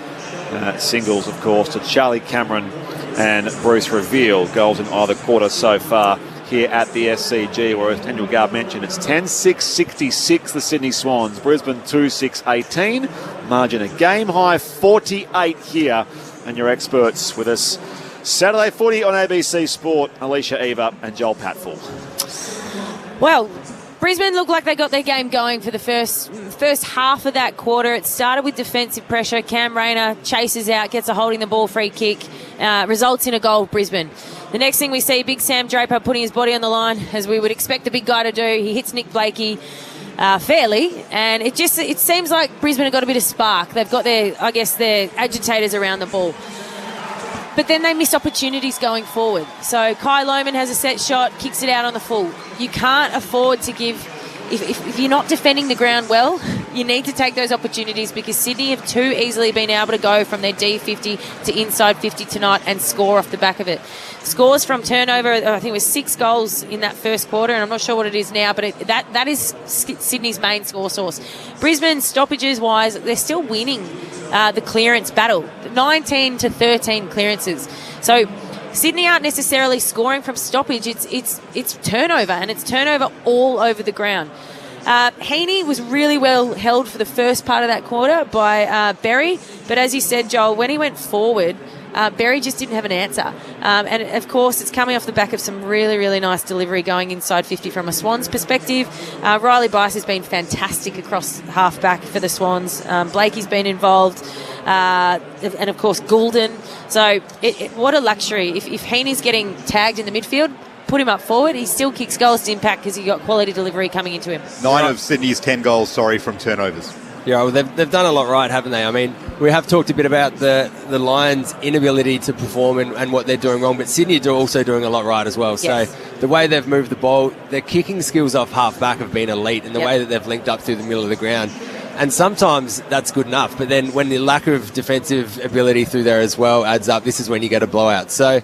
Speaker 7: singles, of course, to Charlie Cameron and Bruce Reveal. Goals in either quarter so far here at the SCG, whereas Daniel Garb mentioned it's 10-6-66 the Sydney Swans. Brisbane 2-6-18. Margin a game high 48 here. And your experts with us Saturday footy on ABC Sport, Alicia Eva and Joel Patfull.
Speaker 3: Well, Brisbane looked like they got their game going for the first half of that quarter. It started with defensive pressure. Cam Rayner chases out, gets a holding the ball free kick, results in a goal, Brisbane. The next thing we see, Big Sam Draper putting his body on the line, as we would expect the big guy to do. He hits Nick Blakey fairly, and it seems like Brisbane have got a bit of spark. They've got their agitators around the ball. But then they miss opportunities going forward. So Kai Lohmann has a set shot, kicks it out on the full. You can't afford to give... If you're not defending the ground well, you need to take those opportunities, because Sydney have too easily been able to go from their D50 to inside 50 tonight and score off the back of it. Scores from turnover, I think it was 6 goals in that first quarter, and I'm not sure what it is now, but that is Sydney's main score source. Brisbane, stoppages-wise, they're still winning the clearance battle. 19-13 clearances. So Sydney aren't necessarily scoring from stoppage. It's turnover, and it's turnover all over the ground. Heaney was really well held for the first part of that quarter by Berry, but as you said, Joel, when he went forward, Berry just didn't have an answer. And, of course, it's coming off the back of some really, really nice delivery going inside 50 from a Swans perspective. Riley Bice has been fantastic across half-back for the Swans. Blakey's been involved. And, of course, Goulden. So what a luxury. If Heaney's getting tagged in the midfield, put him up forward. He still kicks goals to impact because he got quality delivery coming into him.
Speaker 8: 9 of Sydney's 10 goals, from turnovers.
Speaker 9: Yeah, well, they've done a lot right, haven't they? I mean, we have talked a bit about the Lions' inability to perform and what they're doing wrong, but Sydney are also doing a lot right as well. Yes. So the way they've moved the ball, their kicking skills off half-back have been elite, and the way that they've linked up through the middle of the ground. And sometimes that's good enough, but then when the lack of defensive ability through there as well adds up, this is when you get a blowout. So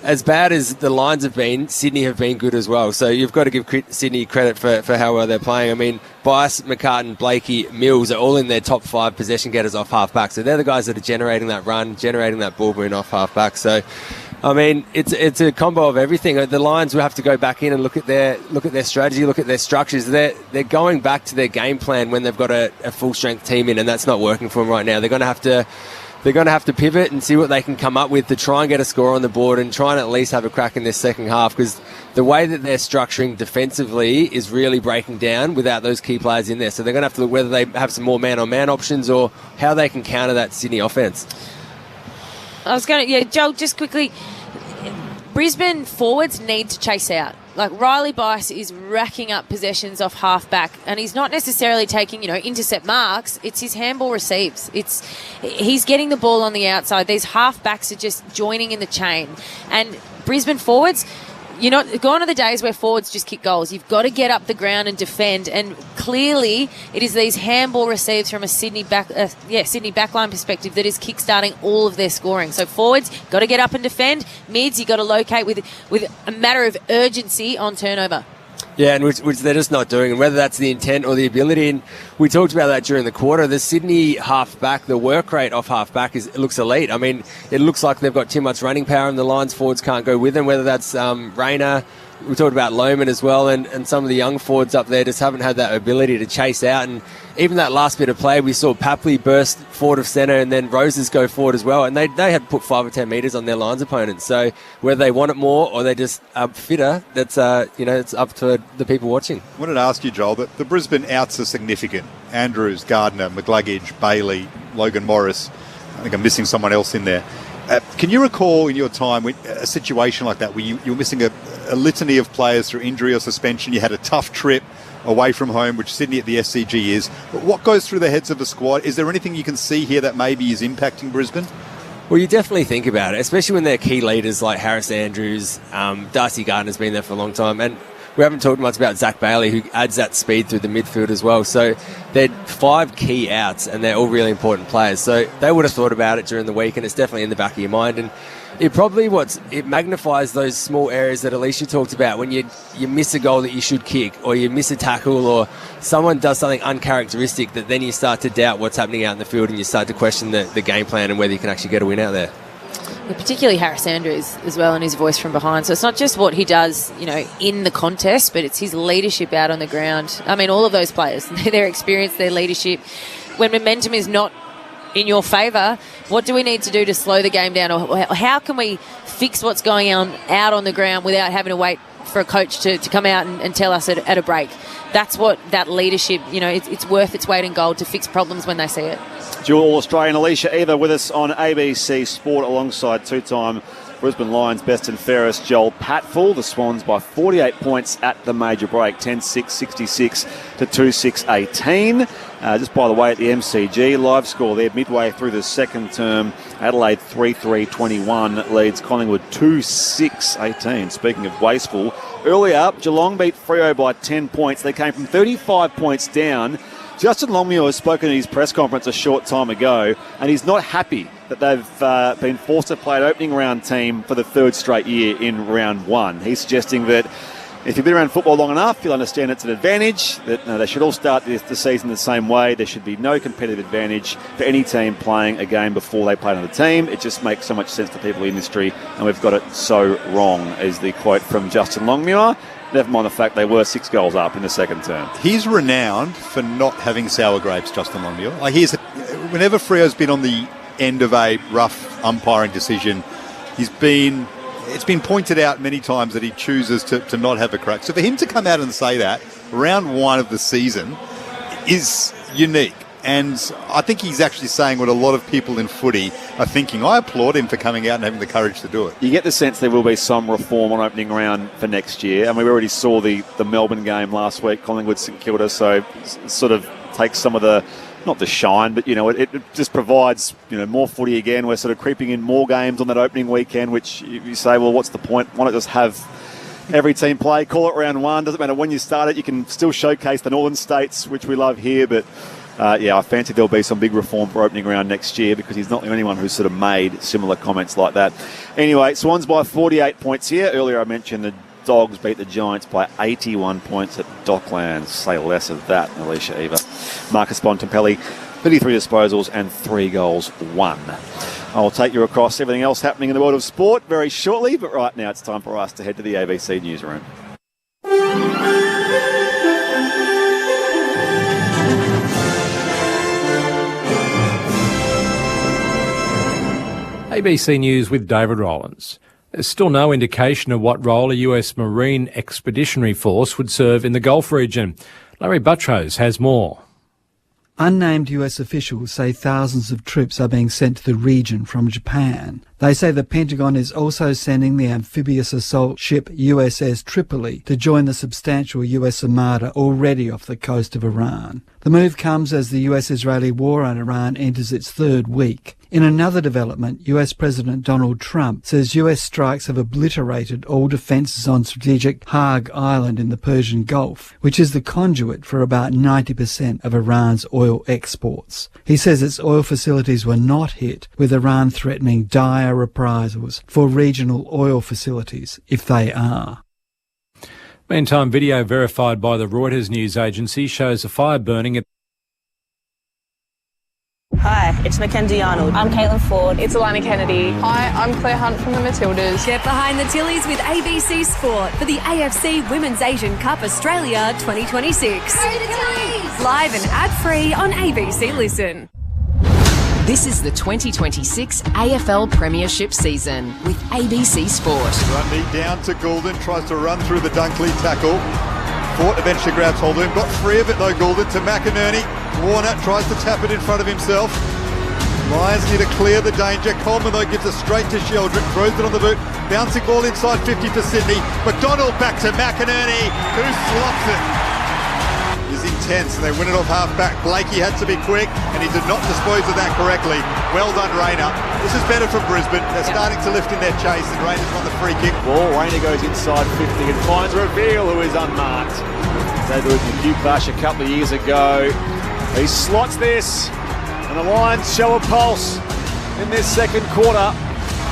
Speaker 9: as bad as the Lions have been, Sydney have been good as well. So you've got to give Sydney credit for how well they're playing. I mean, Bice, McCartan, Blakey, Mills are all in their top 5 possession getters off half-back. So they're the guys that are generating that run, generating that ball moving off half-back. So, I mean, it's a combo of everything. The Lions will have to go back in and look at their strategy, look at their structures. They're going back to their game plan when they've got a full-strength team in, and that's not working for them right now. They're going to have to they're going to have to pivot and see what they can come up with to try and get a score on the board and try and at least have a crack in this second half, because the way that they're structuring defensively is really breaking down without those key players in there. So they're going to have to look whether they have some more man-on-man options or how they can counter that Sydney offence.
Speaker 3: Joel, just quickly, Brisbane forwards need to chase out. Like, Riley Bice is racking up possessions off half-back, and he's not necessarily taking, intercept marks. It's his handball receives. He's getting the ball on the outside. These half-backs are just joining in the chain. And Brisbane forwards, gone are the days where forwards just kick goals. You've got to get up the ground and defend. And clearly, it is these handball receives from a Sydney backline perspective that is kickstarting all of their scoring. So forwards, got to get up and defend. Mids, you got to locate with a matter of urgency on turnover.
Speaker 9: Yeah, and which they're just not doing, and whether that's the intent or the ability. And we talked about that during the quarter. The Sydney half-back, the work rate off half-back looks elite. I mean, it looks like they've got too much running power and the Lions forwards can't go with them, whether that's Rayner. We talked about Lohman as well, and some of the young forwards up there just haven't had that ability to chase out. And even that last bit of play, we saw Papley burst forward of centre and then Roses go forward as well. And they had put 5 or 10 metres on their Lions opponents. So whether they want it more or they just are fitter, that's it's up to the people watching.
Speaker 8: I wanted to ask you, Joel, but the Brisbane outs are significant. Andrews, Gardner, McGluggage, Bailey, Logan Morris. I think I'm missing someone else in there. Can you recall in your time a situation like that where you were missing a litany of players through injury or suspension? You had a tough trip away from home, which Sydney at the SCG is. But what goes through the heads of the squad? Is there anything you can see here that maybe is impacting Brisbane?
Speaker 9: Well, you definitely think about it, especially when they're key leaders like Harris Andrews. Darcy Gardner's been there for a long time. And we haven't talked much about Zach Bailey, who adds that speed through the midfield as well. So they're 5 key outs, and they're all really important players. So they would have thought about it during the week, and it's definitely in the back of your mind. And it probably it magnifies those small areas that Alicia talked about when you miss a goal that you should kick, or you miss a tackle, or someone does something uncharacteristic that then you start to doubt what's happening out in the field, and you start to question the game plan and whether you can actually get a win out there.
Speaker 3: Yeah, particularly Harris Andrews as well, and his voice from behind. So it's not just what he does, in the contest, but it's his leadership out on the ground. I mean, all of those players, their experience, their leadership. When momentum is not in your favour, what do we need to do to slow the game down, or how can we fix what's going on out on the ground without having to wait for a coach to come out and tell us at a break? That's what that leadership, it's worth its weight in gold to fix problems when they see it.
Speaker 7: Dual All-Australian Alicia Eva with us on ABC Sport alongside two-time Brisbane Lions best and fairest Joel Patfull. The Swans by 48 points at the major break, 10-6-66 to 2-6-18. Just by the way, at the MCG, live score there midway through the second term, Adelaide 3-3-21 leads Collingwood 2-6-18. Speaking of wasteful, earlier Geelong beat Freo by 10 points. They came from 35 points down. Justin Longmuir has spoken at his press conference a short time ago, and he's not happy that they've been forced to play an opening round team for the 3rd straight year in round 1. He's suggesting that if you've been around football long enough, you'll understand it's an advantage, that they should all start the season the same way. There should be no competitive advantage for any team playing a game before they play another team. It just makes so much sense to people in the industry, and we've got it so wrong, is the quote from Justin Longmuir. Never mind the fact they were 6 goals up in the second term.
Speaker 8: He's renowned for not having sour grapes, Justin Longmuir. Whenever Freo's been on the end of a rough umpiring decision, it's been pointed out many times that he chooses to not have a crack. So for him to come out and say that, round 1 of the season, is unique. And I think he's actually saying what a lot of people in footy are thinking. I applaud him for coming out and having the courage to do it.
Speaker 7: You get the sense there will be some reform on opening round for next year. And we already saw the Melbourne game last week, Collingwood St Kilda, so it sort of takes some of the, not the shine, but, it just provides, more footy again. We're sort of creeping in more games on that opening weekend, which you say, well, what's the point? Why not just have every team play, call it round 1? Doesn't matter when you start it. You can still showcase the northern states, which we love here, but I fancy there'll be some big reform for opening round next year, because he's not the only one who's sort of made similar comments like that. Anyway, Swans by 48 points here. Earlier I mentioned the Dogs beat the Giants by 81 points at Docklands. Say less of that, Alicia Eva. Marcus Bontempelli, 33 disposals and 3 goals won. I'll take you across everything else happening in the world of sport very shortly, but right now it's time for us to head to the ABC newsroom.
Speaker 13: ABC News with David Rollins. There's still no indication of what role a US Marine Expeditionary Force would serve in the Gulf region. Larry Buttrose has more.
Speaker 14: Unnamed US officials say thousands of troops are being sent to the region from Japan. They say the Pentagon is also sending the amphibious assault ship USS Tripoli to join the substantial US armada already off the coast of Iran. The move comes as the US-Israeli war on Iran enters its third week. In another development, US President Donald Trump says US strikes have obliterated all defences on strategic Hague Island in the Persian Gulf, which is the conduit for about 90% of Iran's oil exports. He says its oil facilities were not hit, with Iran threatening dire reprisals for regional oil facilities if they are.
Speaker 13: Meantime, video verified by the Reuters news agency shows a fire burning at...
Speaker 15: Hi, it's Mackenzie Arnold. I'm Caitlin Ford.
Speaker 16: It's Alana Kennedy. Hi, I'm Claire Hunt from the Matildas.
Speaker 17: Get behind the Tillies with ABC Sport for the AFC Women's Asian Cup Australia 2026. Go to Tillies! Live and ad-free on ABC Listen.
Speaker 12: This is the 2026 AFL Premiership season with ABC Sport.
Speaker 8: Grundy down to Goulden, tries to run through the Dunkley tackle. Fort eventually grabs hold of him, got free of it though Goulden to McInerney. Warner tries to tap it in front of himself. Lions need to clear the danger. Coleman though gives it straight to Sheldrick, throws it on the boot. Bouncing ball inside 50 for Sydney. McDonald back to McInerney, who slops it. Is intense and they win it off half-back. Blakey had to be quick and he did not dispose of that correctly. Well done, Rayner. This is better from Brisbane. They're starting to lift in their chase and Rayner's won the free kick.
Speaker 7: Ball, Rayner goes inside 50 and finds Reveal, who is unmarked. They did with Newcastle a couple of years ago. He slots this and the Lions show a pulse in this second quarter.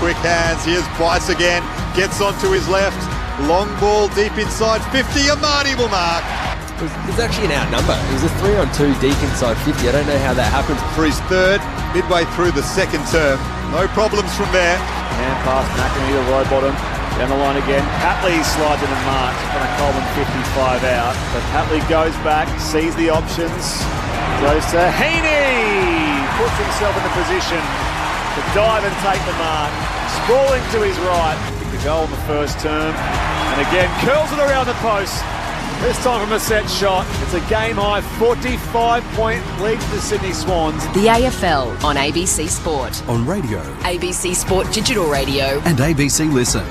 Speaker 8: Quick hands, here's Bice again. Gets onto his left. Long ball deep inside 50. Amani will mark.
Speaker 9: It was actually an outnumber. It was a 3-on-2 deep inside 50. I don't know how that happened.
Speaker 8: For his third, midway through the second term. No problems from there.
Speaker 7: Hand pass, McInerney to Rowbottom. Down the line again. Hatley slides in and marks on a Coleman 55 out. But Hatley goes back, sees the options. Goes to Heaney. Puts himself in the position to dive and take the mark. Sprawling to his right. The goal in the first term. And again, curls it around the post. This time from a set shot. It's a game-high 45-point lead to the Sydney Swans.
Speaker 12: The AFL on ABC Sport.
Speaker 6: On radio.
Speaker 12: ABC Sport Digital Radio.
Speaker 6: And ABC Listen.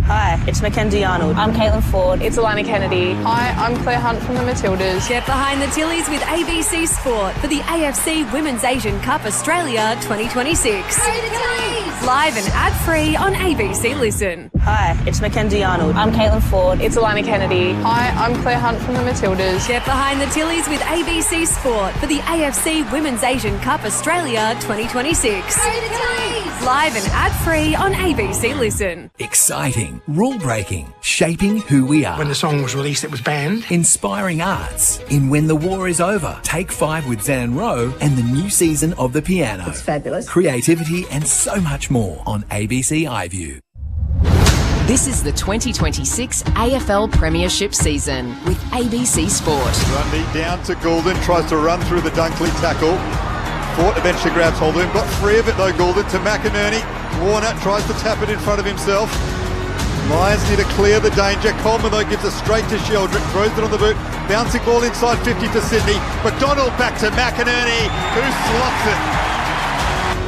Speaker 15: Hi, it's Mackenzie Arnold. I'm Caitlin Ford.
Speaker 16: It's Alana Kennedy. Hi, I'm Claire Hunt from the Matildas.
Speaker 17: Get behind the Tillies with ABC Sport for the AFC Women's Asian Cup Australia 2026. Go to Tillies! Live and ad-free on ABC Listen.
Speaker 15: Hi, it's Mackenzie Arnold. I'm Caitlin Ford.
Speaker 16: It's Alana Kennedy. Hi, I'm Claire Hunt from the Matildas.
Speaker 17: Get behind the Tillies with ABC Sport for the AFC Women's Asian Cup Australia 2026. Go to Tillies! Live and ad-free on ABC Listen.
Speaker 18: Exciting, rule-breaking, shaping who we are.
Speaker 19: When the song was released, it was banned.
Speaker 18: Inspiring arts in When the War is Over, Take 5 with Zan Rowe and the new season of The Piano.
Speaker 20: It's fabulous.
Speaker 18: Creativity and so much more on ABC iView.
Speaker 12: This is the 2026 AFL Premiership season with ABC Sport.
Speaker 8: Grundy down to Goulden, tries to run through the Dunkley tackle. Fort eventually grabs hold of him, got free of it though Goulden to McInerney. Warner tries to tap it in front of himself. Lions need to clear the danger. Coleman though gives it straight to Sheldrick, throws it on the boot. Bouncing ball inside 50 for Sydney. McDonald back to McInerney, who slops it.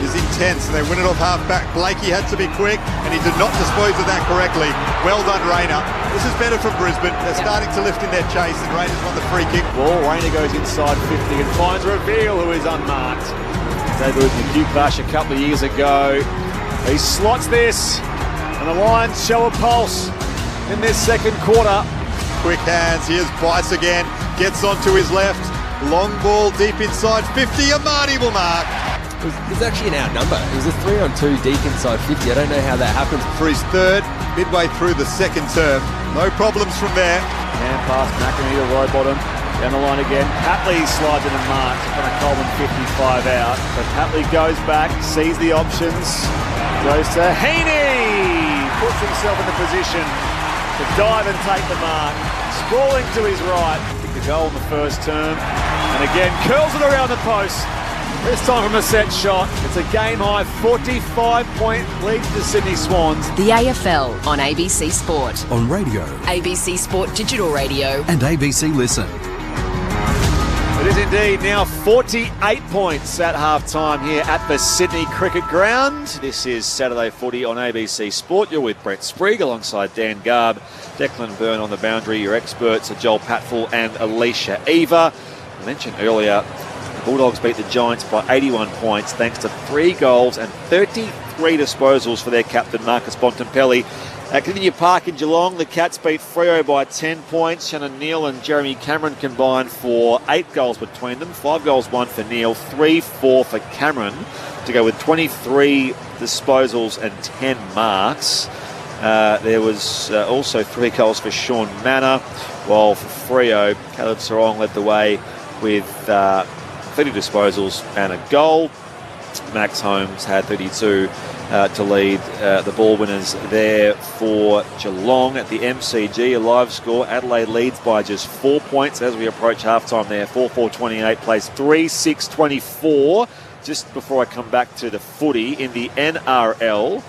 Speaker 8: Is intense and they win it off half-back. Blakey had to be quick and he did not dispose of that correctly. Well done, Rayner. This is better from Brisbane. They're starting to lift in their chase and Rayner's won the free kick.
Speaker 7: Ball, Rayner goes inside 50 and finds Reveal, who is unmarked. Debuted in the Cute Bash a couple of years ago. He slots this, and the Lions show a pulse in this second quarter.
Speaker 8: Quick hands, here's Bice again, gets onto his left, long ball deep inside 50, a Marty will mark.
Speaker 9: It was actually an outnumber. It was a 3-on-2 deep inside 50. I don't know how that happened.
Speaker 8: For his third, midway through the second term, no problems from there.
Speaker 7: Hand pass, McInerney to Rowbottom, down the line again. Hatley slides in and marks on a Coleman 55 out, but Hatley goes back, sees the options, goes to Heaney, puts himself in the position to dive and take the mark. Sprawling to his right, kicked the goal in the first term, and again curls it around the post. This time from a set shot. It's a game-high 45-point lead to the Sydney Swans.
Speaker 12: The AFL on ABC Sport.
Speaker 18: On radio.
Speaker 12: ABC Sport Digital Radio.
Speaker 18: And ABC Listen.
Speaker 7: It is indeed now 48 points at half-time here at the Sydney Cricket Ground. This is Saturday Footy on ABC Sport. You're with Brett Sprague alongside Dan Garb, Declan Byrne on the boundary. Your experts are Joel Patfull and Alicia Eva. I mentioned earlier, Bulldogs beat the Giants by 81 points thanks to 3 goals and 33 disposals for their captain Marcus Bontempelli. At Kardinia Park in Geelong, the Cats beat Freo by 10 points. Shannon Neal and Jeremy Cameron combined for 8 goals between them. 5 goals, 1 for Neal, 3-4 for Cameron to go with 23 disposals and 10 marks. There was also 3 goals for Sean Manor, while for Freo, Caleb Sarong led the way with 30 disposals and a goal. Max Holmes had 32 to lead the ball winners there for Geelong at the MCG. A live score, Adelaide leads by just 4 points as we approach halftime there. 4-4-28 plays 3-6-24. Just before I come back to the footy, in the NRL,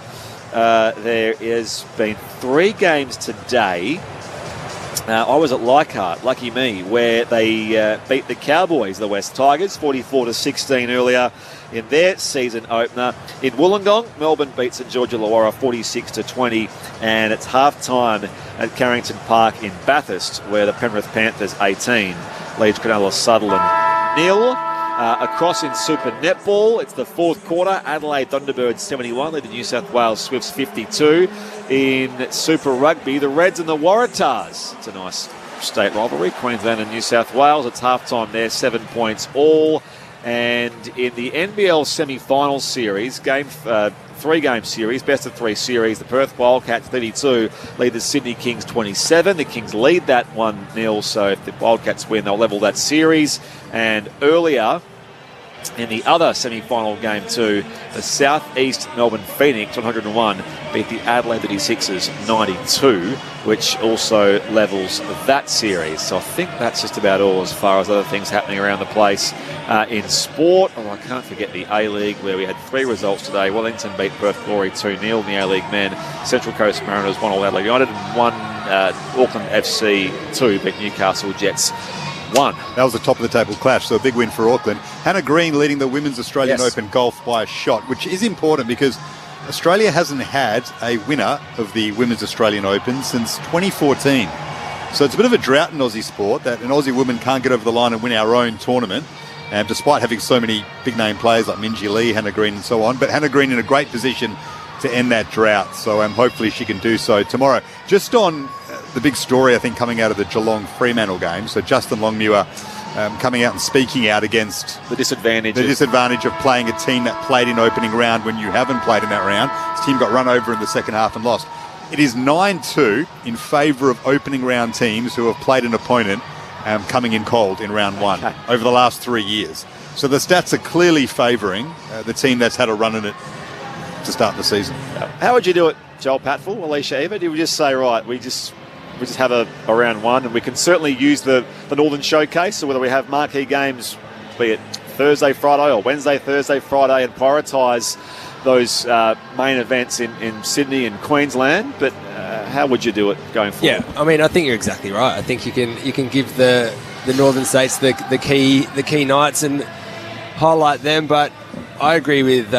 Speaker 7: there has been 3 games today. I was at Leichhardt, lucky me, where they beat the Cowboys, the West Tigers, 44-16 earlier in their season opener. In Wollongong, Melbourne beat St George Illawarra 46-20, and it's half-time at Carrington Park in Bathurst, where the Penrith Panthers 18 leads Cronulla Sutherland 0. Across in Super Netball, it's the fourth quarter. Adelaide Thunderbirds 71 lead the New South Wales Swifts 52. In Super Rugby, the Reds and the Waratahs. It's a nice state rivalry, Queensland and New South Wales. It's halftime there, 7 points all. And in the NBL semi-final series, 3-game series, best of 3 series, the Perth Wildcats 32 lead the Sydney Kings 27. The Kings lead that 1-0, so if the Wildcats win, they'll level that series. And earlier in the other semi-final game too, the South East Melbourne Phoenix 101 beat the Adelaide 36ers 92, which also levels that series. So I think that's just about all as far as other things happening around the place in sport. Oh, I can't forget the A-League, where we had 3 results today. Wellington beat Perth Glory 2-0 in the A-League men. Central Coast Mariners 1-all Adelaide United, and 1 Auckland FC 2 beat Newcastle Jets 1.
Speaker 8: That was a top-of-the-table clash, so a big win for Auckland. Hannah Green leading the Women's Australian Open Golf by a shot, which is important because Australia hasn't had a winner of the Women's Australian Open since 2014. So it's a bit of a drought in Aussie sport that an Aussie woman can't get over the line and win our own tournament, despite having so many big-name players like Minjee Lee, Hannah Green and so on. But Hannah Green in a great position to end that drought, so hopefully she can do so tomorrow. Just on the big story, I think, coming out of the Geelong Fremantle game, so Justin Longmuir coming out and speaking out against
Speaker 7: the disadvantage
Speaker 8: of playing a team that played in opening round when you haven't played in that round. His team got run over in the second half and lost. It is 9-2 in favour of opening round teams who have played an opponent coming in cold in round 1 over the last 3 years. So the stats are clearly favouring the team that's had a run in it to start the season.
Speaker 7: How would you do it, Joel Patfull, Alicia Eva? Do we just say, right, we just have a round 1, and we can certainly use the Northern Showcase, or whether we have marquee games, be it Thursday, Friday, or Wednesday, Thursday, Friday, and prioritise those main events in Sydney and Queensland. But how would you do it going forward?
Speaker 9: Yeah, I mean, I think you're exactly right. I think you can give the Northern States the key nights and highlight them, but I agree with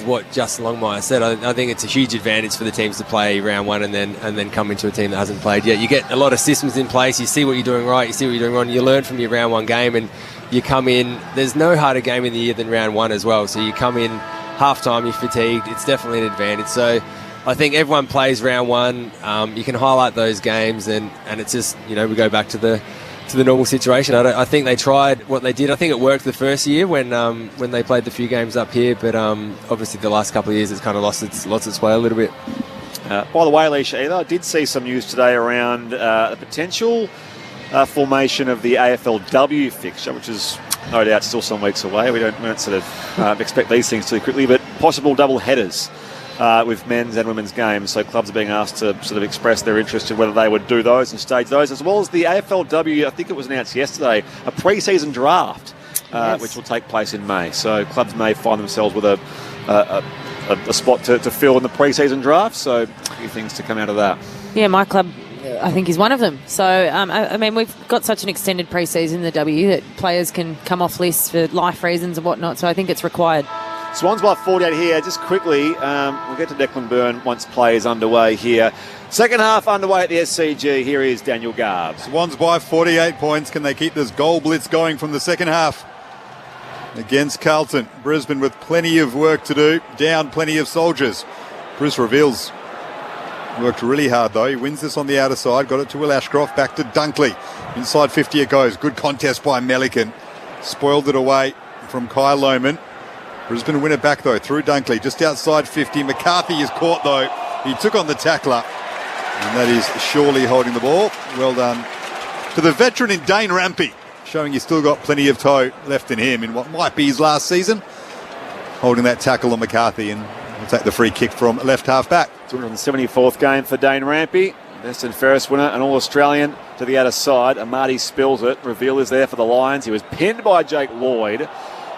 Speaker 9: what Justin Longmire said. I think it's a huge advantage for the teams to play round one and then come into a team that hasn't played yet. You get a lot of systems in place. You see what you're doing right. You see what you're doing wrong. You learn from your round one game, and you come in. There's no harder game in the year than round one as well. So you come in half time, you're fatigued. It's definitely an advantage. So I think everyone plays round one. You can highlight those games, and it's just, we go back to the normal situation. I think they tried what they did. I think it worked the first year when they played the few games up here, but obviously the last couple of years it's kind of lost its way a little bit.
Speaker 7: By the way, Alicia, I did see some news today around the potential formation of the AFLW fixture, which is no doubt still some weeks away. We don't sort of expect these things too quickly, but possible double headers with men's and women's games. So clubs are being asked to sort of express their interest in whether they would do those and stage those, as well as the AFLW, I think it was announced yesterday, a pre-season draft, which will take place in May. So clubs may find themselves with a spot to fill in the pre-season draft. So a few things to come out of that. Yeah,
Speaker 3: my club, I think, is one of them. So, I mean, we've got such an extended pre-season in the W that players can come off lists for life reasons and whatnot. So I think it's required.
Speaker 7: Swans by 48 here. Just quickly, we'll get to Declan Byrne once play is underway here. Second half underway at the SCG. Here is Daniel Garb.
Speaker 8: Swans by 48 points. Can they keep this goal blitz going from the second half? Against Carlton. Brisbane with plenty of work to do. Down plenty of soldiers. Bruce Reveals worked really hard though. He wins this on the outer side. Got it to Will Ashcroft. Back to Dunkley. Inside 50 it goes. Good contest by Melican. Spoiled it away from Kai Lohman. Brisbane win it back though through Dunkley. Just outside 50. McCarthy is caught though. He took on the tackler. And that is surely holding the ball. Well done to the veteran in Dane Rampey, showing he's still got plenty of toe left in him in what might be his last season. Holding that tackle on McCarthy, and we'll take the free kick from left half back.
Speaker 7: 274th game for Dane Rampey. Best and fairest winner, an All-Australian to the outer side. Amati spills it. Reveal is there for the Lions. He was pinned by Jake Lloyd.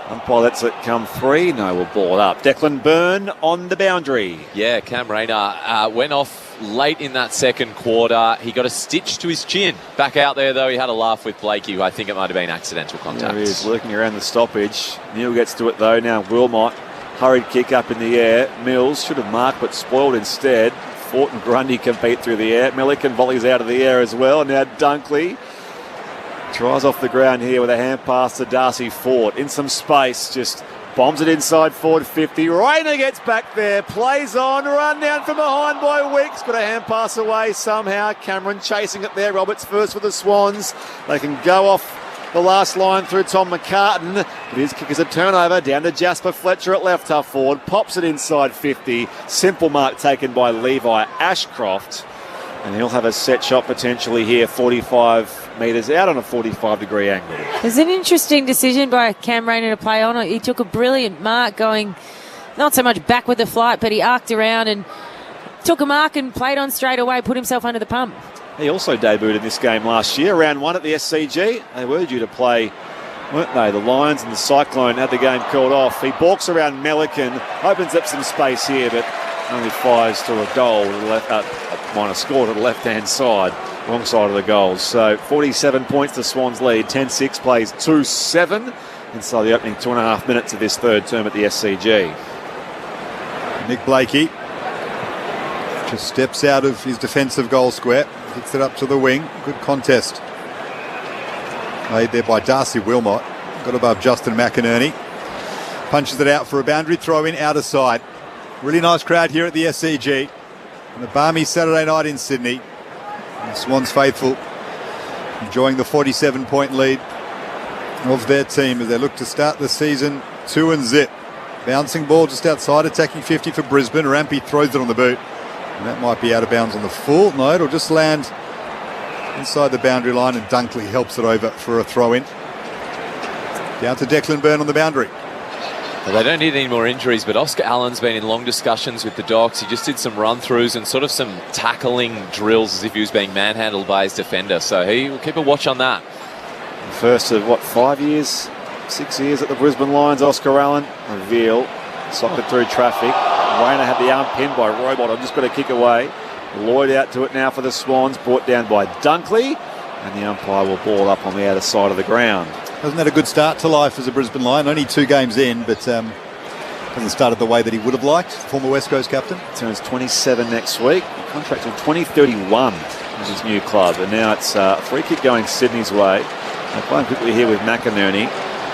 Speaker 7: Umpire lets it come free. No, we'll ball it up. Declan Byrne on the boundary.
Speaker 10: Yeah, Cam Rayner went off late in that second quarter. He got a stitch to his chin. Back out there, though, he had a laugh with Blakey, who I think it might have been accidental contact.
Speaker 7: Yeah, he is working around the stoppage. Neil gets to it, though. Now Wilmot, hurried kick up in the air. Mills should have marked, but spoiled instead. Fort and Grundy compete through the air. Milliken volleys out of the air as well. Now Dunkley tries off the ground here with a hand pass to Darcy Fort. In some space, just bombs it inside forward 50. Rayner gets back there, plays on, run down from behind by Weeks. Got a hand pass away somehow. Cameron chasing it there. Roberts first for the Swans. They can go off the last line through Tom McCartan. But his kick is a turnover down to Jasper Fletcher at left half forward. Pops it inside 50. Simple mark taken by Levi Ashcroft. And he'll have a set shot potentially here, 45 metres out on a 45-degree angle.
Speaker 3: It's an interesting decision by Cam Rayner to play on it. He took a brilliant mark going not so much back with the flight, but he arced around and took a mark and played on straight away, put himself under the pump.
Speaker 7: He also debuted in this game last year, round one at the SCG. They were due to play, weren't they? The Lions and the Cyclone had the game called off. He balks around Melican, opens up some space here, but only fires to a goal to the left, minor score to the left-hand side, wrong side of the goals. So 47 points to Swans lead. 10-6 plays 2-7 inside the opening 2.5 minutes of this third term at the SCG.
Speaker 8: Nick Blakey just steps out of his defensive goal square, hits it up to the wing. Good contest made there by Darcy Wilmot. Got above Justin McInerney. Punches it out for a boundary throw in outer side. Really nice crowd here at the SCG. On a balmy Saturday night in Sydney. And the Swans faithful enjoying the 47-point lead of their team as they look to start the season 2-0. Bouncing ball just outside, attacking 50 for Brisbane. Rampey throws it on the boot. And that might be out of bounds on the full. No, it'll just land inside the boundary line, and Dunkley helps it over for a throw-in. Down to Declan Byrne on the boundary.
Speaker 10: Well, they don't need any more injuries, but Oscar Allen's been in long discussions with the Dogs. He just did some run-throughs and sort of some tackling drills as if he was being manhandled by his defender. So he will keep a watch on that.
Speaker 7: First of, 5 years, 6 years at the Brisbane Lions, Oscar Allen. Reveal, socked it through traffic. Rayner had the arm pinned by Robot. I'm just got to kick away. Lloyd out to it now for the Swans, brought down by Dunkley. And the umpire will ball up on the outer side of the ground.
Speaker 8: Hasn't had a good start to life as a Brisbane Lion. Only 2 games in, but Hasn't started the way that he would have liked, former West Coast captain.
Speaker 7: Turns 27 next week. Contract till 2031 with his new club. And now it's a free kick going Sydney's way. They're playing quickly here with McInerney.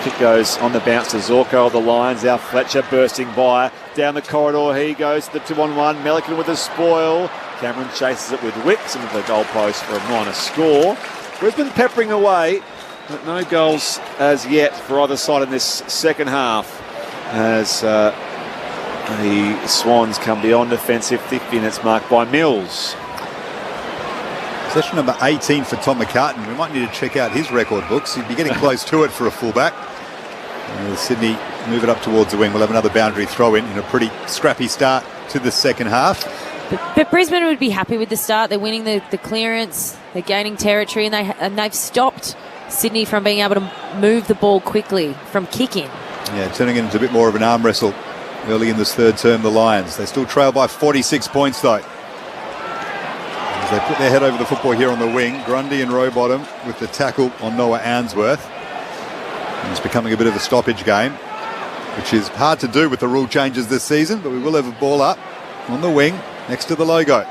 Speaker 7: Kick goes on the bounce to Zorko of the Lions. Now Fletcher bursting by. Down the corridor he goes to the 2-on-1. Melican with the spoil. Cameron chases it with Wicks into the goalpost for a minor score. Brisbane peppering away, but no goals as yet for either side in this second half as the Swans come beyond defensive 50 and it's marked by Mills.
Speaker 8: Possession number 18 for Tom McCartan. We might need to check out his record books. He'd be getting close to it for a fullback. Sydney move it up towards the wing. We'll have another boundary throw in a pretty scrappy start to the second half.
Speaker 3: But Brisbane would be happy with the start. They're winning the clearance. They're gaining territory, and they've stopped Sydney from being able to move the ball quickly from kicking.
Speaker 8: Yeah, turning it into a bit more of an arm wrestle early in this third term, the Lions. They still trail by 46 points, though. As they put their head over the football here on the wing, Grundy and Rowbottom with the tackle on Noah Answorth. And it's becoming a bit of a stoppage game, which is hard to do with the rule changes this season, but we will have a ball up on the wing next to the logo.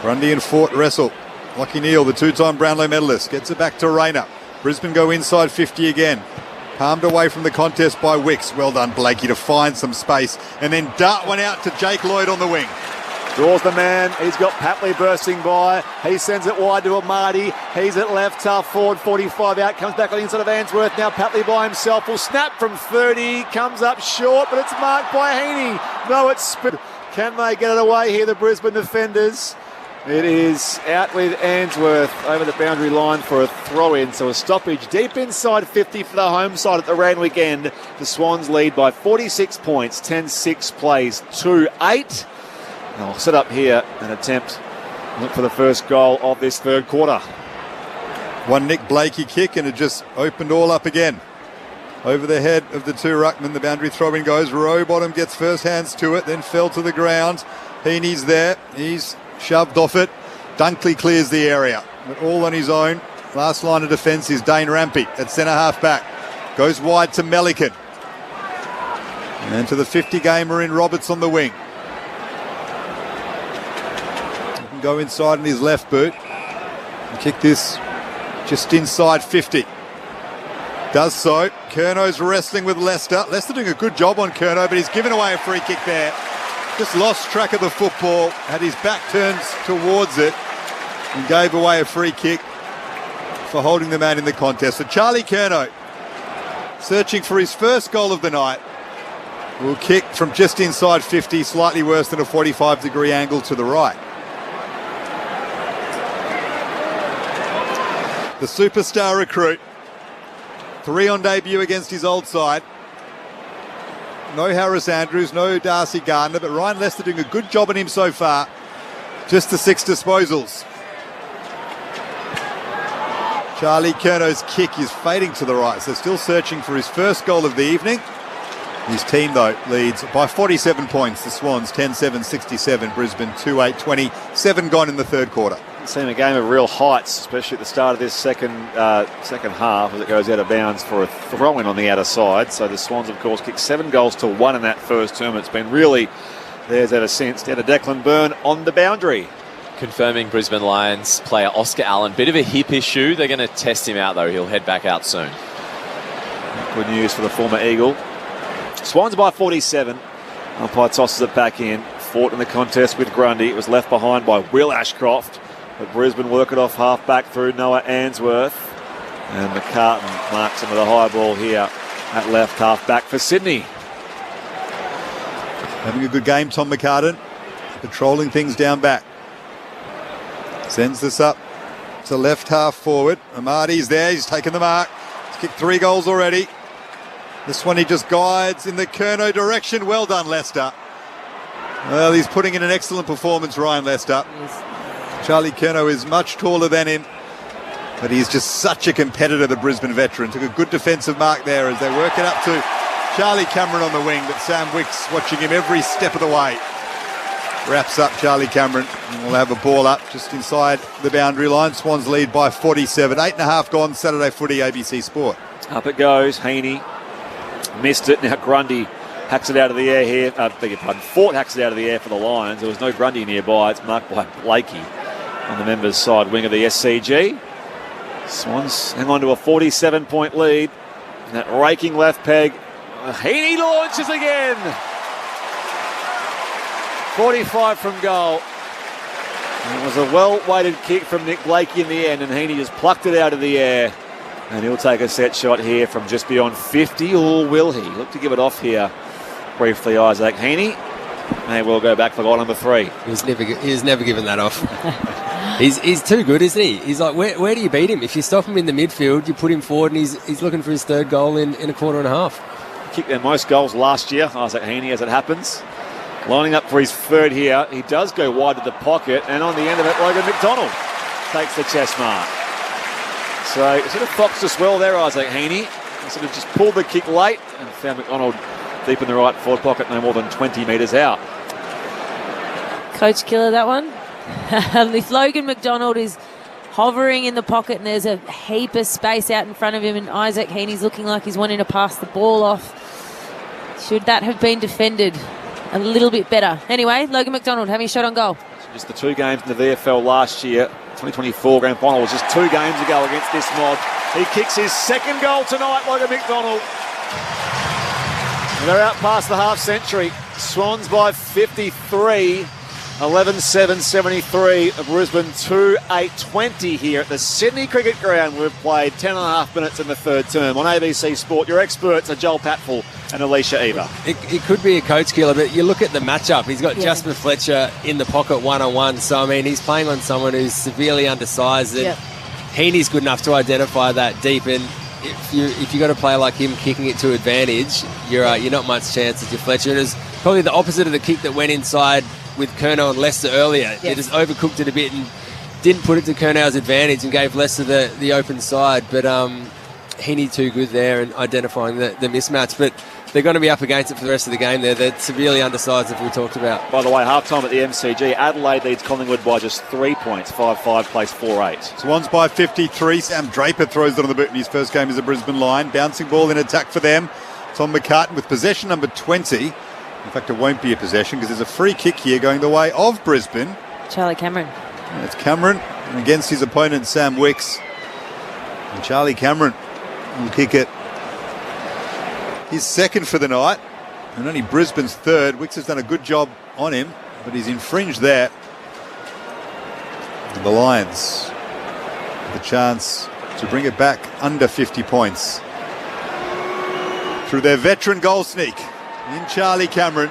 Speaker 8: Grundy and Fort wrestle. Lachie Neale, the two-time Brownlow medalist, gets it back to Rayner. Brisbane go inside 50 again. Palmed away from the contest by Wicks. Well done, Blakey, to find some space and then dart one out to Jake Lloyd on the wing.
Speaker 7: Draws the man. He's got Papley bursting by. He sends it wide to Amadi. He's at left, half forward, 45 out. Comes back on the inside of Answorth. Now Papley by himself will snap from 30. Comes up short, but it's marked by Heaney. No, it's... Can they get it away here, the Brisbane defenders? It is out with Answorth over the boundary line for a throw-in. So a stoppage deep inside 50 for the home side at the Randwick end. The Swans lead by 46 points. 10-6 plays 2-8. They'll set up here and attempt look for the first goal of this third quarter.
Speaker 8: One Nick Blakey kick and it just opened all up again. Over the head of the two ruckmen, the boundary throw-in goes. Rowbottom gets first hands to it, then fell to the ground. Heaney's there. He's shoved off it. Dunkley clears the area, but all on his own. Last line of defence is Dane Rampy at centre half back. Goes wide to Melican. And to the 50-gamer in Roberts on the wing. He can go inside in his left boot and kick this just inside 50. Does so. Curno's wrestling with Lester. Lester doing a good job on Curno, but he's given away a free kick there. Just lost track of the football, had his back turned towards it, and gave away a free kick for holding the man in the contest. So Charlie Curno, searching for his first goal of the night, will kick from just inside 50, slightly worse than a 45-degree angle to the right. The superstar recruit, 3 on debut against his old side. No Harris Andrews, no Darcy Gardner, but Ryan Lester doing a good job on him so far. Just the 6 disposals. Charlie Curno's kick is fading to the right, so still searching for his first goal of the evening. His team, though, leads by 47 points. The Swans 10-7-67, Brisbane 2-8-20. 7 gone in the third quarter.
Speaker 7: Seen a game of real heights, especially at the start of this second half, as it goes out of bounds for a throw-in on the outer side. So the Swans, of course, kicked 7 goals to 1 in that first term. It's been really theirs ever since. Down to Declan Byrne on the boundary.
Speaker 10: Confirming Brisbane Lions player Oscar Allen. Bit of a hip issue. They're going to test him out, though. He'll head back out soon.
Speaker 7: Good news for the former Eagle. Swans by 47. Umpire tosses it back in. Fought in the contest with Grundy. It was left behind by Will Ashcroft. But Brisbane work it off half back through Noah Answorth. And McCartan marks him with a high ball here at left half back for Sydney.
Speaker 8: Having a good game, Tom McCartan. Patrolling things down back. Sends this up to left half forward. Amadi's there. He's taken the mark. He's kicked 3 goals already. This one he just guides in the Curnow direction. Well done, Lester. Well, he's putting in an excellent performance, Ryan Lester. Charlie Curnow is much taller than him, but he's just such a competitor, the Brisbane veteran. Took a good defensive mark there as they work it up to Charlie Cameron on the wing, but Sam Wicks watching him every step of the way. Wraps up Charlie Cameron, and we'll have a ball up just inside the boundary line. Swans lead by 47. 8.5 gone, Saturday footy, ABC Sport.
Speaker 7: Up it goes, Heaney. Missed it, now Grundy hacks it out of the air here. Beg your pardon. Fort hacks it out of the air for the Lions. There was no Grundy nearby. It's marked by Blakey on the members' side wing of the SCG. Swans hang on to a 47-point lead. And that raking left peg. Heaney launches again. 45 from goal. And it was a well-weighted kick from Nick Blakey in the end, and Heaney just plucked it out of the air. And he'll take a set shot here from just beyond 50, or will he? Look to give it off here briefly, Isaac Heaney. May well go back for goal number 3.
Speaker 9: He's never given that off. He's too good, isn't he? He's like, where do you beat him? If you stop him in the midfield, you put him forward, and he's looking for his third goal in a quarter and a half.
Speaker 7: Kicked their most goals last year, Isaac Heaney, as it happens. Lining up for his third here. He does go wide to the pocket, and on the end of it, Logan McDonald takes the chest mark. So sort of foxed us well there, Isaac Heaney. He sort of just pulled the kick late and found McDonald deep in the right forward pocket, no more than 20 metres out.
Speaker 3: Coach killer, that one. If Logan McDonald is hovering in the pocket and there's a heap of space out in front of him and Isaac Heaney's looking like he's wanting to pass the ball off, should that have been defended a little bit better? Anyway, Logan McDonald having a shot on goal.
Speaker 7: Just the 2 games in the VFL last year. 2024 grand final was just 2 games ago against this mob. He kicks his second goal tonight, Logan McDonald. And they're out past the half century. Swans by 53. 11-7-73, Brisbane 2-8-20 here at the Sydney Cricket Ground. We've played 10.5 minutes in the third term. On ABC Sport, your experts are Joel Patfull and Alicia Eva.
Speaker 9: It could be a coach killer, but you look at the matchup. He's got Jasper Fletcher in the pocket one-on-one. So, I mean, he's playing on someone who's severely undersized. And Heaney's good enough to identify that deep. And if you got a player like him kicking it to advantage, you're not much chance at your Fletcher. It is probably the opposite of the kick that went inside with Curnow and Leicester earlier. It just overcooked it a bit and didn't put it to Curnow's advantage and gave Leicester the open side. But Heaney too good there and identifying the mismatch. But they're going to be up against it for the rest of the game there. They're severely undersized, as we talked about.
Speaker 7: By the way, half-time at the MCG, Adelaide leads Collingwood by just 3 points. 5-5 plays 4-8.
Speaker 8: Swans by 53. Sam Draper throws it on the boot in his first game as a Brisbane Lion. Bouncing ball in attack for them. Tom McCartan with possession number 20. In fact, it won't be a possession because there's a free kick here going the way of Brisbane.
Speaker 3: Charlie Cameron.
Speaker 8: And it's Cameron and against his opponent, Sam Wicks. And Charlie Cameron will kick it. His second for the night and only Brisbane's third. Wicks has done a good job on him, but he's infringed there. And the Lions have the chance to bring it back under 50 points through their veteran goal sneak in Charlie Cameron.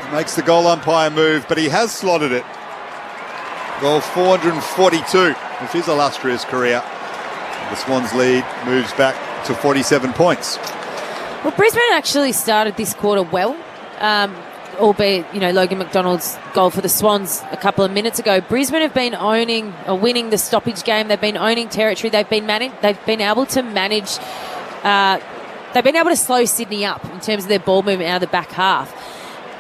Speaker 8: He makes the goal umpire move, but he has slotted it. Goal 442 of his illustrious career. The Swans lead moves back to 47 points.
Speaker 3: Well, Brisbane actually started this quarter well, albeit, Logan McDonald's goal for the Swans a couple of minutes ago. Brisbane have been winning the stoppage game. They've been owning territory. They've been able to manage. They've been able to slow Sydney up in terms of their ball movement out of the back half.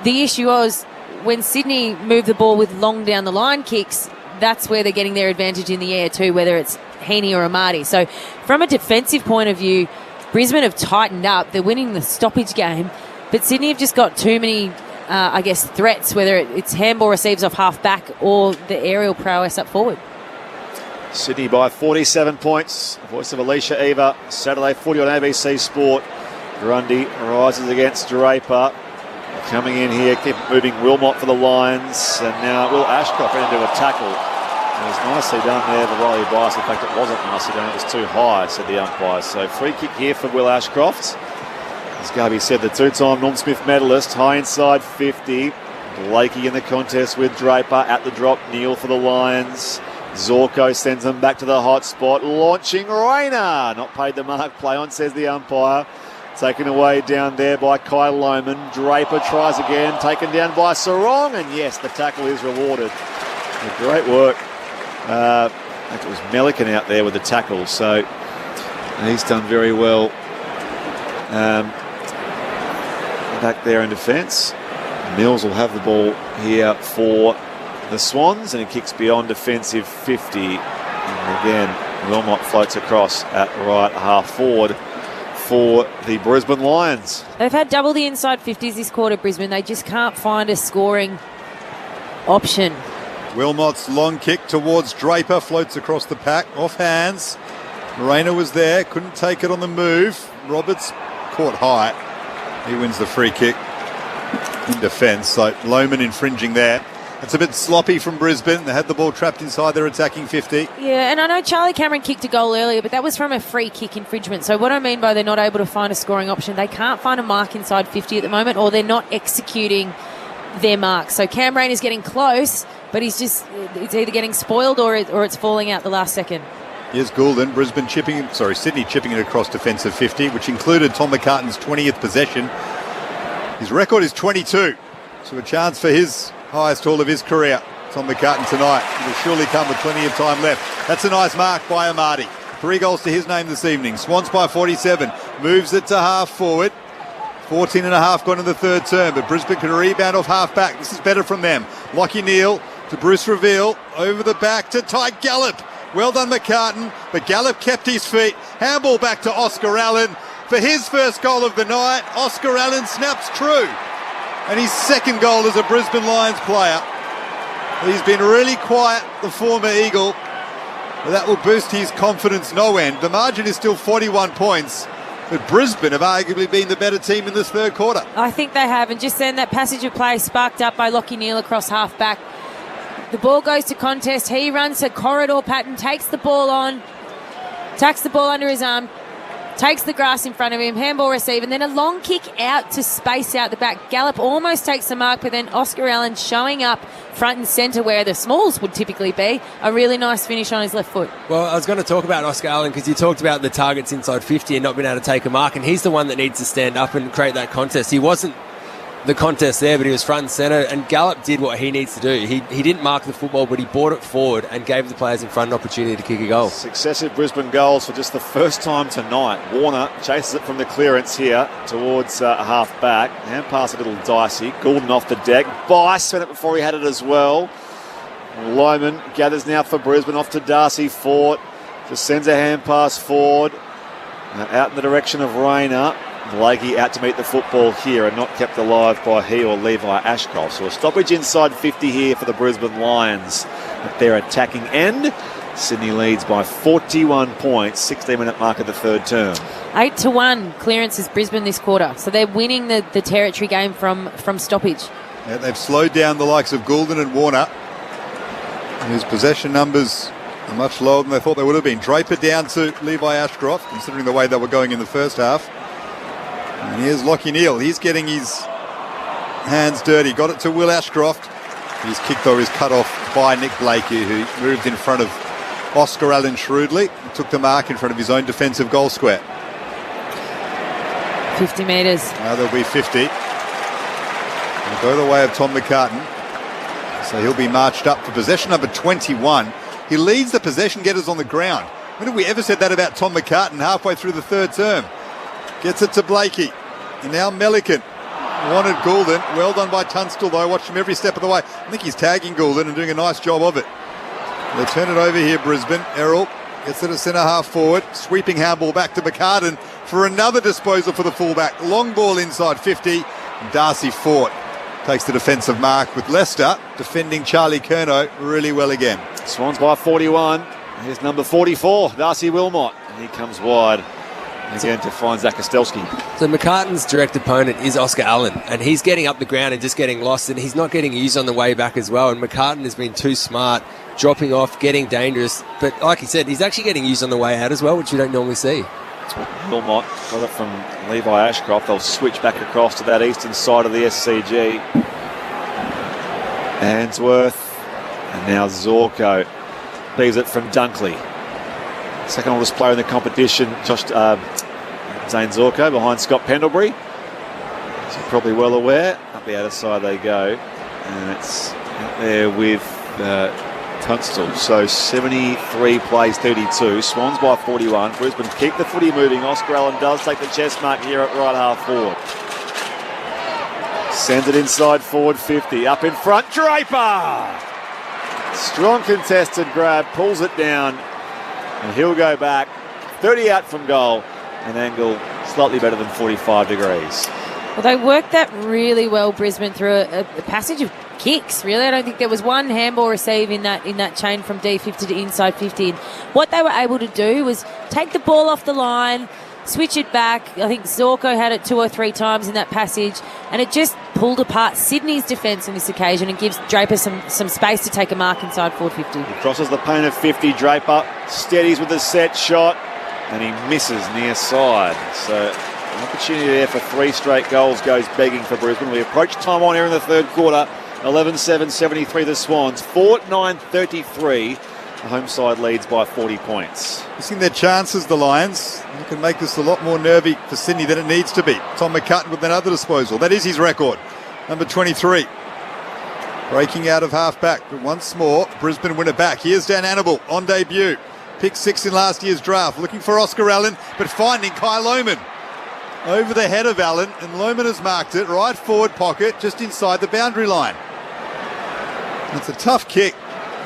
Speaker 3: The issue was when Sydney moved the ball with long down the line kicks, that's where they're getting their advantage in the air too, whether it's Heaney or Amati. So from a defensive point of view, Brisbane have tightened up. They're winning the stoppage game, but Sydney have just got too many, threats, whether it's handball receives off half back or the aerial prowess up forward.
Speaker 7: Sydney by 47 points. Voice of Alicia Eva. Saturday 40 on ABC Sport. Grundy rises against Draper. Coming in here, keep moving Wilmot for the Lions. And now Will Ashcroft into a tackle. It was nicely done there for Riley Bias. In fact, it wasn't nicely done. It was too high, said the umpire. So free kick here for Will Ashcroft. As Garby said, the 2-time Norm Smith medalist. High inside 50. Blakey in the contest with Draper at the drop. Neal for the Lions. Zorko sends them back to the hot spot. Launching Rayner. Not paid the mark. Play on, says the umpire. Taken away down there by Kai Lohman. Draper tries again. Taken down by Sarong. And yes, the tackle is rewarded. Great work. I think it was Melican out there with the tackle. So he's done very well back there in defence. Mills will have the ball here for the Swans, and he kicks beyond defensive 50. And again, Wilmot floats across at right half forward. for the Brisbane Lions.
Speaker 3: They've had double the inside 50s this quarter, Brisbane. They just can't find a scoring option.
Speaker 8: Wilmot's long kick towards Draper floats across the pack, off hands. Rayner was there, couldn't take it on the move. Roberts caught high. He wins the free kick in defence. So Lohmann infringing there. It's a bit sloppy from Brisbane. They had the ball trapped inside their attacking 50.
Speaker 3: Yeah, and I know Charlie Cameron kicked a goal earlier, but that was from a free kick infringement. So what I mean by they're not able to find a scoring option, they can't find a mark inside 50 at the moment, or they're not executing their mark. So Cam Rayner's getting close, but it's either getting spoiled or it's falling out the last second.
Speaker 8: Here's Goulden. Sydney chipping it across defensive 50, which included Tom McCartan's 20th possession. His record is 22, so a chance for his highest haul of his career. Tom McCartan tonight. It will surely come with plenty of time left. That's a nice mark by Amati. 3 goals to his name this evening. Swans by 47. Moves it to half forward. 14 and a half gone in the third term, but Brisbane can rebound off half back. This is better from them. Lachie Neale to Bruce Reveal. Over the back to Ty Gallup. Well done, McCartan, but Gallup kept his feet. Handball back to Oscar Allen for his first goal of the night. Oscar Allen snaps true. And his second goal as a Brisbane Lions player. He's been really quiet, the former Eagle. But that will boost his confidence no end. The margin is still 41 points. But Brisbane have arguably been the better team in this third quarter.
Speaker 3: I think they have. And just then that passage of play sparked up by Lachie Neale across half back. The ball goes to contest. He runs a corridor pattern, takes the ball on, tacks the ball under his arm, takes the grass in front of him, handball receive, and then a long kick out to space out the back. Gallup almost takes the mark, but then Oscar Allen showing up front and centre where the smalls would typically be. A really nice finish on his left foot.
Speaker 9: Well, I was going to talk about Oscar Allen because you talked about the targets inside 50 and not being able to take a mark, and he's the one that needs to stand up and create that contest. He wasn't the contest there, but he was front and centre, and Gallup did what he needs to do. He didn't mark the football, but he brought it forward and gave the players in front an opportunity to kick a goal.
Speaker 7: Successive Brisbane goals for just the first time tonight. Warner chases it from the clearance here towards half back. Hand pass a little dicey. Goulden off the deck. Bice spent it before he had it as well. Lohmann gathers now for Brisbane off to Darcy Fort. Just sends a hand pass forward. Out in the direction of Rayner. Blakey out to meet the football here and not kept alive by he or Levi Ashcroft. So a stoppage inside 50 here for the Brisbane Lions at their attacking end. Sydney leads by 41 points, 16-minute mark of the third term.
Speaker 3: 8-1 clearance is Brisbane this quarter. So they're winning the territory game from stoppage.
Speaker 8: Yeah, they've slowed down the likes of Goulden and Warner, whose possession numbers are much lower than they thought they would have been. Draper down to Levi Ashcroft, considering the way they were going in the first half. And here's Lachie Neale. He's getting his hands dirty. Got it to Will Ashcroft. His kick, though, is cut off by Nick Blakey, who moved in front of Oscar Allen shrewdly and took the mark in front of his own defensive goal square.
Speaker 3: 50 metres.
Speaker 8: Now there'll be 50. It'll go the way of Tom McCartan. So he'll be marched up for possession number 21. He leads the possession getters on the ground. When have we ever said that about Tom McCartan halfway through the third term? Gets it to Blakey. And now Melican. Wanted Goulden. Well done by Tunstall, though. Watched him every step of the way. I think he's tagging Goulden and doing a nice job of it. They turn it over here, Brisbane. Errol gets it a centre half forward. Sweeping handball back to McCartan for another disposal for the fullback. Long ball inside 50. And Darcy Fort takes the defensive mark with Leicester defending Charlie Curnow really well again.
Speaker 7: Swans by 41. Here's number 44, Darcy Wilmot. And he comes wide again to find Zach Kostelski.
Speaker 9: So McCartan's direct opponent is Oscar Allen, and he's getting up the ground and just getting lost, and he's not getting used on the way back as well. And McCartan has been too smart, dropping off, getting dangerous. But like he said, he's actually getting used on the way out as well, which you don't normally see.
Speaker 7: Wilmot got it from Levi Ashcroft. They'll switch back across to that eastern side of the SCG. Answorth, and now Zorko leaves it from Dunkley. Second oldest player in the competition, Zane Zorko, behind Scott Pendlebury. As you're probably well aware, up the outer side they go. And it's out there with Tunstall. So 73 plays 32. Swans by 41. Brisbane keep the footy moving. Oscar Allen does take the chest mark here at right half forward. Sends it inside forward 50. Up in front, Draper! Strong contested grab, pulls it down. And he'll go back, 30 out from goal, and Angle slightly better than 45 degrees.
Speaker 3: Well, they worked that really well, Brisbane, through a passage of kicks, really. I don't think there was one handball receive in that chain from D50 to inside 50. And what they were able to do was take the ball off the line, switch it back. I think Zorko had it 2 or 3 times in that passage, and it just pulled apart Sydney's defence on this occasion and gives Draper some space to take a mark inside 450.
Speaker 7: He crosses the paint of 50. Draper steadies with a set shot, and he misses near side. So an opportunity there for 3 straight goals goes begging for Brisbane. We approach time on here in the third quarter. 11-7-73 the Swans. 4-9-33. The home side leads by 40 points.
Speaker 8: Missing their chances, the Lions. You can make this a lot more nervy for Sydney than it needs to be. Tom McCutton with another disposal. That is his record. Number 23. Breaking out of half-back. But once more, Brisbane win it back. Here's Dan Annable on debut. Picked 6 in last year's draft. Looking for Oscar Allen, but finding Kai Lohmann. Over the head of Allen, and Lohmann has marked it. Right forward pocket, just inside the boundary line. It's a tough kick.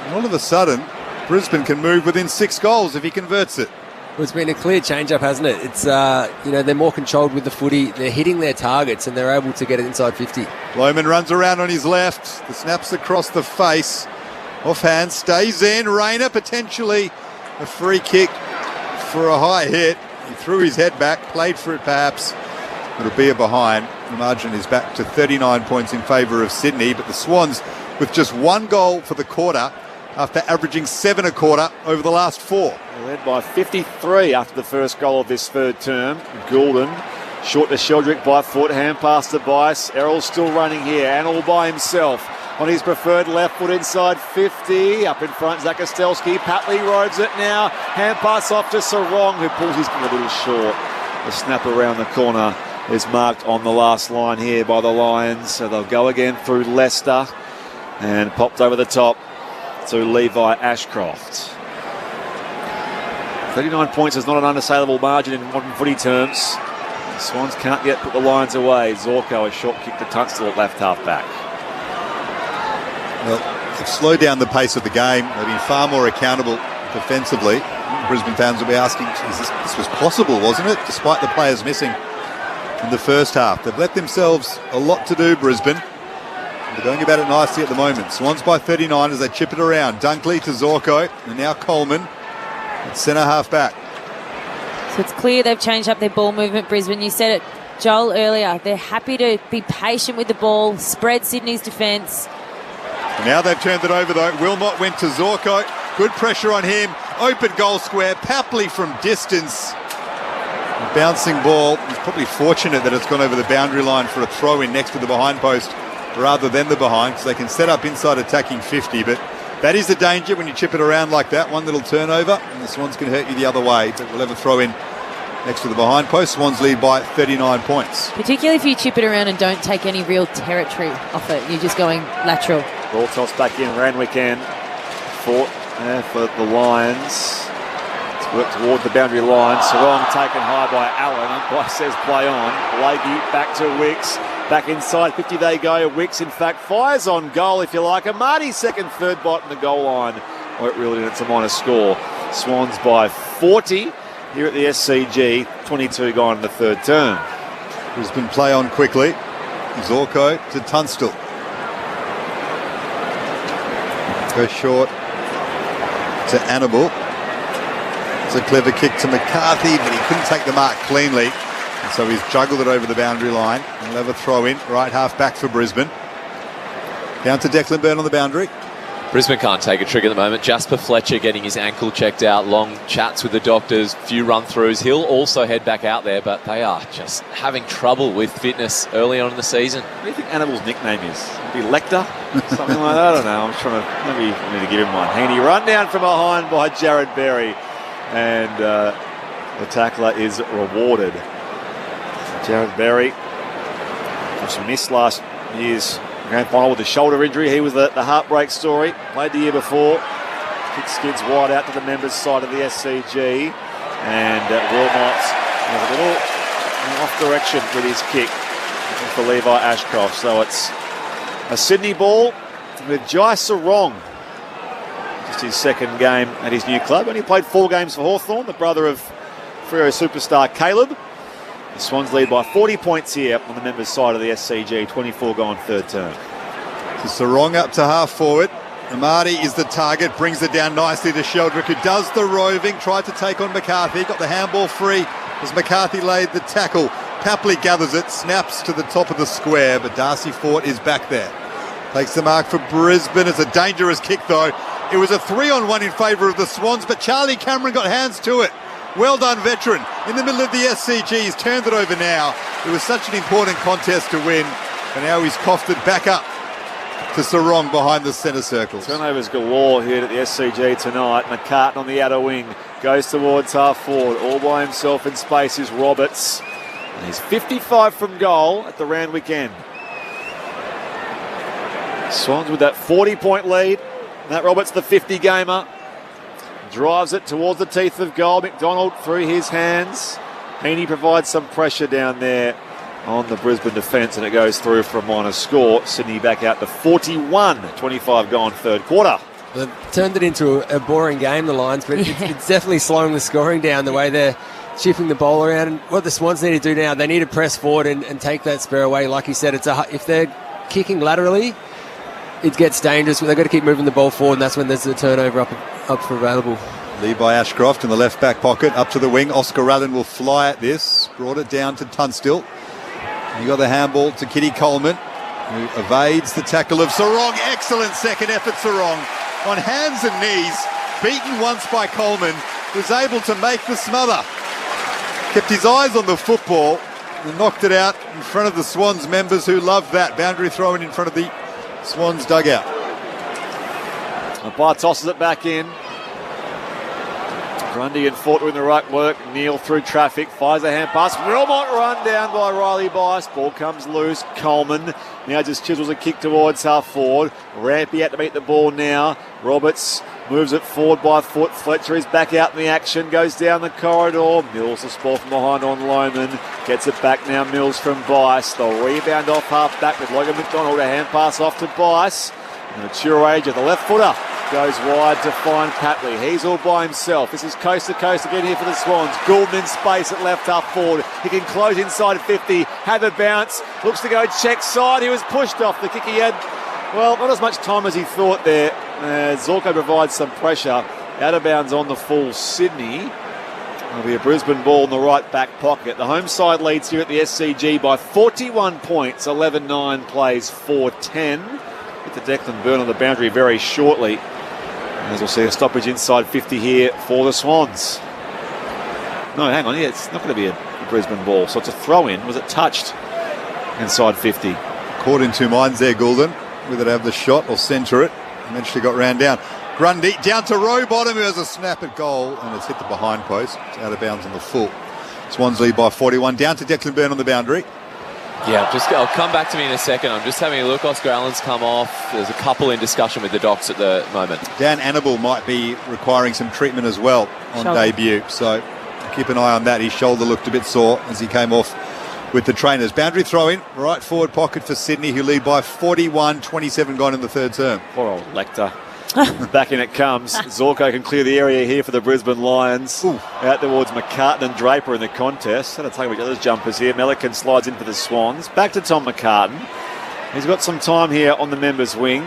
Speaker 8: And all of a sudden, Brisbane can move within 6 goals if he converts it.
Speaker 9: Well, it's been a clear change-up, hasn't it? It's, they're more controlled with the footy. They're hitting their targets and they're able to get it inside 50.
Speaker 8: Lohmann runs around on his left. The snaps across the face. Offhand, stays in. Rayner potentially a free kick for a high hit. He threw his head back, played for it perhaps. It'll be a behind. The margin is back to 39 points in favour of Sydney, but the Swans with just 1 goal for the quarter after averaging 7 a quarter over the last 4.
Speaker 7: They're led by 53 after the first goal of this third term. Goulden short to Sheldrick by foot, hand pass to Bice. Errol's still running here and all by himself on his preferred left foot inside 50. Up in front, Zakostelski. Patley roves it now. Hand pass off to Sarong, who pulls his a little short. The snap around the corner is marked on the last line here by the Lions. So they'll go again through Leicester and popped over the top to Levi Ashcroft. 39 points is not an unassailable margin in modern footy terms. The Swans can't yet put the Lions away. Zorko a short kick to Tunstall at left half back.
Speaker 8: Well, they've slowed down the pace of the game. They've been far more accountable defensively. Brisbane fans will be asking, this was possible, wasn't it? Despite the players missing in the first half. They've let themselves a lot to do, Brisbane. They're going about it nicely at the moment. Swans by 39 as they chip it around. Dunkley to Zorko, and now Coleman at centre half back.
Speaker 3: So it's clear they've changed up their ball movement, Brisbane. You said it, Joel, earlier. They're happy to be patient with the ball, spread Sydney's defence.
Speaker 8: Now they've turned it over though. Wilmot went to Zorko. Good pressure on him. Open goal square. Papley from distance. A bouncing ball. He's probably fortunate that it's gone over the boundary line for a throw in next to the behind post rather than the behind, because they can set up inside attacking 50. But that is the danger when you chip it around like that. One little turnover and the Swans can hurt you the other way. But we'll have a throw in next to the behind post. Swans lead by 39 points.
Speaker 3: Particularly if you chip it around and don't take any real territory off it. You're just going lateral.
Speaker 7: Ball tossed back in. Randwick in. Fought for the Lions. It's worked toward the boundary line. Sarong taken high by Allen. Umpire says play on. Blakey back to Wicks. Back inside 50 they go. Wicks, in fact, fires on goal, if you like. A Marty's second, third bot in the goal line. Won't reel it in. It's a minor score. Swans by 40 here at the SCG. 22 gone in the third term.
Speaker 8: Brisbane play on quickly. Zorko to Tunstall. Go short to Annable. It's a clever kick to McCarthy, but he couldn't take the mark cleanly. And so he's juggled it over the boundary line. And we'll have a throw in, right half back for Brisbane. Down to Declan Byrne on the boundary.
Speaker 10: Brisbane can't take a trick at the moment. Jasper Fletcher getting his ankle checked out. Long chats with the doctors, few run-throughs. He'll also head back out there, but they are just having trouble with fitness early on in the season.
Speaker 7: What do you think Annabelle's nickname is? Maybe Lecter? Something like that? I don't know. I'm trying to... Maybe I need to give him one. Handy run down from behind by Jared Berry. And the tackler is rewarded. Jared Berry, who missed last year's grand final with a shoulder injury. He was the heartbreak story. Played the year before. Kick skids wide out to the members' side of the SCG. And Wilmot was a little off direction with his kick for Levi Ashcroft. So it's a Sydney ball with Jai Sarong. Just his second game at his new club. Only played 4 games for Hawthorn, the brother of Freo superstar Caleb. The Swans lead by 40 points here on the members' side of the SCG, 24 gone third term.
Speaker 8: So Sarong up to half forward. Amadi is the target, brings it down nicely to Sheldrick, who does the roving, tried to take on McCarthy, got the handball free as McCarthy laid the tackle. Papley gathers it, snaps to the top of the square, but Darcy Fort is back there. Takes the mark for Brisbane. It's a dangerous kick though. It was a 3-on-1 in favour of the Swans, but Charlie Cameron got hands to it. Well done, veteran. In the middle of the SCG, he's turned it over now. It was such an important contest to win, and now he's coughed it back up to Sarong behind the centre circles.
Speaker 7: Turnovers galore here at the SCG tonight. McCartan on the outer wing goes towards half forward. All by himself in space is Roberts. And he's 55 from goal at the Randwick end. Swans with that 40-point lead. Matt Roberts, the 50-gamer, drives it towards the teeth of goal. McDonald through his hands. Heaney provides some pressure down there on the Brisbane defence, and it goes through for a minor score. Sydney back out to 41, 25 gone third quarter.
Speaker 9: They've turned it into a boring game, the Lions, but it's definitely slowing the scoring down the way they're chipping the ball around. And what the Swans need to do now, they need to press forward and take that spare away. Like you said, if they're kicking laterally, it gets dangerous. They've got to keep moving the ball forward, and that's when there's a turnover up for available.
Speaker 8: Lead by Ashcroft in the left back pocket, up to the wing. Oscar Allen will fly at this. Brought it down to Tunstall. You got the handball to Kitty Coleman, who evades the tackle of Sarong. Excellent second effort, Sarong. On hands and knees, beaten once by Coleman, was able to make the smother. Kept his eyes on the football and knocked it out in front of the Swans members who loved that. Boundary thrown in front of the Swans dugout.
Speaker 7: Bar tosses it back in. Grundy and Fort doing the right work. Neal through traffic, fires a hand pass. Wilmot run down by Riley Bice. Ball comes loose. Coleman now just chisels a kick towards half forward. Rampy out to meet the ball now. Roberts moves it forward by foot. Fletcher is back out in the action. Goes down the corridor. Mills the ball from behind on Lohman. Gets it back now. Mills from Bice. The rebound off half back with Logan McDonald. A hand pass off to Bice. The mature age of the left footer goes wide to find Patley. He's all by himself. This is coast to coast again here for the Swans. Goulden in space at left half forward. He can close inside 50. Have a bounce. Looks to go check side. He was pushed off. The kick he had, well, not as much time as he thought there. Zorko provides some pressure. Out of bounds on the full Sydney. It'll be a Brisbane ball in the right back pocket. The home side leads here at the SCG by 41 points. 11-9 plays 4-10. Get the Declan Byrne on the boundary very shortly. As we'll see a stoppage inside 50 here for the Swans. No, hang on. Yeah, it's not going to be a Brisbane ball. So it's a throw-in. Was it touched inside 50?
Speaker 8: Caught in two minds there, Goulden. Whether to have the shot or centre it. Eventually got round down. Grundy down to Rowbottom, who has a snap at goal, and it's hit the behind post. It's out of bounds on the full. Swans lead by 41. Down to Declan Byrne on the boundary.
Speaker 10: Yeah, I'll come back to me in a second. I'm just having a look. Oscar Allen's come off. There's a couple in discussion with the docs at the moment.
Speaker 8: Dan Annabelle might be requiring some treatment as well on debut. So keep an eye on that. His shoulder looked a bit sore as he came off with the trainers. Boundary throw in, right forward pocket for Sydney, who lead by 41, 27 gone in the third term.
Speaker 7: Poor old Lecter. Back in it comes. Zorko can clear the area here for the Brisbane Lions. Ooh. Out towards McCartan and Draper in the contest. They'll take each other's jumpers here. Melican slides in for the Swans. Back to Tom McCartan. He's got some time here on the members' wing.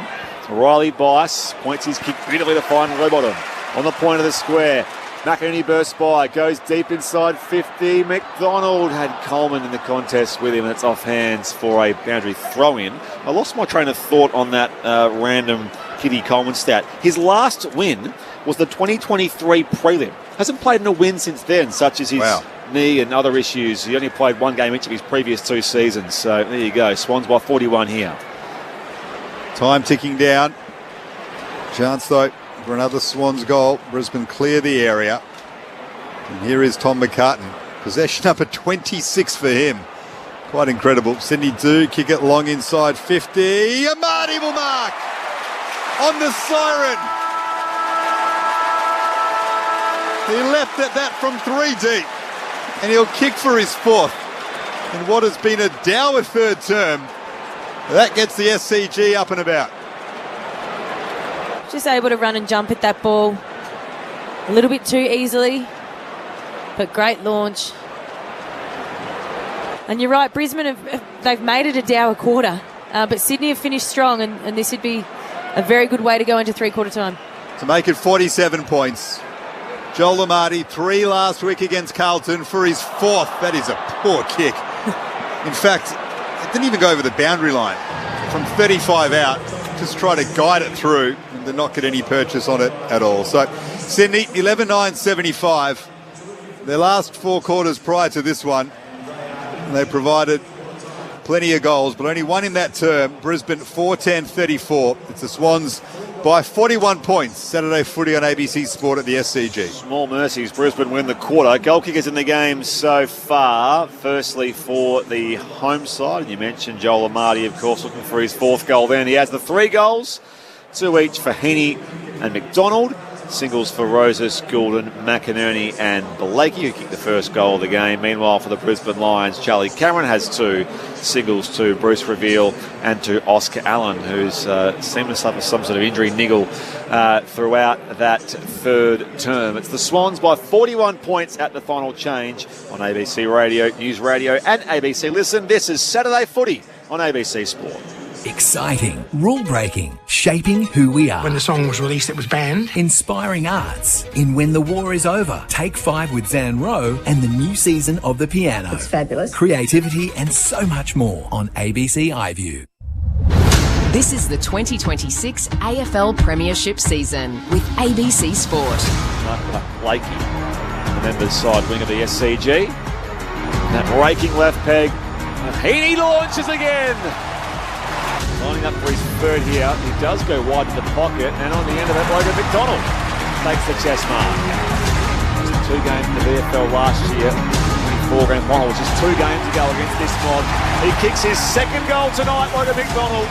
Speaker 7: Riley Bice points his kick beautifully to find Rowbottom on the point of the square. McInerney bursts by, goes deep inside 50. McDonald had Coleman in the contest with him, and it's off hands for a boundary throw-in. I lost my train of thought on that random Kitty Coleman stat. His last win was the 2023 prelim. Hasn't played in a win since then, such as his knee and other issues. He only played one game each of his previous two seasons. So there you go. Swans by 41 here.
Speaker 8: Time ticking down. Chance, though, for another Swans goal. Brisbane clear the area. And here is Tom McCartan. Possession up at 26 for him. Quite incredible. Sydney do kick it long inside 50. Amadi will mark on the siren. He leapt at that from 3 deep. And he'll kick for his fourth. In what has been a dour third term. That gets the SCG up and about.
Speaker 3: Just able to run and jump at that ball a little bit too easily, but great launch. And you're right, Brisbane, they've made it a dour quarter, but Sydney have finished strong, and this would be a very good way to go into three-quarter time.
Speaker 8: To make it 47 points. Joel Amartey, 3 last week against Carlton for his 4th. That is a poor kick. In fact, it didn't even go over the boundary line. From 35 out, just try to guide it through and did not get any purchase on it at all. So Sydney, 11-9-75. Their last 4 quarters prior to this one, they provided plenty of goals, but only one in that term. Brisbane 4-10-34. It's the Swans by 41 points. Saturday footy on ABC Sport at the SCG.
Speaker 7: Small mercies, Brisbane win the quarter. Goal kickers in the game so far. Firstly for the home side, and you mentioned Joel Amartey, of course, looking for his 4th goal then. He has the 3 goals, 2 each for Heaney and McDonald. Singles for Roses, Goulden, McInerney and Blakey, who kicked the first goal of the game. Meanwhile, for the Brisbane Lions, Charlie Cameron has 2 singles to Bruce Reveal and to Oscar Allen, who's seemed to suffer some sort of injury niggle throughout that 3rd term. It's the Swans by 41 points at the final change on ABC Radio, News Radio and ABC Listen. This is Saturday Footy on ABC Sport.
Speaker 18: Exciting, rule-breaking, shaping who we are.
Speaker 19: When the song was released, it was banned.
Speaker 18: Inspiring arts in When the War is Over. Take 5 with Zan Rowe and the new season of The Piano.
Speaker 15: It's fabulous.
Speaker 18: Creativity and so much more on ABC iView.
Speaker 12: This is the 2026 AFL Premiership season with ABC Sport.
Speaker 7: Blakey, the members side wing of the SCG. That raking left peg. Heaney launches again. Lining up for his 3rd here. He does go wide in the pocket, and on the end of it, Logan McDonald takes the chest mark. Just 2 games in the VFL last year. 24 grand final, which is 2 games to go against this mod. He kicks his 2nd goal tonight, Logan McDonald.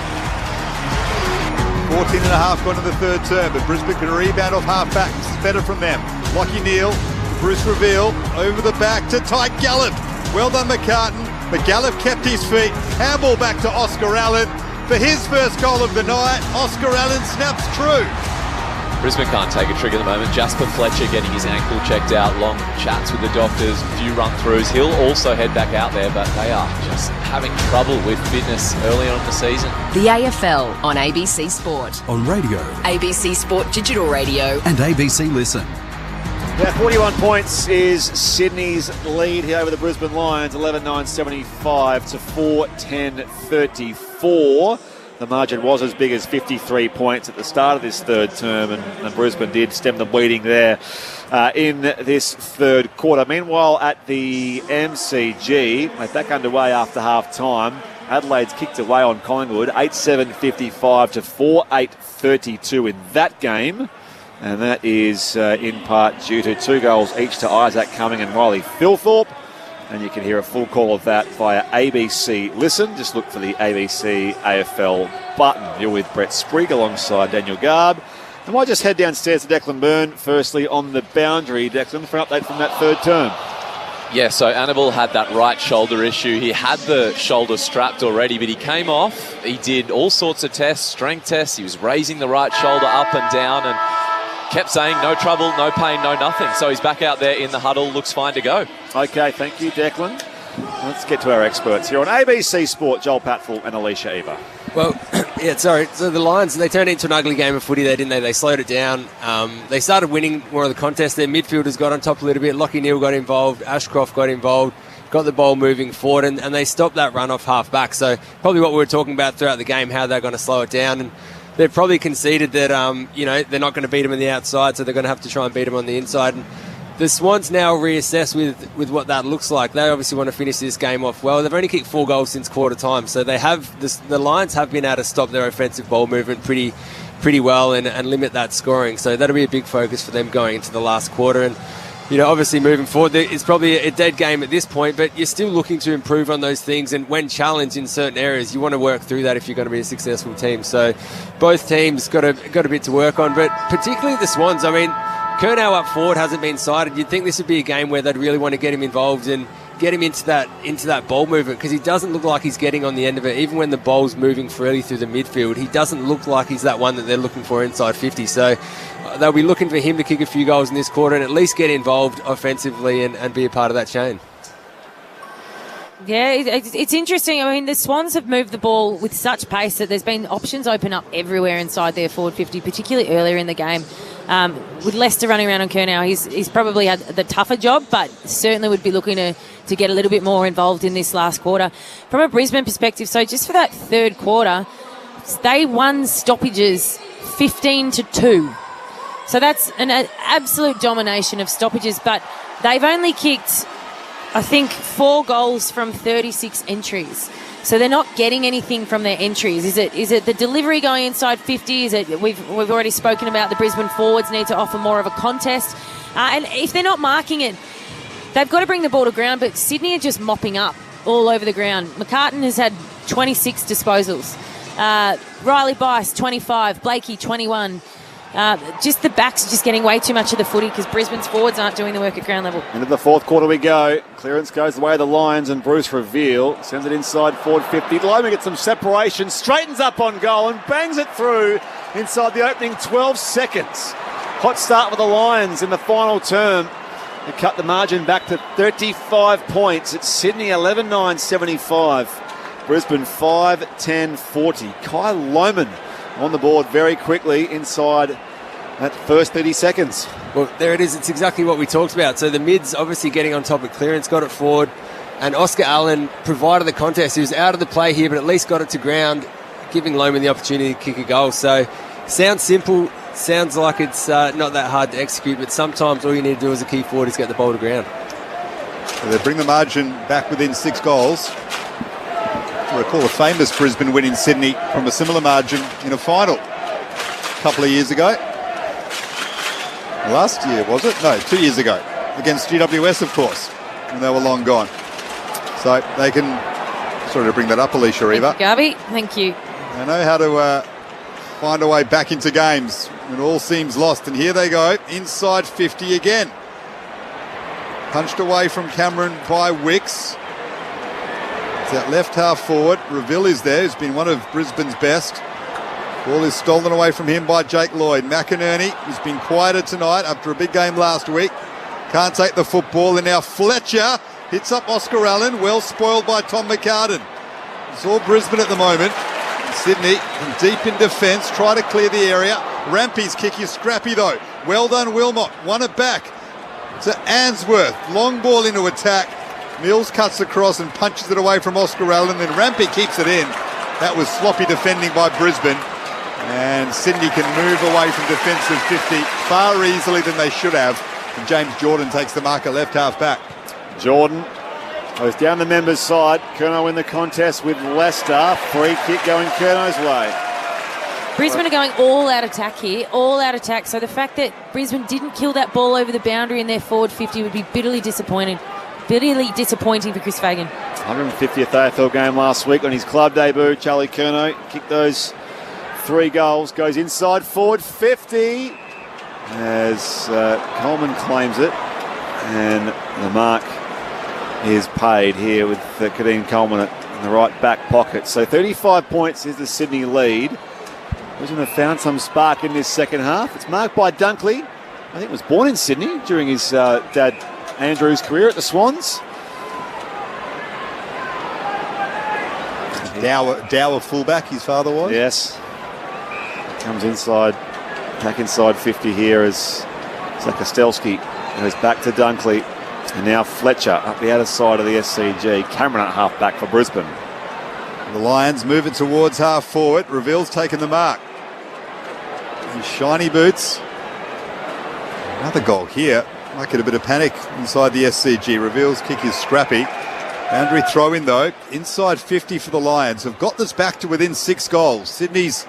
Speaker 8: 14 and a half gone to the 3rd term, but Brisbane can rebound off half-back. It's better from them. Lachie Neale, Bruce Reveal, over the back to Tyke Gallup. Well done, McCartan. But Gallup kept his feet. Handball back to Oscar Allen. For his first goal of the night, Oscar Allen snaps true.
Speaker 10: Brisbane can't take a trick at the moment. Jasper Fletcher getting his ankle checked out. Long chats with the doctors, few run-throughs. He'll also head back out there, but they are just having trouble with fitness early on in the season.
Speaker 12: The AFL on ABC Sport.
Speaker 6: On radio.
Speaker 12: ABC Sport Digital Radio.
Speaker 6: And ABC Listen.
Speaker 7: Yeah, 41 points is Sydney's lead here over the Brisbane Lions, 11-9-75 to 4-10-34. The margin was as big as 53 points at the start of this 3rd term, and Brisbane did stem the bleeding there in this 3rd quarter. Meanwhile, at the MCG, they're back underway after half-time. Adelaide's kicked away on Collingwood, 8-7-55 to 4-8-32 in that game. And that is in part due to 2 goals each to Isaac Cumming and Riley Philthorpe. And you can hear a full call of that via ABC Listen. Just look for the ABC AFL button. You're with Brett Sprigg alongside Daniel Garb. And we'll just head downstairs to Declan Byrne, firstly on the boundary. Declan, for an update from that 3rd term.
Speaker 10: Yeah, so Annabelle had that right shoulder issue. He had the shoulder strapped already, but he came off. He did all sorts of tests, strength tests. He was raising the right shoulder up and down and kept saying no trouble, no pain, no nothing. So he's back out there in the huddle, looks fine to go.
Speaker 7: Okay, thank you, Declan. Let's get to our experts here on ABC Sport, Joel Patfull and Alicia Eber.
Speaker 9: Well, yeah, sorry. So the Lions, they turned it into an ugly game of footy there, didn't they? They slowed it down. They started winning more of the contest. Their midfielders got on top a little bit. Lachie Neale got involved. Ashcroft got involved. Got the ball moving forward, and they stopped that run off half-back. So probably what we were talking about throughout the game, how they're going to slow it down. And they've probably conceded that, they're not going to beat them on the outside, so they're going to have to try and beat them on the inside. And the Swans now reassess with what that looks like. They obviously want to finish this game off well. They've only kicked 4 goals since quarter time, so they have the Lions have been able to stop their offensive ball movement pretty well and limit that scoring. So that'll be a big focus for them going into the last quarter. And obviously moving forward, it's probably a dead game at this point, but you're still looking to improve on those things. And when challenged in certain areas, you want to work through that if you're going to be a successful team. So both teams got a bit to work on, but particularly the Swans. I mean, Curnow up forward hasn't been sighted. You'd think this would be a game where they'd really want to get him involved and get him into that ball movement, because he doesn't look like he's getting on the end of it. Even when the ball's moving freely through the midfield, he doesn't look like he's that one that they're looking for inside 50. So they'll be looking for him to kick a few goals in this quarter and at least get involved offensively and be a part of that chain.
Speaker 3: Yeah, it's interesting. I mean, the Swans have moved the ball with such pace that there's been options open up everywhere inside their forward 50, particularly earlier in the game. With Leicester running around on Curnow, he's probably had the tougher job, but certainly would be looking to get a little bit more involved in this last quarter. From a Brisbane perspective, so just for that third quarter, they won stoppages 15-2. So that's an absolute domination of stoppages, but they've only kicked, I think, 4 goals from 36 entries. So they're not getting anything from their entries. Is it the delivery going inside 50? Is it we've already spoken about the Brisbane forwards need to offer more of a contest, and if they're not marking it, they've got to bring the ball to ground. But Sydney are just mopping up all over the ground. McCartan has had 26 disposals. Riley Bice 25, Blakey 21. Just the backs are just getting way too much of the footy because Brisbane's forwards aren't doing the work at ground level.
Speaker 7: Into the fourth quarter we go. Clearance goes the way of the Lions, and Bruce Reveal sends it inside forward 50. Loman gets some separation, straightens up on goal and bangs it through inside the opening 12 seconds. Hot start for the Lions in the final term. They cut the margin back to 35 points. It's Sydney 11-9-75. Brisbane 5-10-40. Kai Loman on the board very quickly inside that first 30 seconds.
Speaker 9: Well, there it is. It's exactly what we talked about. So the mids obviously getting on top of clearance, got it forward, and Oscar Allen provided the contest. He was out of the play here, but at least got it to ground, giving Loman the opportunity to kick a goal. So sounds simple, sounds like it's not that hard to execute, but sometimes all you need to do as a key forward is get the ball to ground.
Speaker 8: So they bring the margin back within 6 goals. I recall a famous Brisbane win in Sydney from a similar margin in a final a couple of years ago. Last year, was it? No, 2 years ago. Against GWS, of course, and they were long gone. So they can... Sorry to bring that up, Alicia Eva.
Speaker 3: Thank you, Garby. Thank you.
Speaker 8: They know how to find a way back into games when all seems lost. And here they go, inside 50 again. Punched away from Cameron by Wicks. That left half forward, Reveal is there, who's been one of Brisbane's best. Ball is stolen away from him by Jake Lloyd. McInerney, who's been quieter tonight after a big game last week, can't take the football, and now Fletcher hits up Oscar Allen, well spoiled by Tom McCartan. It's all Brisbane at the moment. Sydney from deep in defence, try to clear the area. Rampy's kick is scrappy though. Well done, Wilmot, won it back to Answorth. Long ball into attack. Mills cuts across and punches it away from Oscar Allen, then Rampy keeps it in. That was sloppy defending by Brisbane, and Sydney can move away from defensive 50 far easily than they should have, and James Jordan takes the marker left half back.
Speaker 7: Jordan goes down the members' side. Curnow in the contest with Leicester. Free kick going Curnow's way.
Speaker 3: Brisbane are going all out attack here, all out attack, so the fact that Brisbane didn't kill that ball over the boundary in their forward 50 would be bitterly disappointing. Bitterly disappointing for Chris Fagan.
Speaker 7: 150th AFL game last week on his club debut. Charlie Curnow kicked those 3 goals. Goes inside forward 50 as Coleman claims it. And the mark is paid here with Kadeen Coleman in the right back pocket. So 35 points is the Sydney lead. Brisbane have found some spark in this second half. It's marked by Dunkley. I think was born in Sydney during his dad Andrew's career at the Swans.
Speaker 8: Dower fullback, his father was.
Speaker 7: Yes. Comes inside, back inside 50 here as Zakostelski goes back to Dunkley. And now Fletcher up the outer side of the SCG. Cameron at half back for Brisbane.
Speaker 8: The Lions move it towards half forward. Reveal's taken the mark. And shiny boots. Another goal here. Might get a bit of panic inside the SCG. Reveal's kick is scrappy. Boundary throw in though. Inside 50 for the Lions. Have got this back to within 6 goals. Sydney's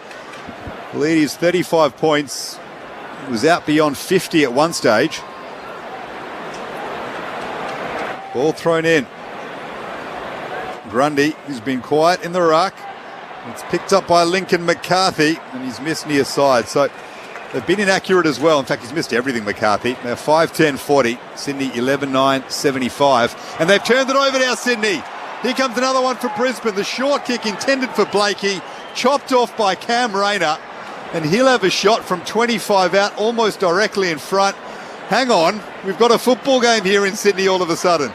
Speaker 8: lead is 35 points. It was out beyond 50 at one stage. Ball thrown in. Grundy, who's been quiet in the ruck. It's picked up by Lincoln McCarthy, and he's missed near side. So they've been inaccurate as well. In fact, he's missed everything, McCarthy. Now 5-10-40. Sydney 11-9-75. And they've turned it over now, Sydney. Here comes another one for Brisbane. The short kick intended for Blakey. Chopped off by Cam Rayner. And he'll have a shot from 25 out, almost directly in front. Hang on. We've got a football game here in Sydney all of a sudden.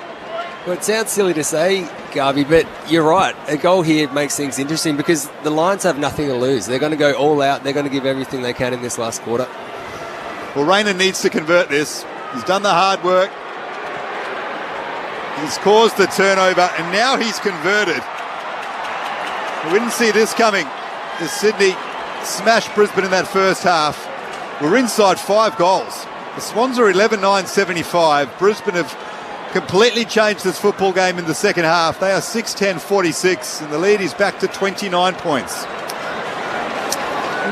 Speaker 9: Well, it sounds silly to say, Garvey, but you're right. A goal here makes things interesting because the Lions have nothing to lose. They're going to go all out. They're going to give everything they can in this last quarter.
Speaker 8: Well, Rayner needs to convert this. He's done the hard work. He's caused the turnover, and now he's converted. We didn't see this coming as Sydney smashed Brisbane in that first half. We're inside 5 goals. The Swans are 11-9-75. Brisbane have completely changed this football game in the second half. They are 6-10-46, and the lead is back to 29 points.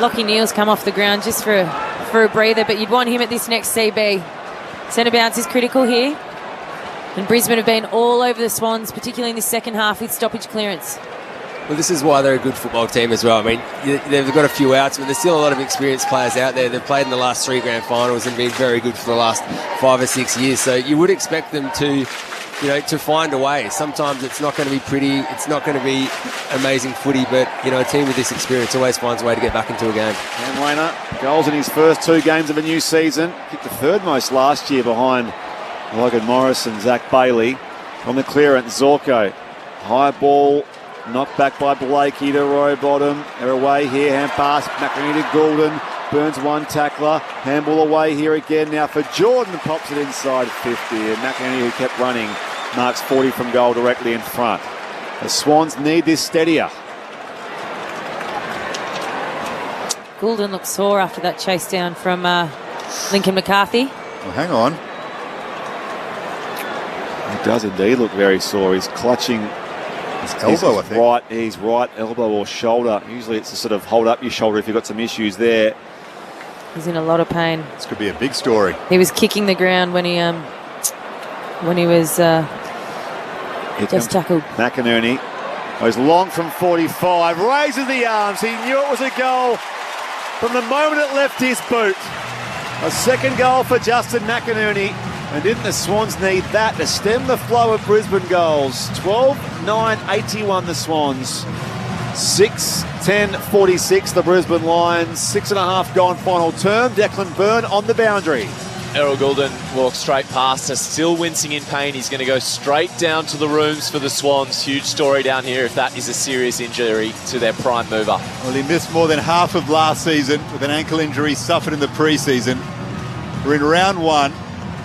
Speaker 3: Lockie Neal's come off the ground just for a breather, but you'd want him at this next CB. Centre bounce is critical here. And Brisbane have been all over the Swans, particularly in this second half with stoppage clearance.
Speaker 9: Well, this is why they're a good football team as well. I mean, they've got a few outs, but there's still a lot of experienced players out there. They've played in the last 3 grand finals and been very good for the last 5 or 6 years. So you would expect them to find a way. Sometimes it's not going to be pretty. It's not going to be amazing footy, but, a team with this experience always finds a way to get back into a game.
Speaker 7: And Rayner, goals in his first 2 games of a new season. Kicked the 3rd most last year behind Logan Morris and Zach Bailey. On the clearance, Zorko. High ball. Knocked back by Blakey to Rowbottom. They're away here. Hand pass. McInerney to Goulden. Burns one tackler. Handball away here again now for Jordan. Pops it inside 50. And McInerney, who kept running, marks 40 from goal directly in front. The Swans need this steadier.
Speaker 3: Goulden looks sore after that chase down from Lincoln McCarthy.
Speaker 8: Well, hang on.
Speaker 7: He does indeed look very sore. He's clutching his elbow, I think. His right elbow or shoulder. Usually it's to sort of hold up your shoulder if you've got some issues there.
Speaker 3: He's in a lot of pain.
Speaker 8: This could be a big story.
Speaker 3: He was kicking the ground when he was just tackled.
Speaker 7: McInerney goes long from 45, raises the arms. He knew it was a goal from the moment it left his boot. A second goal for Justin McInerney. And didn't the Swans need that to stem the flow of Brisbane goals? 12-9-81 the Swans. 6-10-46 the Brisbane Lions. 6.5 gone final term. Declan Byrne on the boundary.
Speaker 10: Errol Goulden walks straight past us, still wincing in pain. He's going to go straight down to the rooms for the Swans. Huge story down here if that is a serious injury to their prime mover.
Speaker 8: Well, he missed more than half of last season with an ankle injury suffered in the pre-season. We're in round 1.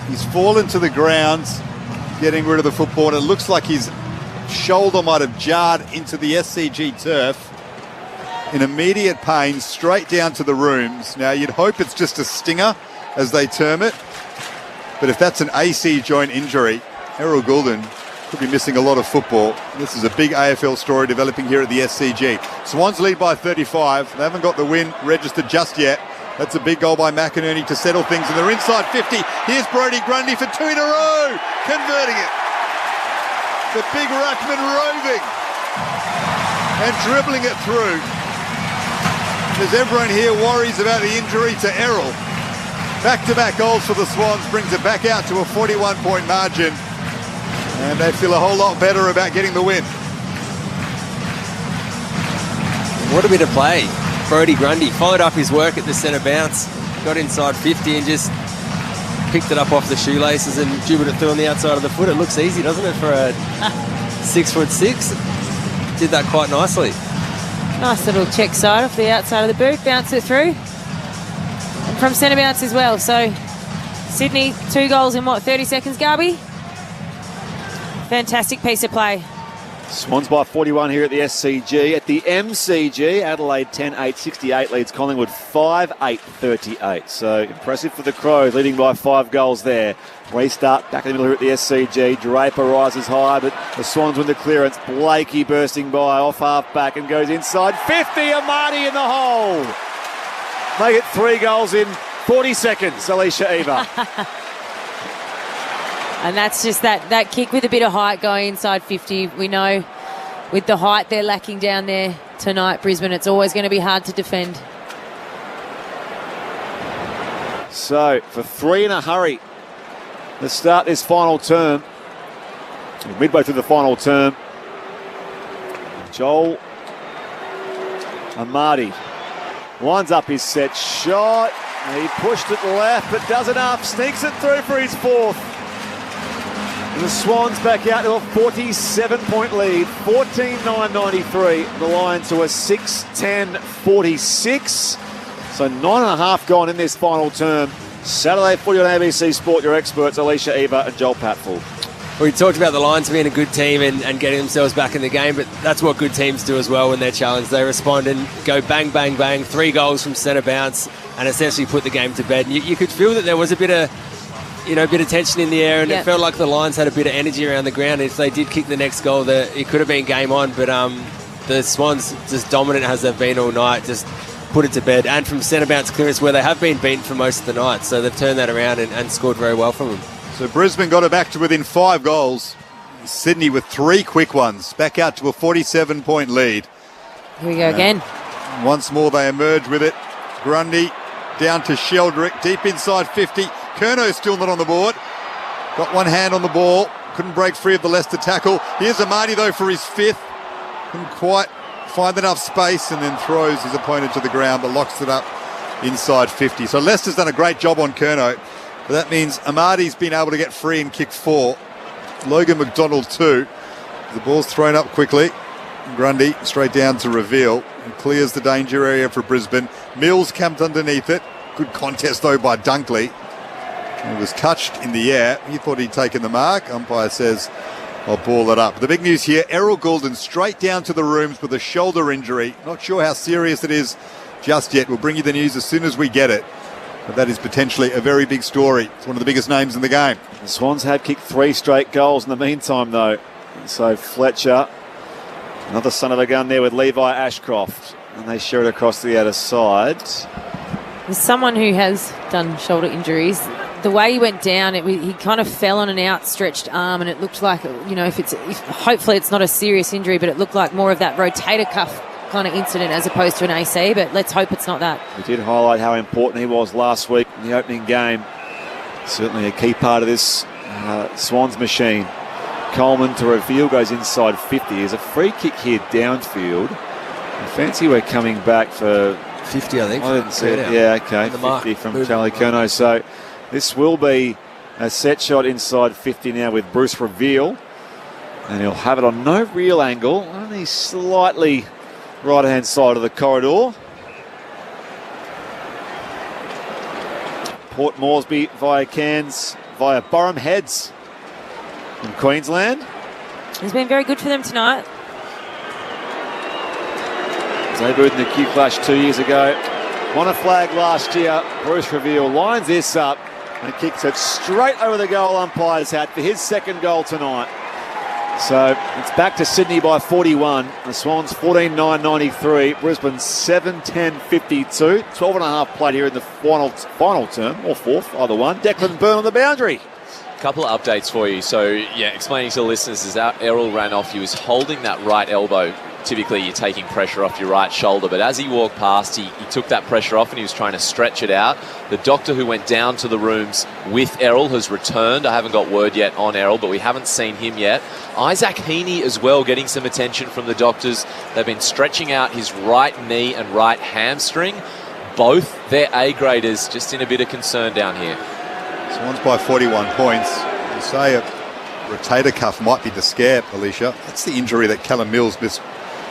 Speaker 8: He's fallen to the ground, getting rid of the football. And it looks like his shoulder might have jarred into the SCG turf. In immediate pain, straight down to the rooms. Now, you'd hope it's just a stinger, as they term it. But if that's an AC joint injury, Errol Goulden could be missing a lot of football. This is a big AFL story developing here at the SCG. Swans lead by 35. They haven't got the win registered just yet. That's a big goal by McInerney to settle things, and they're inside 50. Here's Brodie Grundy for 2 in a row, converting it. The big ruckman roving and dribbling it through. As everyone here worries about the injury to Errol. Back-to-back goals for the Swans brings it back out to a 41-point margin, and they feel a whole lot better about getting the win.
Speaker 9: What a bit of play. Brodie Grundy followed up his work at the centre bounce, got inside 50 and just picked it up off the shoelaces and dribbled it through on the outside of the foot. It looks easy, doesn't it, for a 6'6"? Did that quite nicely.
Speaker 3: Nice little check side off the outside of the boot, bounce it through. And from centre bounce as well. So Sydney, 2 goals in 30 seconds, Garby? Fantastic piece of play.
Speaker 7: Swans by 41 here at the SCG. At the MCG, Adelaide 10-8-68 leads Collingwood 5-8-38. So impressive for the Crows, leading by 5 goals there. Restart back in the middle here at the SCG. Draper rises high, but the Swans win the clearance. Blakey bursting by off half back and goes inside 50. Amati in the hole. Make it 3 goals in 40 seconds, Alicia Eva.
Speaker 3: And that's just that kick with a bit of height going inside 50. We know with the height they're lacking down there tonight, Brisbane, it's always going to be hard to defend.
Speaker 7: So, for 3 in a hurry, let's start this final term. Midway through the final term, Joel Amati lines up his set shot. He pushed it left, but does enough. Sneaks it through for his 4th. The Swans back out to a 47-point lead, 14-9-93. The Lions to a 6-10-46. So 9.5 gone in this final term. Saturday footy on ABC Sport, your experts, Alicia Eva and Joel Patfull.
Speaker 9: We talked about the Lions being a good team and getting themselves back in the game, but that's what good teams do as well when they're challenged. They respond and go bang, bang, bang, 3 goals from centre bounce and essentially put the game to bed. And you could feel that there was a bit of tension in the air, and it felt like the Lions had a bit of energy around the ground. If they did kick the next goal, it could have been game on, but the Swans, just dominant as they've been all night, just put it to bed. And from centre bounce clearance, where they have been beaten for most of the night, so they've turned that around and scored very well from them.
Speaker 8: So Brisbane got it back to within 5 goals. Sydney with 3 quick ones, back out to a 47-point lead.
Speaker 3: Here we go again.
Speaker 8: Once more they emerge with it. Grundy down to Sheldrick, deep inside 50. Curnow still not on the board. Got one hand on the ball. Couldn't break free of the Leicester tackle. Here's Amadi though for his 5th. Couldn't quite find enough space and then throws his opponent to the ground, but locks it up inside 50. So Leicester's done a great job on Curnow. But that means Amadi's been able to get free and kick 4. Logan McDonald 2. The ball's thrown up quickly. Grundy straight down to Reveal and clears the danger area for Brisbane. Mills camped underneath it. Good contest though by Dunkley. He was catched in the air. He thought he'd taken the mark. Umpire says, I'll ball it up. The big news here, Errol Goulden straight down to the rooms with a shoulder injury. Not sure how serious it is just yet. We'll bring you the news as soon as we get it. But that is potentially a very big story. It's one of the biggest names in the game.
Speaker 7: The Swans have kicked 3 straight goals in the meantime, though. So Fletcher, another son of a gun there with Levi Ashcroft. And they share it across the outer side.
Speaker 3: There's someone who has done shoulder injuries. The way he went down, he kind of fell on an outstretched arm, and it looked like, hopefully it's not a serious injury, but it looked like more of that rotator cuff kind of incident as opposed to an AC, but let's hope it's not that.
Speaker 7: We did highlight how important he was last week in the opening game. Certainly a key part of this Swans machine. Coleman to Reveal, goes inside 50. There's a free kick here downfield. I fancy we're coming back for
Speaker 9: 50, I think.
Speaker 7: I didn't see it. Yeah, okay. 50 from Charlie Curnow. So this will be a set shot inside 50 now with Bruce Reveal. And he'll have it on no real angle, only slightly right-hand side of the corridor. Port Moresby via Cairns, via Borum Heads in Queensland.
Speaker 3: He's been very good for them tonight.
Speaker 7: Debuted in the Q Clash 2 years ago. Won a flag last year. Bruce Reveal lines this up and kicks it straight over the goal umpire's hat for his 2nd goal tonight. So it's back to Sydney by 41. The Swans 14-9-93. Brisbane 7-10-52. 12.5 played here in the final term, or 4th, either one. Declan Byrne on the boundary.
Speaker 10: Couple of updates for you. So, explaining to the listeners, as Errol ran off, he was holding that right elbow. Typically, you're taking pressure off your right shoulder, but as he walked past, he took that pressure off and he was trying to stretch it out. The doctor who went down to the rooms with Errol has returned. I haven't got word yet on Errol, but we haven't seen him yet. Isaac Heaney as well, getting some attention from the doctors. They've been stretching out his right knee and right hamstring. Both their A-graders just in a bit of concern down here.
Speaker 8: Swans by 41 points. You say a rotator cuff might be the scare, Alicia. That's the injury that Callum Mills missed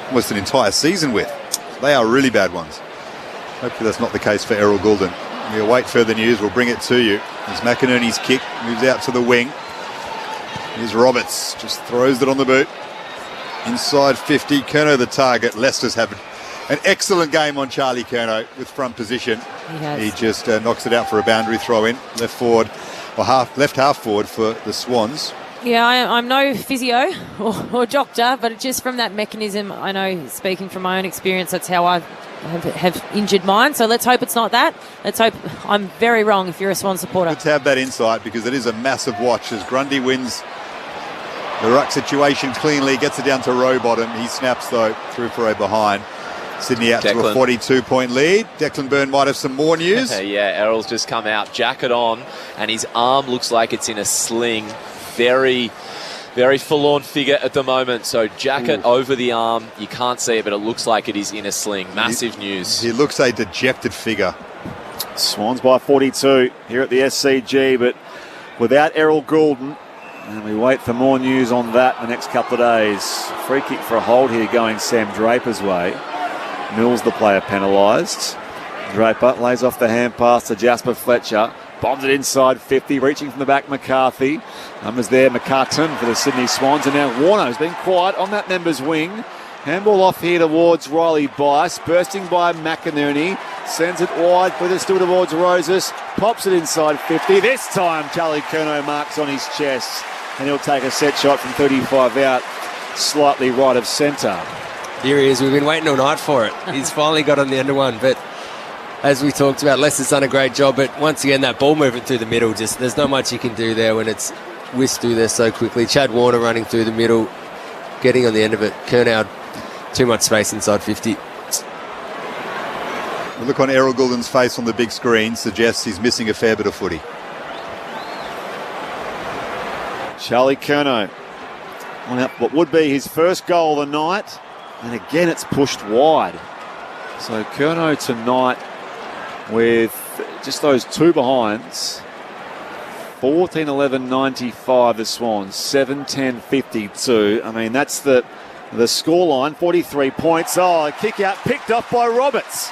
Speaker 8: almost an entire season with. They are really bad ones. Hopefully that's not the case for Errol Goulden. We await further news. We'll bring it to you. As McInerney's kick moves out to the wing. Here's Roberts. Just throws it on the boot. Inside 50. Curnow the target. Leicester's having an excellent game on Charlie Curnow with front position. He just knocks it out for a boundary throw in. Left half forward for the Swans.
Speaker 3: Yeah, I'm no physio or doctor, but just from that mechanism, I know, speaking from my own experience, that's how I have injured mine. So let's hope it's not that. Let's hope I'm very wrong if you're a Swan supporter.
Speaker 8: Good to have that insight, because it is a massive watch as Grundy wins the ruck situation cleanly, gets it down to row bottom. He snaps, though, through for a behind. Sydney out to a 42-point lead. Declan Byrne might have some more news.
Speaker 10: Yeah, Errol's just come out, jacket on, and his arm looks like it's in a sling. Very, very forlorn figure at the moment. So jacket over the arm. You can't see it, but it looks like it is in a sling. Massive news.
Speaker 8: He looks a dejected figure.
Speaker 7: Swans by 42 here at the SCG, but without Errol Goulden, And we wait for more news on that in the next couple of days. Free kick for a hold here going Sam Draper's way. Mills the player penalised. Draper lays off the hand pass to Jasper Fletcher. Bombs it inside 50, reaching from the back McCarthy. Numbers there, McCartan for the Sydney Swans. And now Warner has been quiet on that member's wing. Handball off here towards Riley Bice. Bursting by McInerney. Sends it wide, but it's still towards Roses. Pops it inside 50. This time, Charlie Curnow marks on his chest. And he'll take a set shot from 35 out, slightly right of centre.
Speaker 9: Here he is. We've been waiting all night for it. He's finally got on the end of one. But as we talked about, Lester's done a great job. But once again, that ball movement through the middle, just there's not much you can do there when it's whisked through there so quickly. Chad Warner running through the middle, getting on the end of it. Curnow, too much space inside 50.
Speaker 8: The look on Errol Goulden's face on the big screen suggests he's missing a fair bit of footy.
Speaker 7: Charlie Curnow on what would be his first goal of the night. And again, it's pushed wide. So Curnow tonight with just those two behinds. 14-11-95 the Swans, 7-10-52. I mean, that's the scoreline, 43 points. Oh, a kick out picked up by Roberts.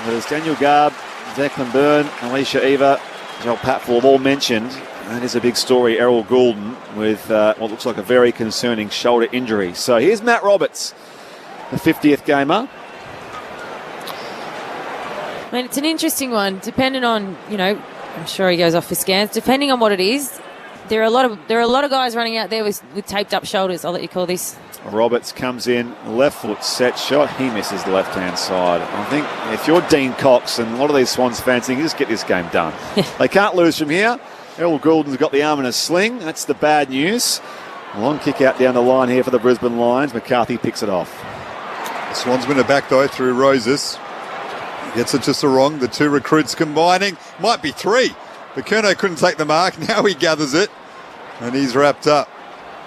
Speaker 7: There's Daniel Garb, Declan Byrne, Alicia Eva, Joel Patfull have all mentioned. That is a big story, Errol Goulden, with what looks like a very concerning shoulder injury. So here's Matt Roberts, the 50th gamer.
Speaker 3: I mean, it's an interesting one, depending on, I'm sure he goes off for scans. Depending on what it is, there are a lot of guys running out there with taped up shoulders. I'll let you call this.
Speaker 7: Roberts comes in, left foot set shot. He misses the left-hand side. I think if you're Dean Cox and a lot of these Swans fans think, just get this game done. They can't lose from here. Errol Goulden's got the arm in a sling. That's the bad news. A long kick out down the line here for the Brisbane Lions. McCarthy picks it off.
Speaker 8: The Swans win it back though through Roses. Gets it to Sarong. The two recruits combining. Might be three. But Curnow couldn't take the mark. Now he gathers it. And he's wrapped up.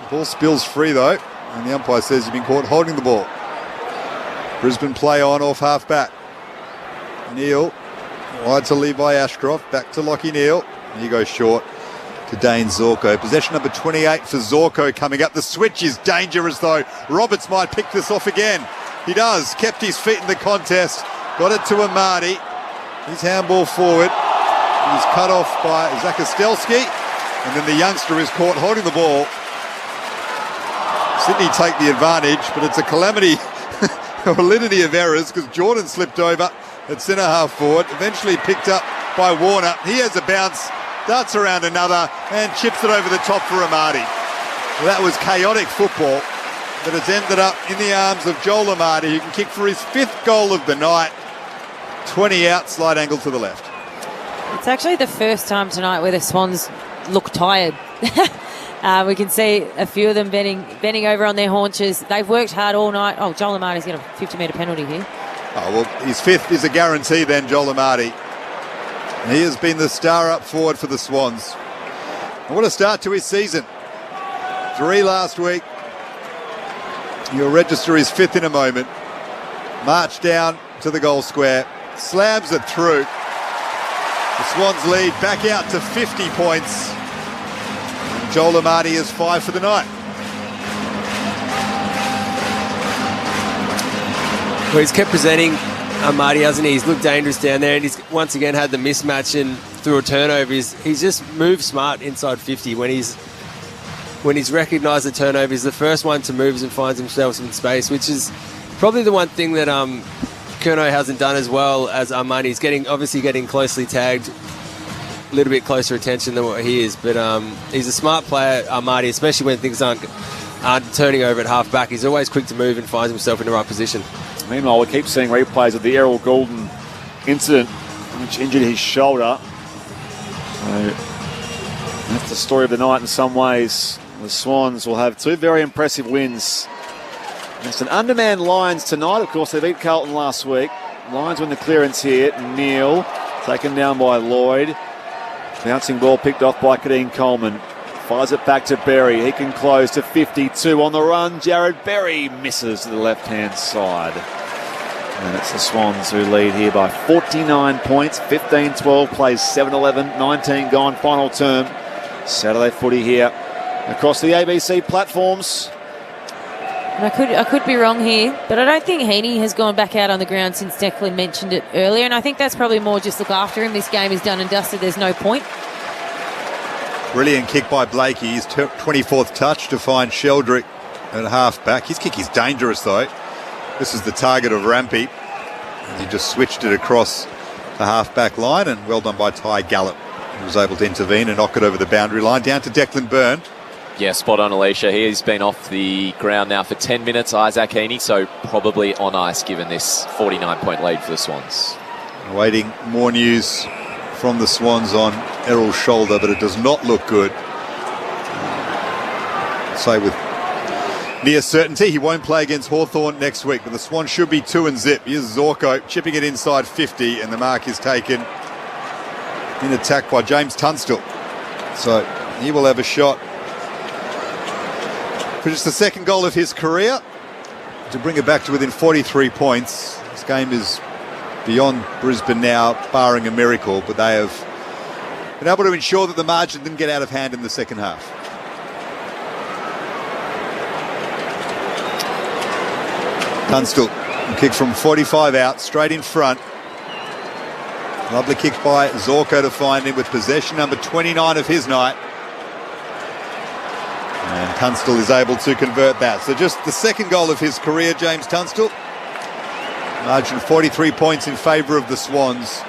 Speaker 8: The ball spills free though. And the umpire says he's been caught holding the ball. Brisbane play on off half back. Neal. Wide to Levi Ashcroft. Back to Lockie Neal. And he goes short to Dane Zorko. Possession number 28 for Zorko coming up. The switch is dangerous though. Roberts might pick this off again. He does. Kept his feet in the contest. Got it to Amadi. His handball forward. He's cut off by Zakostelski. And then the youngster is caught holding the ball. Sydney take the advantage, but it's a calamity, a litany of errors because Jordan slipped over at centre half forward, eventually picked up by Warner. He has a bounce, darts around another and chips it over the top for Amadi. Well, that was chaotic football, but it's ended up in the arms of Joel Amadi, who can kick for his 5th goal of the night. 20 out, slight angle to the left.
Speaker 3: It's actually the first time tonight where the Swans look tired. We can see a few of them bending over on their haunches. They've worked hard all night. Oh, Joel Amadi's got a 50-metre penalty here.
Speaker 8: Oh, well, his 5th is a guarantee then, Joel Amadi. And he has been the star up forward for the Swans. And what a start to his season. 3 last week. He'll register his 5th in a moment. March down to the goal square. Slams it through. The Swans lead back out to 50 points. Joel Amadi is 5 for the night.
Speaker 9: Well, he's kept presenting Amadi, hasn't he? He's looked dangerous down there, and he's once again had the mismatch and through a turnover. He's just moved smart inside 50 when he's recognised the turnover. He's the first one to move and finds himself in space, which is probably the one thing that Curnow hasn't done as well as Amadi. He's obviously getting closely tagged, a little bit closer attention than what he is, but he's a smart player, Amadi, especially when things aren't turning over at half back. He's always quick to move and finds himself in the right position.
Speaker 7: Meanwhile, we keep seeing replays of the Errol Goulden incident, which injured his shoulder. So that's the story of the night in some ways. The Swans will have 2 very impressive wins. It's an undermanned Lions tonight. Of course, they beat Carlton last week. Lions win the clearance here. Neal taken down by Lloyd. Bouncing ball picked off by Kadeen Coleman. Fires it back to Berry. He can close to 52 on the run. Jared Berry misses to the left-hand side. And it's the Swans who lead here by 49 points. 15-12, plays 7-11, 19 gone, final term. Saturday footy here across the ABC platforms.
Speaker 3: And I could be wrong here, but I don't think Heaney has gone back out on the ground since Declan mentioned it earlier, and I think that's probably more just look after him. This game is done and dusted. There's no point.
Speaker 8: Brilliant kick by Blakey. His 24th touch to find Sheldrick at half-back. His kick is dangerous, though. This is the target of Rampy. He just switched it across the half-back line, and well done by Ty Gallop. He was able to intervene and knock it over the boundary line. Down to Declan Byrne.
Speaker 10: Yeah, spot on, Alicia. He's been off the ground now for 10 minutes, Isaac Heaney, so probably on ice given this 49-point lead for the Swans.
Speaker 8: Awaiting more news from the Swans on Errol's shoulder, but it does not look good. Say with near certainty he won't play against Hawthorn next week, but the Swans should be 2-0. Here's Zorko chipping it inside 50, and the mark is taken in attack by James Tunstall. So he will have a shot for just the second goal of his career to bring it back to within 43 points. This game is beyond Brisbane now, barring a miracle, but they have been able to ensure that the margin didn't get out of hand in the second half. Tunstall, kick from 45 out, straight in front. Lovely kick by Zorko to find him with possession, number 29 of his night. And Tunstall is able to convert that. So just the second goal of his career, James Tunstall. Margin 43 points in favour of the Swans.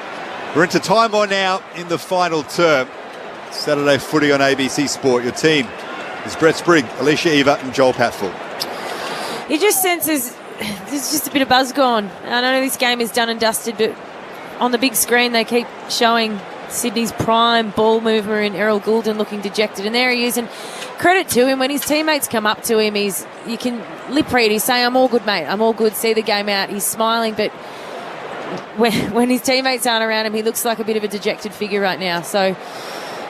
Speaker 8: We're into time on now in the final term. Saturday footy on ABC Sport. Your team is Brett Sprigg, Alicia Eva and Joel Pathfield.
Speaker 3: He just senses there's just a bit of buzz gone. I know this game is done and dusted, but on the big screen they keep showing Sydney's prime ball mover in Errol Goulden looking dejected, and there he is. And credit to him, when his teammates come up to him, you can lip read. He's saying, "I'm all good, mate. I'm all good. See the game out." He's smiling, but when his teammates aren't around him, he looks like a bit of a dejected figure right now. So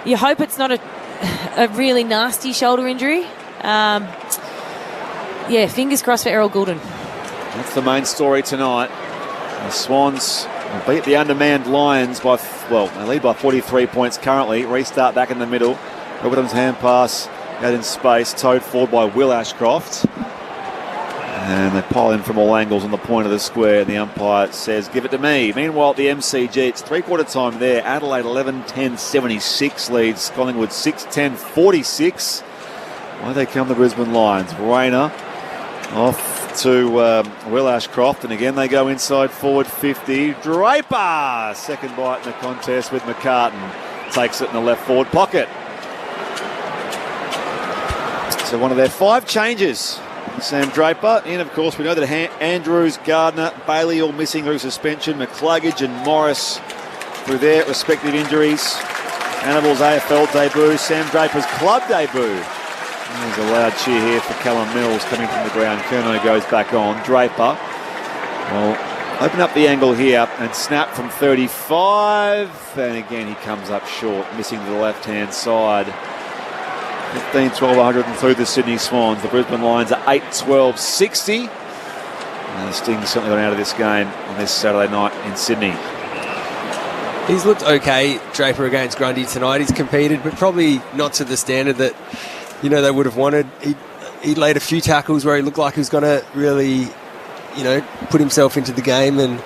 Speaker 3: you hope it's not a really nasty shoulder injury. Yeah, fingers crossed for Errol Goulden.
Speaker 7: That's the main story tonight. The Swans beat the undermanned Lions by, they lead by 43 points currently. Restart back in the middle. Robertson's hand pass out in space, towed forward by Will Ashcroft. And they pile in from all angles on the point of the square. And the umpire says, "Give it to me." Meanwhile, at the MCG, it's three-quarter time there. Adelaide 11-10-76 leads Collingwood 6-10-46. Why they come the Brisbane Lions? Rayner off to Will Ashcroft, and again they go inside forward 50. Draper, second bite in the contest with McCartan. Takes it in the left forward pocket. So one of their 5 changes. Sam Draper in, of course. We know that Andrews, Gardner, Bailey all missing through suspension. McCluggage and Morris through their respective injuries. Hannibal's AFL debut, Sam Draper's club debut. There's a loud cheer here for Callum Mills coming from the ground. Kerno goes back on. Draper will open up the angle here and snap from 35. And again, he comes up short, missing to the left-hand side. 15-12-100 through the Sydney Swans. The Brisbane Lions are 8-12-60. And the Sting's certainly gone out of this game on this Saturday night in Sydney.
Speaker 9: He's looked okay, Draper, against Grundy tonight. He's competed, but probably not to the standard that they would have wanted. He laid a few tackles where he looked like he was going to really, put himself into the game, and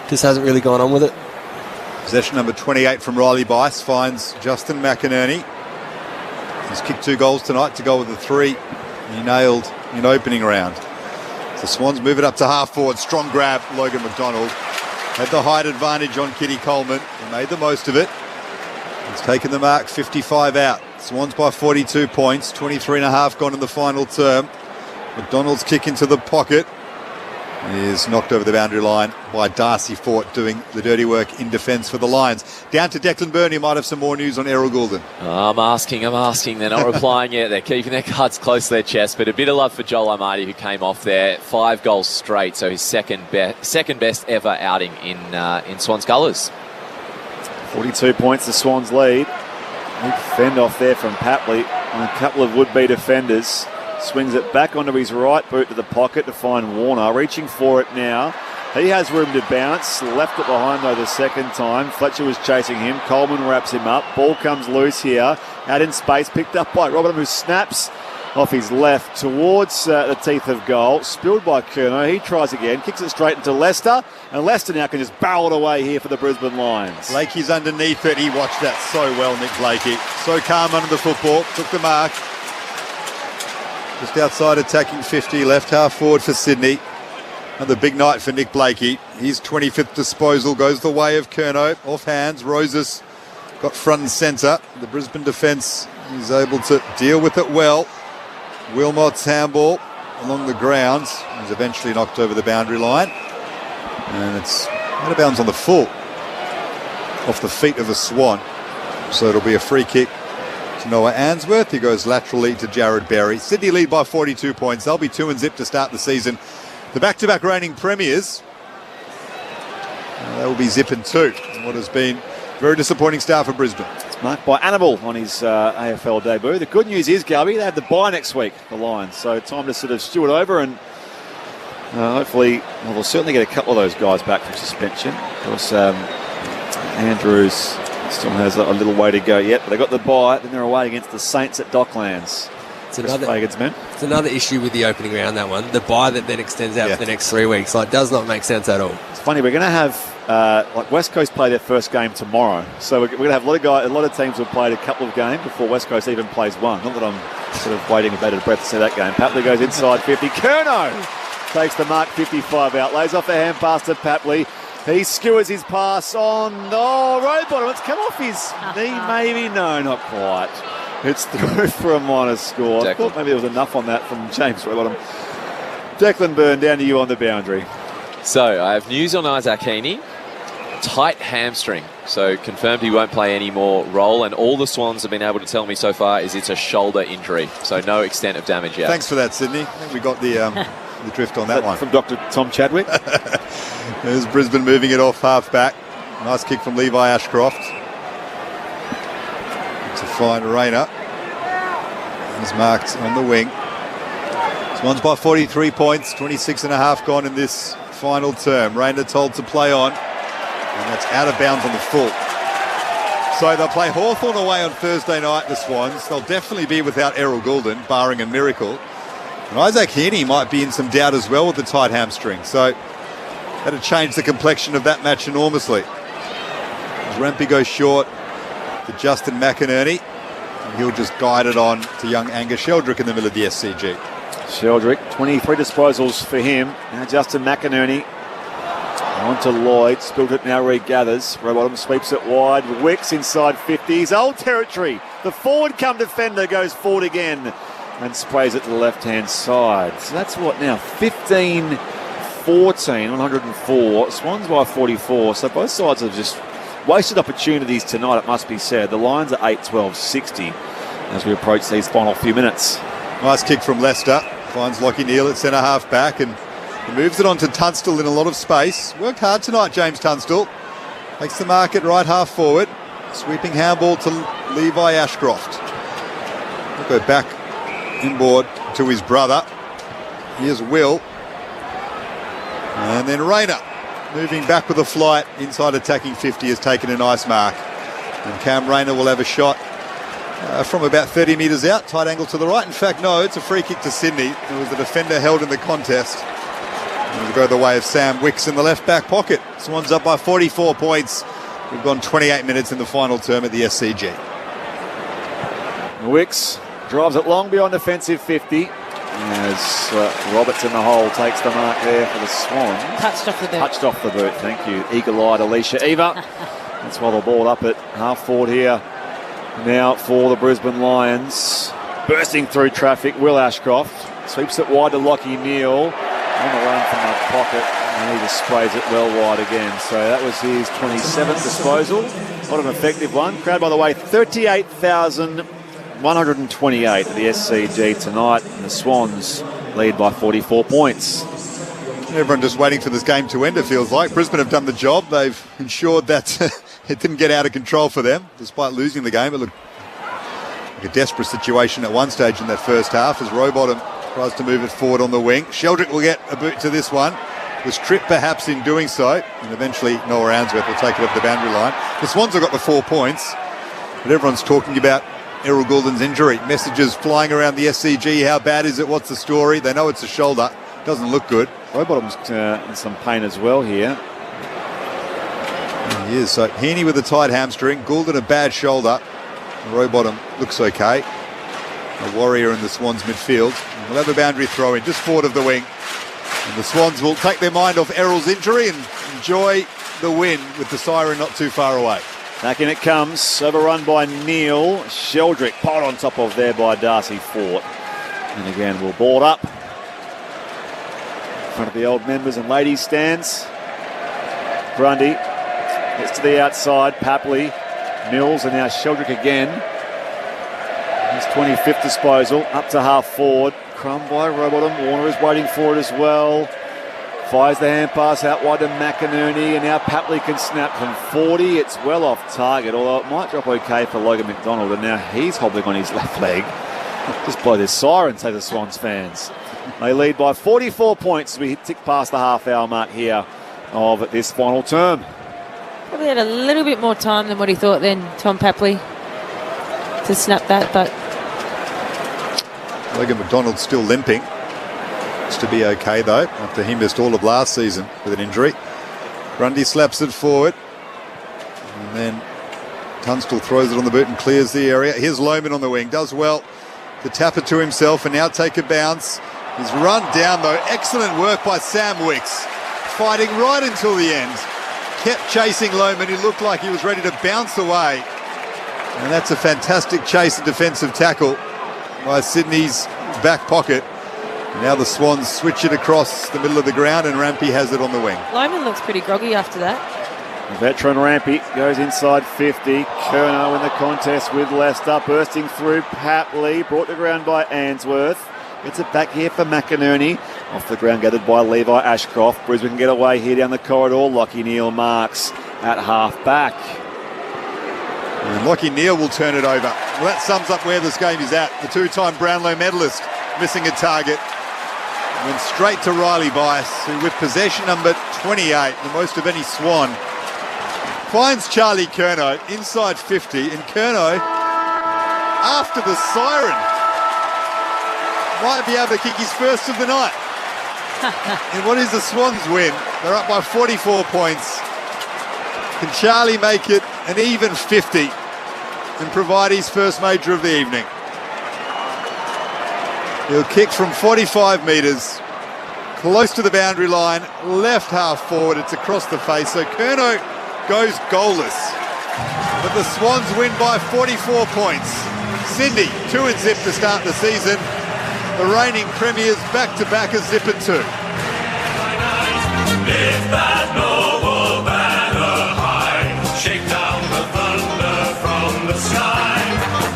Speaker 9: just hasn't really gone on with it.
Speaker 8: Possession number 28 from Riley Bice finds Justin McInerney. He's kicked 2 goals tonight to go with the 3 he nailed in opening round. The Swans move it up to half forward. Strong grab, Logan McDonald. Had the height advantage on Kitty Coleman. He made the most of it. He's taken the mark, 55 out. Swans by 42 points, 23.5 gone in the final term. McDonald's kick into the pocket is knocked over the boundary line by Darcy Fort, doing the dirty work in defence for the Lions. Down to Declan Byrne, who might have some more news on Errol Goulden.
Speaker 10: I'm asking. They're not replying yet. They're keeping their cards close to their chest. But a bit of love for Joel Amati, who came off there. 5 goals straight, so his second best ever outing in Swans colours. 42 points the Swans lead. Big fend off there from Papley on a couple of would-be defenders. Swings it back onto his right boot to the pocket to find Warner. Reaching for it now
Speaker 7: He has room to bounce. Left it behind, though, the second time. Fletcher was chasing him. Coleman wraps him up. Ball comes loose here. Out in space. Picked up by Robert, who snaps off his left towards the teeth of goal. Spilled by Curnow. He tries again. Kicks it straight into Leicester. And Leicester now can just barrel it away here for the Brisbane Lions.
Speaker 8: Blakey's underneath it. He watched that so well, Nick Blakey. So calm under the football. Took the mark. Just outside attacking 50. Left half forward for Sydney. Another big night for Nick Blakey. His 25th disposal goes the way of Curnow. Off hands. Roses got front and centre. The Brisbane defence is able to deal with it well. Wilmot's handball along the grounds. He's eventually knocked over the boundary line. And it's out of bounds on the full. Off the feet of the Swan. So it'll be a free kick to Noah Answorth. He goes laterally to Jared Berry. Sydney lead by 42 points. They'll be 2-0 to start the season. The back-to-back reigning premiers, they will be zipping 2. What has been a very disappointing start for Brisbane.
Speaker 7: It's marked by Annabelle on his AFL debut. The good news is, Galby, they have the bye next week, the Lions. So time to sort of stew it over and hopefully we'll certainly get a couple of those guys back from suspension. Of course, Andrews still has a little way to go yet, but they got the bye. Then they're away against the Saints at Docklands. It's
Speaker 9: another issue with the opening round, that one. The bye that then extends out for the next 3 weeks. Does not make sense at all.
Speaker 7: It's funny, we're going to have West Coast play their first game tomorrow. So we're going to have a lot of teams who have played a couple of games before West Coast even plays one. Not that I'm sort of waiting with bated breath to see that game. Papley goes inside 50. Curnow takes the mark 55 out. Lays off the hand pass to Papley. He skewers his pass on. Oh, Rowbottom. It's come off his knee, maybe. No, not quite. It's through for a minor score. I thought maybe there was enough on that from James Rowbottom. Declan Byrne, down to you on the boundary.
Speaker 10: So I have news on Isaac Heaney. Tight hamstring. So confirmed he won't play any more role. And all the Swans have been able to tell me so far is it's a shoulder injury. So no extent of damage yet.
Speaker 8: Thanks for that, Sydney. I think we got the drift on that one.
Speaker 7: From Dr. Tom Chadwick.
Speaker 8: There's Brisbane moving it off half back. Nice kick from Levi Ashcroft. To find Rayner. He's marked on the wing. Swans by 43 points, 26 and a half gone in this final term. Rayner told to play on, and that's out of bounds on the full. So they'll play Hawthorn away on Thursday night, the Swans. They'll definitely be without Errol Goulden, barring a miracle. And Isaac Heaney might be in some doubt as well with the tight hamstring. So that'll change the complexion of that match enormously. As Rampy goes short to Justin McInerney, and he'll just guide it on to young Angus Sheldrick in the middle of the SCG.
Speaker 7: Sheldrick, 23 disposals for him. Now Justin McInerney on to Lloyd. Spilled it, now regathers. Rowbottom sweeps it wide. Wicks inside 50. His old territory. The forward come defender goes forward again and sprays it to the left-hand side. So that's what now? 15-14, 104. Swans by 44. So both sides have just wasted opportunities tonight, it must be said. The Lions are 8-12-60 as we approach these final few minutes.
Speaker 8: Nice kick from Leicester. Finds Lockie Neal at centre half back and he moves it on to Tunstall in a lot of space. Worked hard tonight, James Tunstall. Takes the mark at right half forward. Sweeping handball to Levi Ashcroft. He'll go back inboard to his brother. Here's Will. And then Rayner, moving back with a flight inside attacking 50, has taken a nice mark. And Cam Rayner will have a shot from about 30 metres out, tight angle to the right. In fact, no, it's a free kick to Sydney. There was a defender held in the contest. And it'll go the way of Sam Wicks in the left back pocket. Swans up by 44 points. We've gone 28 minutes in the final term at the SCG.
Speaker 7: Wicks drives it long beyond defensive 50. As Roberts in the hole takes the mark there for the Swans.
Speaker 3: Touched off the boot.
Speaker 7: Touched off the boot, thank you. Eagle-eyed Alicia Eva. That's why the ball up at half forward here. Now for the Brisbane Lions. Bursting through traffic, Will Ashcroft. Sweeps it wide to Lockie Neal. On the run from the pocket. And he just sprays it well wide again. So that was his 27th disposal. Not an effective one. Crowd, by the way, 38,128 at the SCG tonight. And the Swans lead by 44 points.
Speaker 8: Everyone just waiting for this game to end, it feels like. Brisbane have done the job. They've ensured that it didn't get out of control for them, despite losing the game. It looked like a desperate situation at one stage in that first half as Rowbottom tries to move it forward on the wing. Sheldrick will get a boot to this one. Was tripped perhaps in doing so, and eventually Noah Answorth will take it up the boundary line. The Swans have got the 4 points, but everyone's talking about Errol Goulden's injury. Messages flying around the SCG. How bad is it? What's the story? They know it's a shoulder. Doesn't look good.
Speaker 7: Rowbottom's in some pain as well here.
Speaker 8: He is. So Heaney with a tight hamstring. Goulden a bad shoulder. Rowbottom looks okay. A warrior in the Swans midfield. We'll have a boundary throw in just forward of the wing. And the Swans will take their mind off Errol's injury and enjoy the win with the siren not too far away.
Speaker 7: Back in it comes, overrun by Neil. Sheldrick piled on top of there by Darcy Fort. And again, we'll board up. In front of the old members and ladies stands. Grundy gets to the outside. Papley, Mills, and now Sheldrick again. His 25th disposal, up to half forward. Crumb by Rowbottom. Warner is waiting for it as well. Fires the hand pass out wide to McInerney, and now Papley can snap from 40. It's well off target, although it might drop okay for Logan McDonald, and now he's hobbling on his left leg. Just blow this siren, say the Swans fans. They lead by 44 points as we tick past the half-hour mark here of this final term.
Speaker 3: Probably had a little bit more time than what he thought then, Tom Papley, to snap that, but
Speaker 8: Logan McDonald's still limping. To be okay though, after he missed all of last season with an injury. Grundy slaps it forward, and then Tunstall throws it on the boot and clears the area. Here's Lohman on the wing, does well to tap it to himself and now take a bounce. He's run down though. Excellent work by Sam Wicks, fighting right until the end. Kept chasing Lohman, who looked like he was ready to bounce away. And that's a fantastic chase and defensive tackle by Sydney's back pocket. Now the Swans switch it across the middle of the ground, and Rampy has it on the wing.
Speaker 3: Lohman looks pretty groggy after that.
Speaker 7: Veteran Rampy goes inside 50. Curnow in the contest with Leicester, bursting through Papley, brought to ground by Answorth. Gets it back here for McInerney. Off the ground gathered by Levi Ashcroft. Brisbane can get away here down the corridor. Lockie Neal marks at half back.
Speaker 8: And Lockie Neal will turn it over. Well, that sums up where this game is at. The two-time Brownlow medalist missing a target. Went straight to Riley Bias, who with possession number 28, the most of any Swan, finds Charlie Curnow inside 50, and Curnow, after the siren, might be able to kick his first of the night. And what is the Swans win? They're up by 44 points. Can Charlie make it an even 50 and provide his first major of the evening? He'll kick from 45 metres, close to the boundary line, left half forward. It's across the face, so Curnow goes goalless. But the Swans win by 44 points. Sydney, 2-0 to start the season. The reigning premiers back-to-back a zip and 2.
Speaker 4: Lift that noble banner high, shake down the thunder from the sky.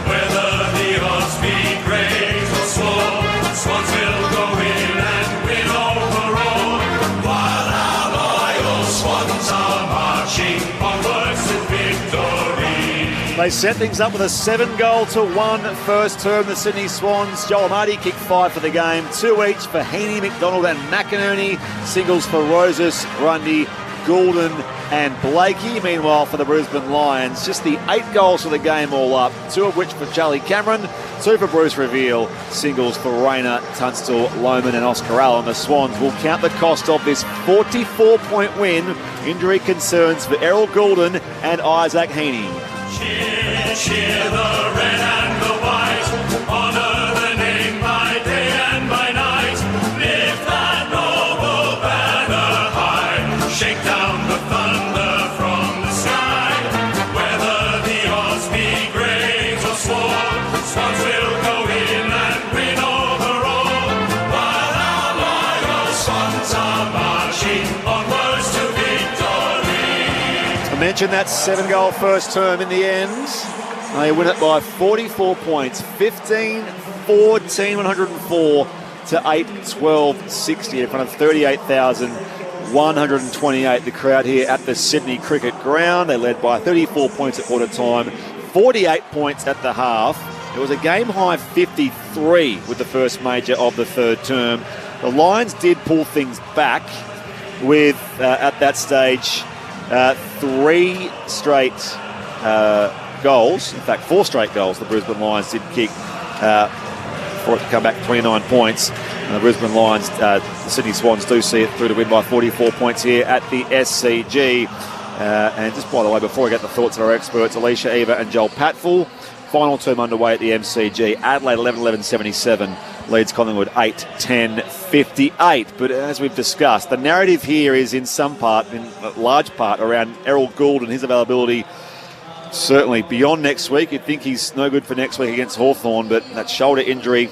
Speaker 4: Whether the odds be great or small, Swans will go in and win overall. While our loyal Swans are marching onwards to victory.
Speaker 7: They set things up with a 7-1 first term. The Sydney Swans. Joel Marty kicked 5 for the game, 2 each for Heaney, McDonald and McInerney. Singles for Rosas, Grundy, Goulden and Blakey. Meanwhile, for the Brisbane Lions, just the 8 goals for the game all up, 2 of which for Charlie Cameron, 2 for Bruce Reveal, singles for Rayner, Tunstall, Lohman and Oscar Allen. The Swans will count the cost of this 44-point win. Injury concerns for Errol Goulden and Isaac Heaney.
Speaker 4: Cheer, cheer the red and the white, honour the name by day and by night. Lift that noble banner high, shake down the thunder from the sky. Whether the odds be great or small, Swans will go in and win overall. While our loyal Swans are marching onwards to victory.
Speaker 7: I mentioned that 7-goal first term in the end. They win it by 44 points, 15-14, 104 to 8-12, 60 in front of 38,128. The crowd here at the Sydney Cricket Ground. They led by 34 points at quarter time, 48 points at the half. It was a game-high 53 with the first major of the third term. The Lions did pull things back, with, at that stage, 3 straight goals. In fact, 4 straight goals the Brisbane Lions did kick for it to come back to 29 points. And the Brisbane Lions, the Sydney Swans do see it through to win by 44 points here at the SCG. And just by the way, before I get the thoughts of our experts, Alicia Eva and Joel Patfull, final term underway at the MCG. Adelaide 11-11-77 leads Collingwood 8-10-58. But as we've discussed, the narrative here is in large part around Errol Gould and his availability. Certainly beyond next week. You'd think he's no good for next week against Hawthorn, but that shoulder injury,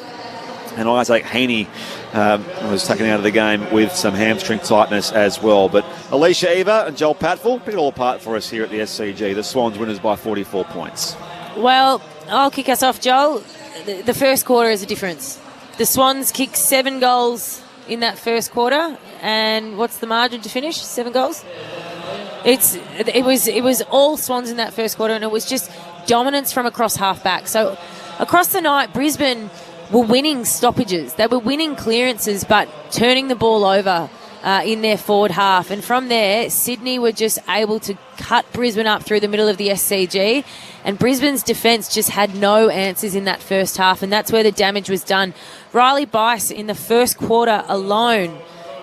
Speaker 7: and Isaac Haney was taken out of the game with some hamstring tightness as well. But Alicia Eva and Joel Patfull, pick it all apart for us here at the SCG. The Swans winners by 44 points.
Speaker 3: Well, I'll kick us off, Joel. The first quarter is a difference. The Swans kicked 7 goals in that first quarter, and what's the margin to finish? 7 goals? It was all Swans in that first quarter, and it was just dominance from across half-back. So across the night, Brisbane were winning stoppages. They were winning clearances, but turning the ball over in their forward half. And from there, Sydney were just able to cut Brisbane up through the middle of the SCG. And Brisbane's defence just had no answers in that first half, and that's where the damage was done. Riley Bice in the first quarter alone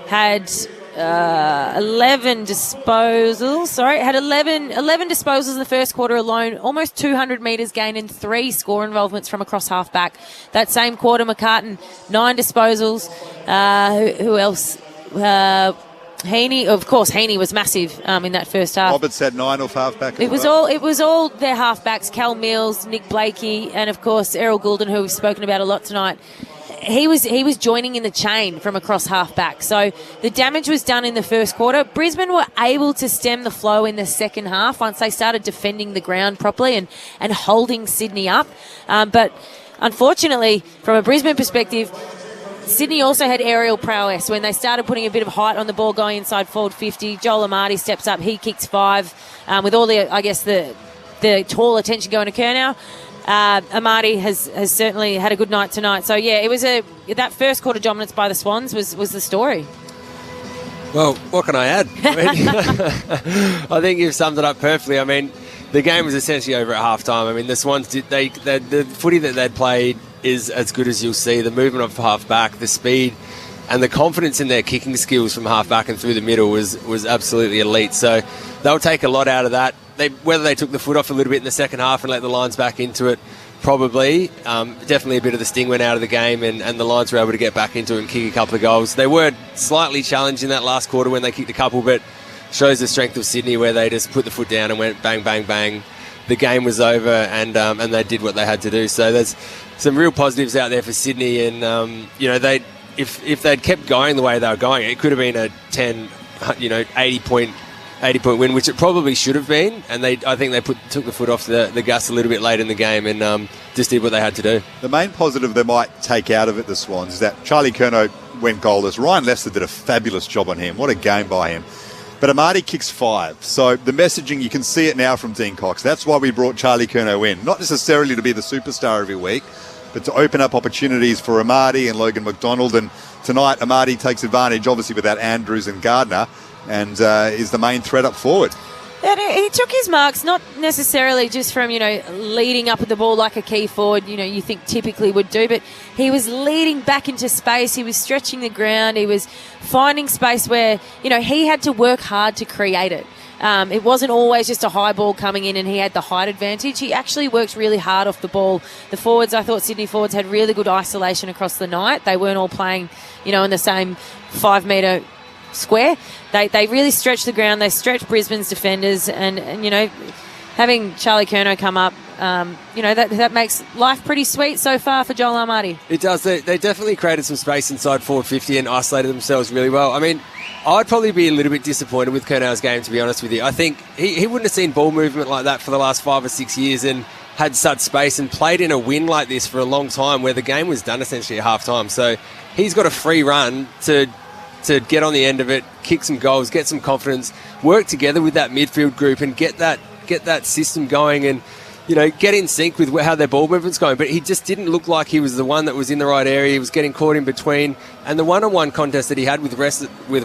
Speaker 3: had 11 disposals. Had 11 disposals in the first quarter alone, almost 200 metres gained and 3 score involvements from across half-back. That same quarter, McCartan, 9 disposals. Who else? Heaney, of course, Heaney was massive in that first half.
Speaker 8: Roberts had 9 off half-back.
Speaker 3: It was all their half-backs, Cal Mills, Nick Blakey, and of course Errol Goulden, who we've spoken about a lot tonight. He was joining in the chain from across half-back. So the damage was done in the first quarter. Brisbane were able to stem the flow in the second half once they started defending the ground properly and holding Sydney up. But unfortunately, from a Brisbane perspective, Sydney also had aerial prowess when they started putting a bit of height on the ball going inside forward 50. Joel Amati steps up. He kicks 5 with all the tall attention going to Curnow. Amati has certainly had a good night tonight. So, yeah, it was that first quarter dominance by the Swans was the story.
Speaker 9: Well, what can I add? I think you've summed it up perfectly. I mean, the game was essentially over at half-time. I mean, the Swans, the footy that they'd played is as good as you'll see. The movement of half-back, the speed, and the confidence in their kicking skills from half-back and through the middle was absolutely elite. So they'll take a lot out of that. Whether they took the foot off a little bit in the second half and let the Lions back into it, probably. Definitely a bit of the sting went out of the game, and the Lions were able to get back into it and kick a couple of goals. They were slightly challenged in that last quarter when they kicked a couple, but shows the strength of Sydney where they just put the foot down and went bang, bang, bang. The game was over, and they did what they had to do. So there's some real positives out there for Sydney, and if they'd kept going the way they were going, it could have been a 80 point win, which it probably should have been. And I think they took the foot off the gas a little bit late in the game and just did what they had to do.
Speaker 8: The main positive they might take out of it, the Swans, is that Charlie Curnow went goalless. Ryan Lester did a fabulous job on him. What a game by him. But Amati kicks 5. So the messaging, you can see it now from Dean Cox. That's why we brought Charlie Curnow in. Not necessarily to be the superstar every week, but to open up opportunities for Amati and Logan McDonald. And tonight, Amati takes advantage, obviously, without Andrews and Gardner, and is the main threat up forward.
Speaker 3: And he took his marks, not necessarily just from, leading up with the ball like a key forward, you think typically would do, but he was leading back into space. He was stretching the ground. He was finding space where, he had to work hard to create it. It wasn't always just a high ball coming in and he had the height advantage. He actually worked really hard off the ball. The forwards, I thought Sydney forwards had really good isolation across the night. They weren't all playing, in the same 5-metre square. They really stretched the ground. They stretched Brisbane's defenders, and having Charlie Curnow come up, that makes life pretty sweet so far for Joel Amati.
Speaker 9: It does. They definitely created some space inside forward 50 and isolated themselves really well. I mean, I'd probably be a little bit disappointed with Curnow's game, to be honest with you. I think he wouldn't have seen ball movement like that for the last 5 or 6 years and had such space and played in a win like this for a long time where the game was done essentially at half-time. So he's got a free run to get on the end of it, kick some goals, get some confidence, work together with that midfield group and get that system going. And get in sync with how their ball movement's going. But he just didn't look like he was the one that was in the right area. He was getting caught in between. And the one-on-one contest that he had with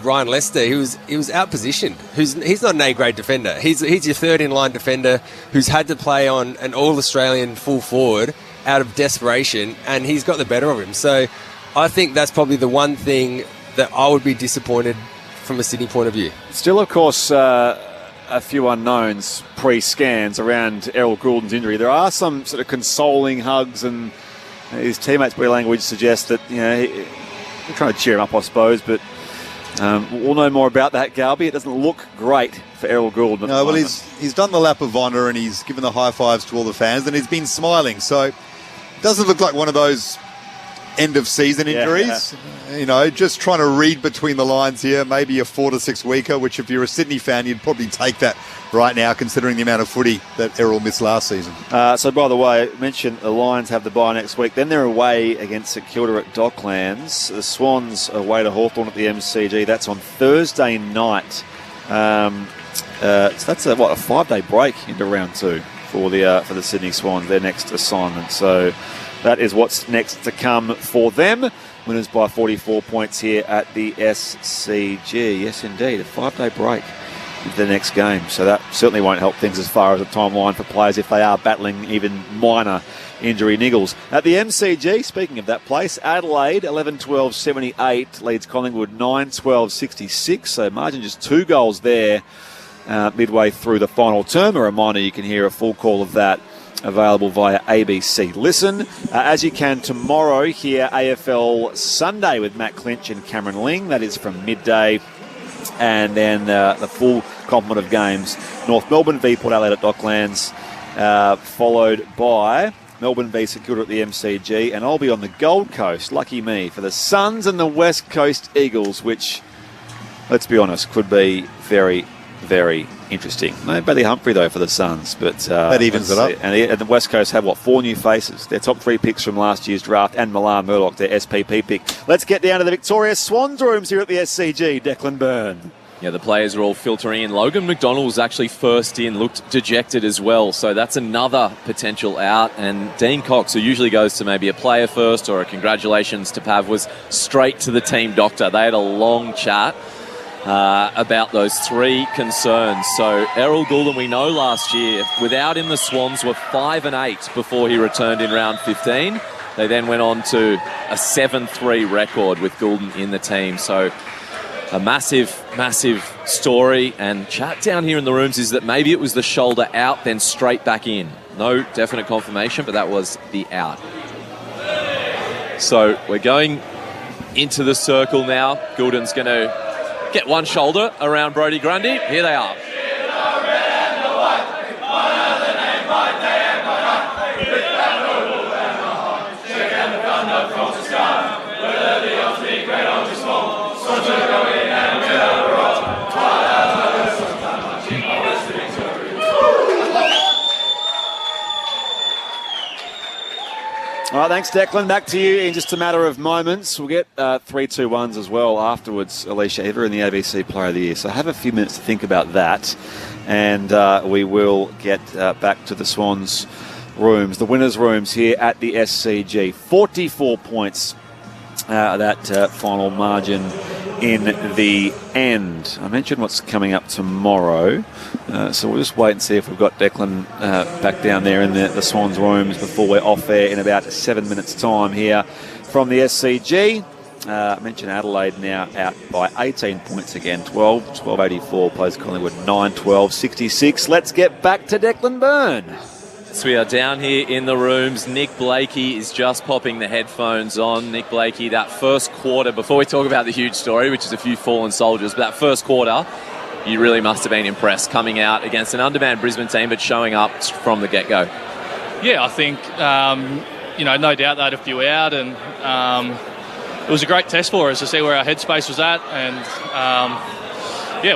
Speaker 9: Ryan Lester, he was out-positioned. He's not an A-grade defender. He's your third-in-line defender who's had to play on an All-Australian full forward out of desperation, and he's got the better of him. So I think that's probably the one thing that I would be disappointed from a Sydney point of view.
Speaker 7: Still, of course, a few unknowns pre-scans around Errol Goulden's injury. There are some sort of consoling hugs, and his teammates' body language suggests that, they're trying to cheer him up, I suppose, but we'll know more about that, Galby. It doesn't look great for Errol Goulden.
Speaker 8: No, well, he's done the lap of honour and he's given the high fives to all the fans, and he's been smiling, so it doesn't look like one of those end-of-season injuries. Just trying to read between the lines here, maybe a 4 to 6 weeker, which if you're a Sydney fan, you'd probably take that right now, considering the amount of footy that Errol missed last season.
Speaker 7: So, by the way, I mentioned the Lions have the bye next week. Then they're away against St Kilda at Docklands. The Swans away to Hawthorn at the MCG. That's on Thursday night. So that's a 5-day break into round 2 for the Sydney Swans, their next assignment. So that is what's next to come for them. Winners by 44 points here at the SCG. Yes, indeed, a 5-day break into the next game. So that certainly won't help things as far as the timeline for players if they are battling even minor injury niggles. At the MCG, speaking of that place, Adelaide 11-12-78 leads Collingwood 9-12-66. So margin just 2 goals there midway through the final term. A reminder, you can hear a full call of that available via ABC Listen. As you can tomorrow, here AFL Sunday with Matt Clinch and Cameron Ling. That is from midday. And then the full complement of games. North Melbourne v Port Adelaide at Docklands, followed by Melbourne v St Kilda at the MCG. And I'll be on the Gold Coast, lucky me, for the Suns and the West Coast Eagles, which, let's be honest, could be very, very interesting. No Bailey Humphrey, though, for the Suns. But
Speaker 8: that evens it up.
Speaker 7: And the West Coast have, 4 new faces? Their top 3 picks from last year's draft, and Milan Murdoch, their SPP pick. Let's get down to the Victoria Swans rooms here at the SCG. Declan Byrne.
Speaker 10: Yeah, the players are all filtering in. Logan McDonald was actually first in, looked dejected as well. So that's another potential out. And Dean Cox, who usually goes to maybe a player first or a congratulations to Pav, was straight to the team doctor. They had a long chat about those 3 concerns. So Errol Goulden, we know last year, without him, the Swans were 5-8 before he returned in round 15. They then went on to a 7-3 record with Goulden in the team. So a massive, massive story. And chat down here in the rooms is that maybe it was the shoulder out, then straight back in. No definite confirmation, but that was the out. So we're going into the circle now. Goulden's going to get one shoulder around Brodie Grundy. Here they are.
Speaker 7: All right, thanks, Declan. Back to you in just a matter of moments. We'll get 3-2-1s as well afterwards, Alicia Ever in the ABC Player of the Year. So have a few minutes to think about that, and we will get back to the Swans rooms, the winners' rooms here at the SCG. 44 points, that final margin in the end. I mentioned what's coming up tomorrow, so we'll just wait and see if we've got Declan back down there in the Swans rooms before we're off air in about 7 minutes' time here from the SCG. I mentioned Adelaide now out by 18 points again, 12-84, plays Collingwood 9-12-66. Let's get back to Declan Byrne.
Speaker 10: So we are down here in the rooms. Nick Blakey is just popping the headphones on. Nick Blakey, that first quarter, before we talk about the huge story, which is a few fallen soldiers, but that first quarter, you really must have been impressed coming out against an undermanned Brisbane team, but showing up from the get-go.
Speaker 20: Yeah, I think, no doubt they had a few out, and it was a great test for us to see where our headspace was at, and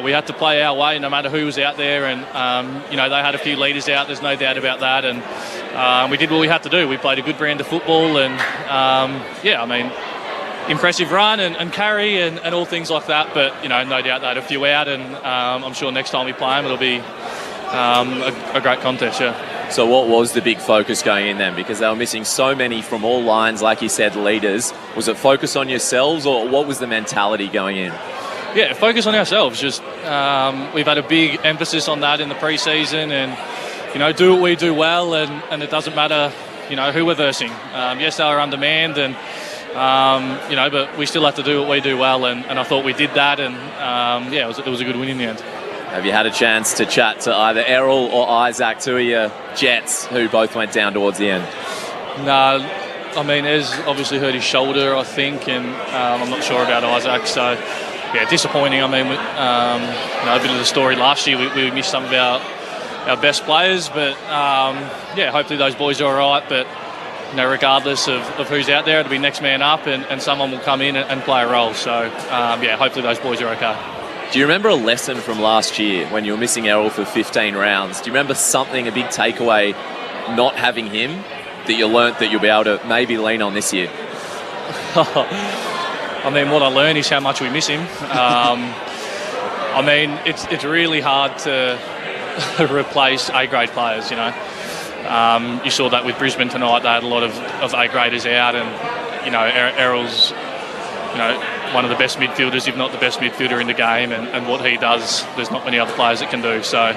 Speaker 20: we had to play our way no matter who was out there, and they had a few leaders out, there's no doubt about that, and we did what we had to do. We played a good brand of football, and impressive run and carry and all things like that, but no doubt they had a few out, and I'm sure next time we play them it'll be a great contest.
Speaker 10: So what was the big focus going in then? Because they were missing so many from all lines, like you said, leaders. Was it focus on yourselves, or what was the mentality going in?
Speaker 20: Yeah, focus on ourselves. Just we've had a big emphasis on that in the pre-season, and do what we do well, and it doesn't matter who we're versing. Yes, they were undermanned, and but we still have to do what we do well, and I thought we did that, and it was a good win in the end.
Speaker 10: Have you had a chance to chat to either Errol or Isaac, two of your Jets, who both went down towards the end?
Speaker 20: No, I mean, Ez obviously hurt his shoulder, I think, and I'm not sure about Isaac, so yeah, disappointing. I mean, a bit of the story last year, we missed some of our best players, but hopefully those boys are all right, but regardless of who's out there, it'll be next man up, and someone will come in and play a role, so hopefully those boys are okay.
Speaker 10: Do you remember a lesson from last year when you were missing Errol for 15 rounds? Do you remember something, a big takeaway, not having him, that you learnt that you'll be able to maybe lean on this year?
Speaker 20: I mean, what I learned is how much we miss him. I mean, it's really hard to replace A-grade players, You saw that with Brisbane tonight. They had a lot of A-graders out, and, Errol's, one of the best midfielders, if not the best midfielder in the game, and what he does, there's not many other players that can do. So,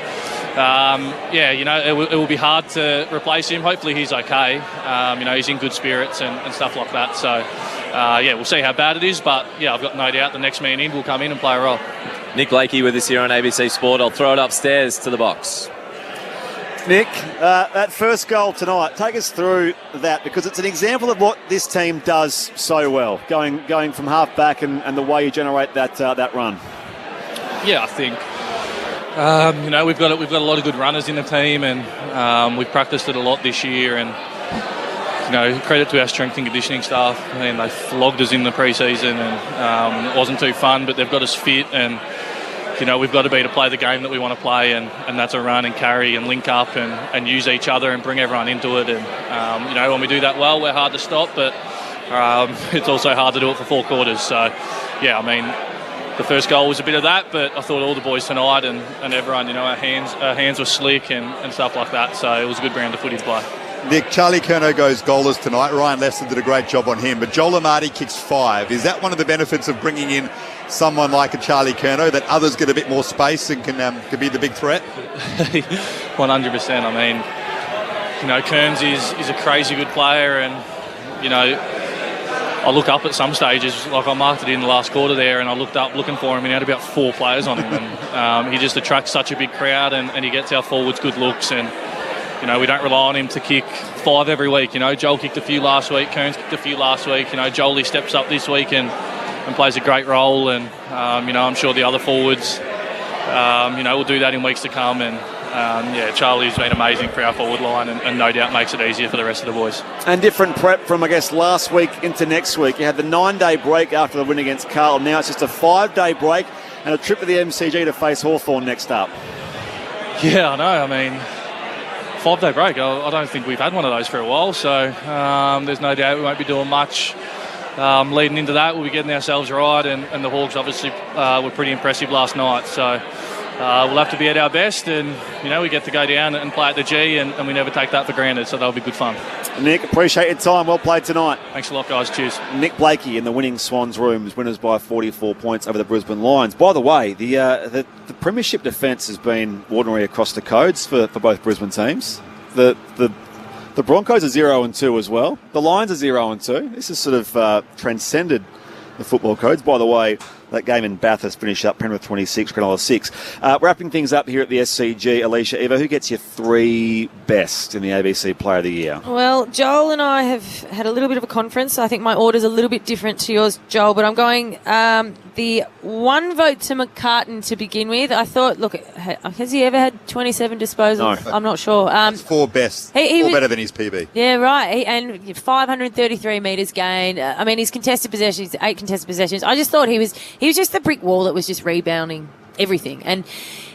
Speaker 20: it will be hard to replace him. Hopefully he's okay. He's in good spirits and stuff like that. So, we'll see how bad it is. But, I've got no doubt the next man in will come in and play a role.
Speaker 10: Nick Blakey with us here on ABC Sport. I'll throw it upstairs to the box.
Speaker 7: Nick, that first goal tonight, take us through that, because it's an example of what this team does so well, going from half back and the way you generate that run. Yeah,
Speaker 20: I think we've got a lot of good runners in the team, and we've practiced it a lot this year, and credit to our strength and conditioning staff. I mean, they flogged us in the pre-season, and it wasn't too fun, but they've got us fit, and we've got to be to play the game that we want to play, and that's a run and carry and link up and use each other and bring everyone into it. And, when we do that well, we're hard to stop, but it's also hard to do it for 4 quarters. So, I mean, the first goal was a bit of that, but I thought all the boys tonight and everyone, our hands were slick and stuff like that. So it was a good brand of footy to play.
Speaker 8: Nick, Charlie Curnow goes goalless tonight. Ryan Lester did a great job on him, but Joel Amati kicks 5. Is that one of the benefits of bringing in someone like a Charlie Curnow, that others get a bit more space and can be the big threat?
Speaker 20: 100%. I mean, Kearns is a crazy good player, and I look up at some stages, like I marked it in the last quarter there, and I looked up looking for him, and he had about 4 players on him, and he just attracts such a big crowd, and he gets our forwards good looks, and we don't rely on him to kick 5 every week. Joel kicked a few last week, Kearns kicked a few last week. Jolie steps up this week and plays a great role, and I'm sure the other forwards will do that in weeks to come, and Charlie's been amazing for our forward line, and no doubt makes it easier for the rest of the boys.
Speaker 7: And different prep from, I guess, last week into next week. You had the 9-day break after the win against Carlton. Now it's just a 5-day break and a trip to the MCG to face Hawthorn next up.
Speaker 20: Yeah, I know. I mean, 5-day break. I don't think we've had one of those for a while, so there's no doubt we won't be doing much leading into that. We'll be getting ourselves right, and the Hawks obviously were pretty impressive last night, so we'll have to be at our best, and we get to go down and play at the G, and we never take that for granted, so that'll be good fun.
Speaker 7: Nick, appreciate your time. Well played tonight.
Speaker 20: Thanks a lot, guys. Cheers.
Speaker 7: Nick Blakey in the winning Swans rooms, winners by 44 points over the Brisbane Lions. By the way, the premiership defence has been ordinary across the codes for both Brisbane teams. The Broncos are 0-2 as well. The Lions are 0-2. This has sort of transcended the football codes. By the way, that game in Bathurst finished up Penrith 26, Cronulla 6. Wrapping things up here at the SCG, Alicia, Eva, who gets your 3 best in the ABC Player of the Year?
Speaker 3: Well, Joel and I have had a little bit of a conference. I think my order's a little bit different to yours, Joel, but I'm going the 1 vote to McCartan to begin with. I thought, look, has he ever had 27 disposals? No. I'm not sure.
Speaker 8: It's 4 best. 4 better than his PB.
Speaker 3: Yeah, right. And 533 metres gained. I mean, his contested possessions, 8 contested possessions. I just thought he was just the brick wall that was just rebounding everything. And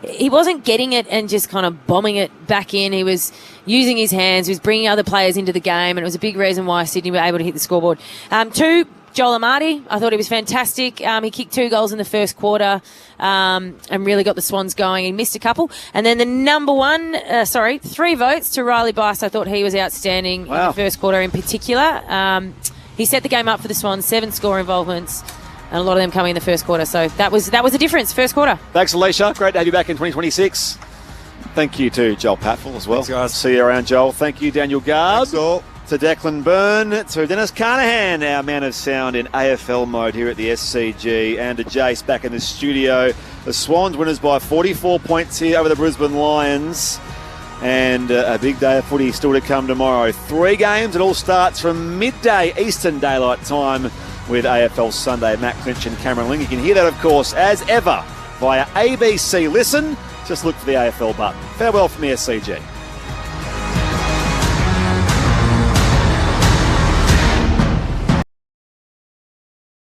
Speaker 3: he wasn't getting it and just kind of bombing it back in. He was using his hands. He was bringing other players into the game, and it was a big reason why Sydney were able to hit the scoreboard. 2, Joel Amati, I thought he was fantastic. He kicked 2 goals in the first quarter and really got the Swans going. He missed a couple. And then the 3 votes to Riley Bice. I thought he was outstanding in the first quarter in particular. He set the game up for the Swans, 7 score involvements, and a lot of them coming in the first quarter. So that was a difference, first quarter.
Speaker 7: Thanks, Alicia. Great to have you back in 2026. Thank you to Joel Patfull as well.
Speaker 9: Thanks, guys.
Speaker 7: See you around, Joel. Thank you, Daniel Garb.
Speaker 8: Thanks all.
Speaker 7: To Declan Byrne, to Dennis Carnahan, our man of sound in AFL mode here at the SCG, and to Jace back in the studio. The Swans winners by 44 points here over the Brisbane Lions. And a big day of footy still to come tomorrow. 3 games. It all starts from midday Eastern Daylight Time with AFL Sunday. Matt Clinch and Cameron Ling. You can hear that, of course, as ever, via ABC Listen. Just look for the AFL button. Farewell from the SCG.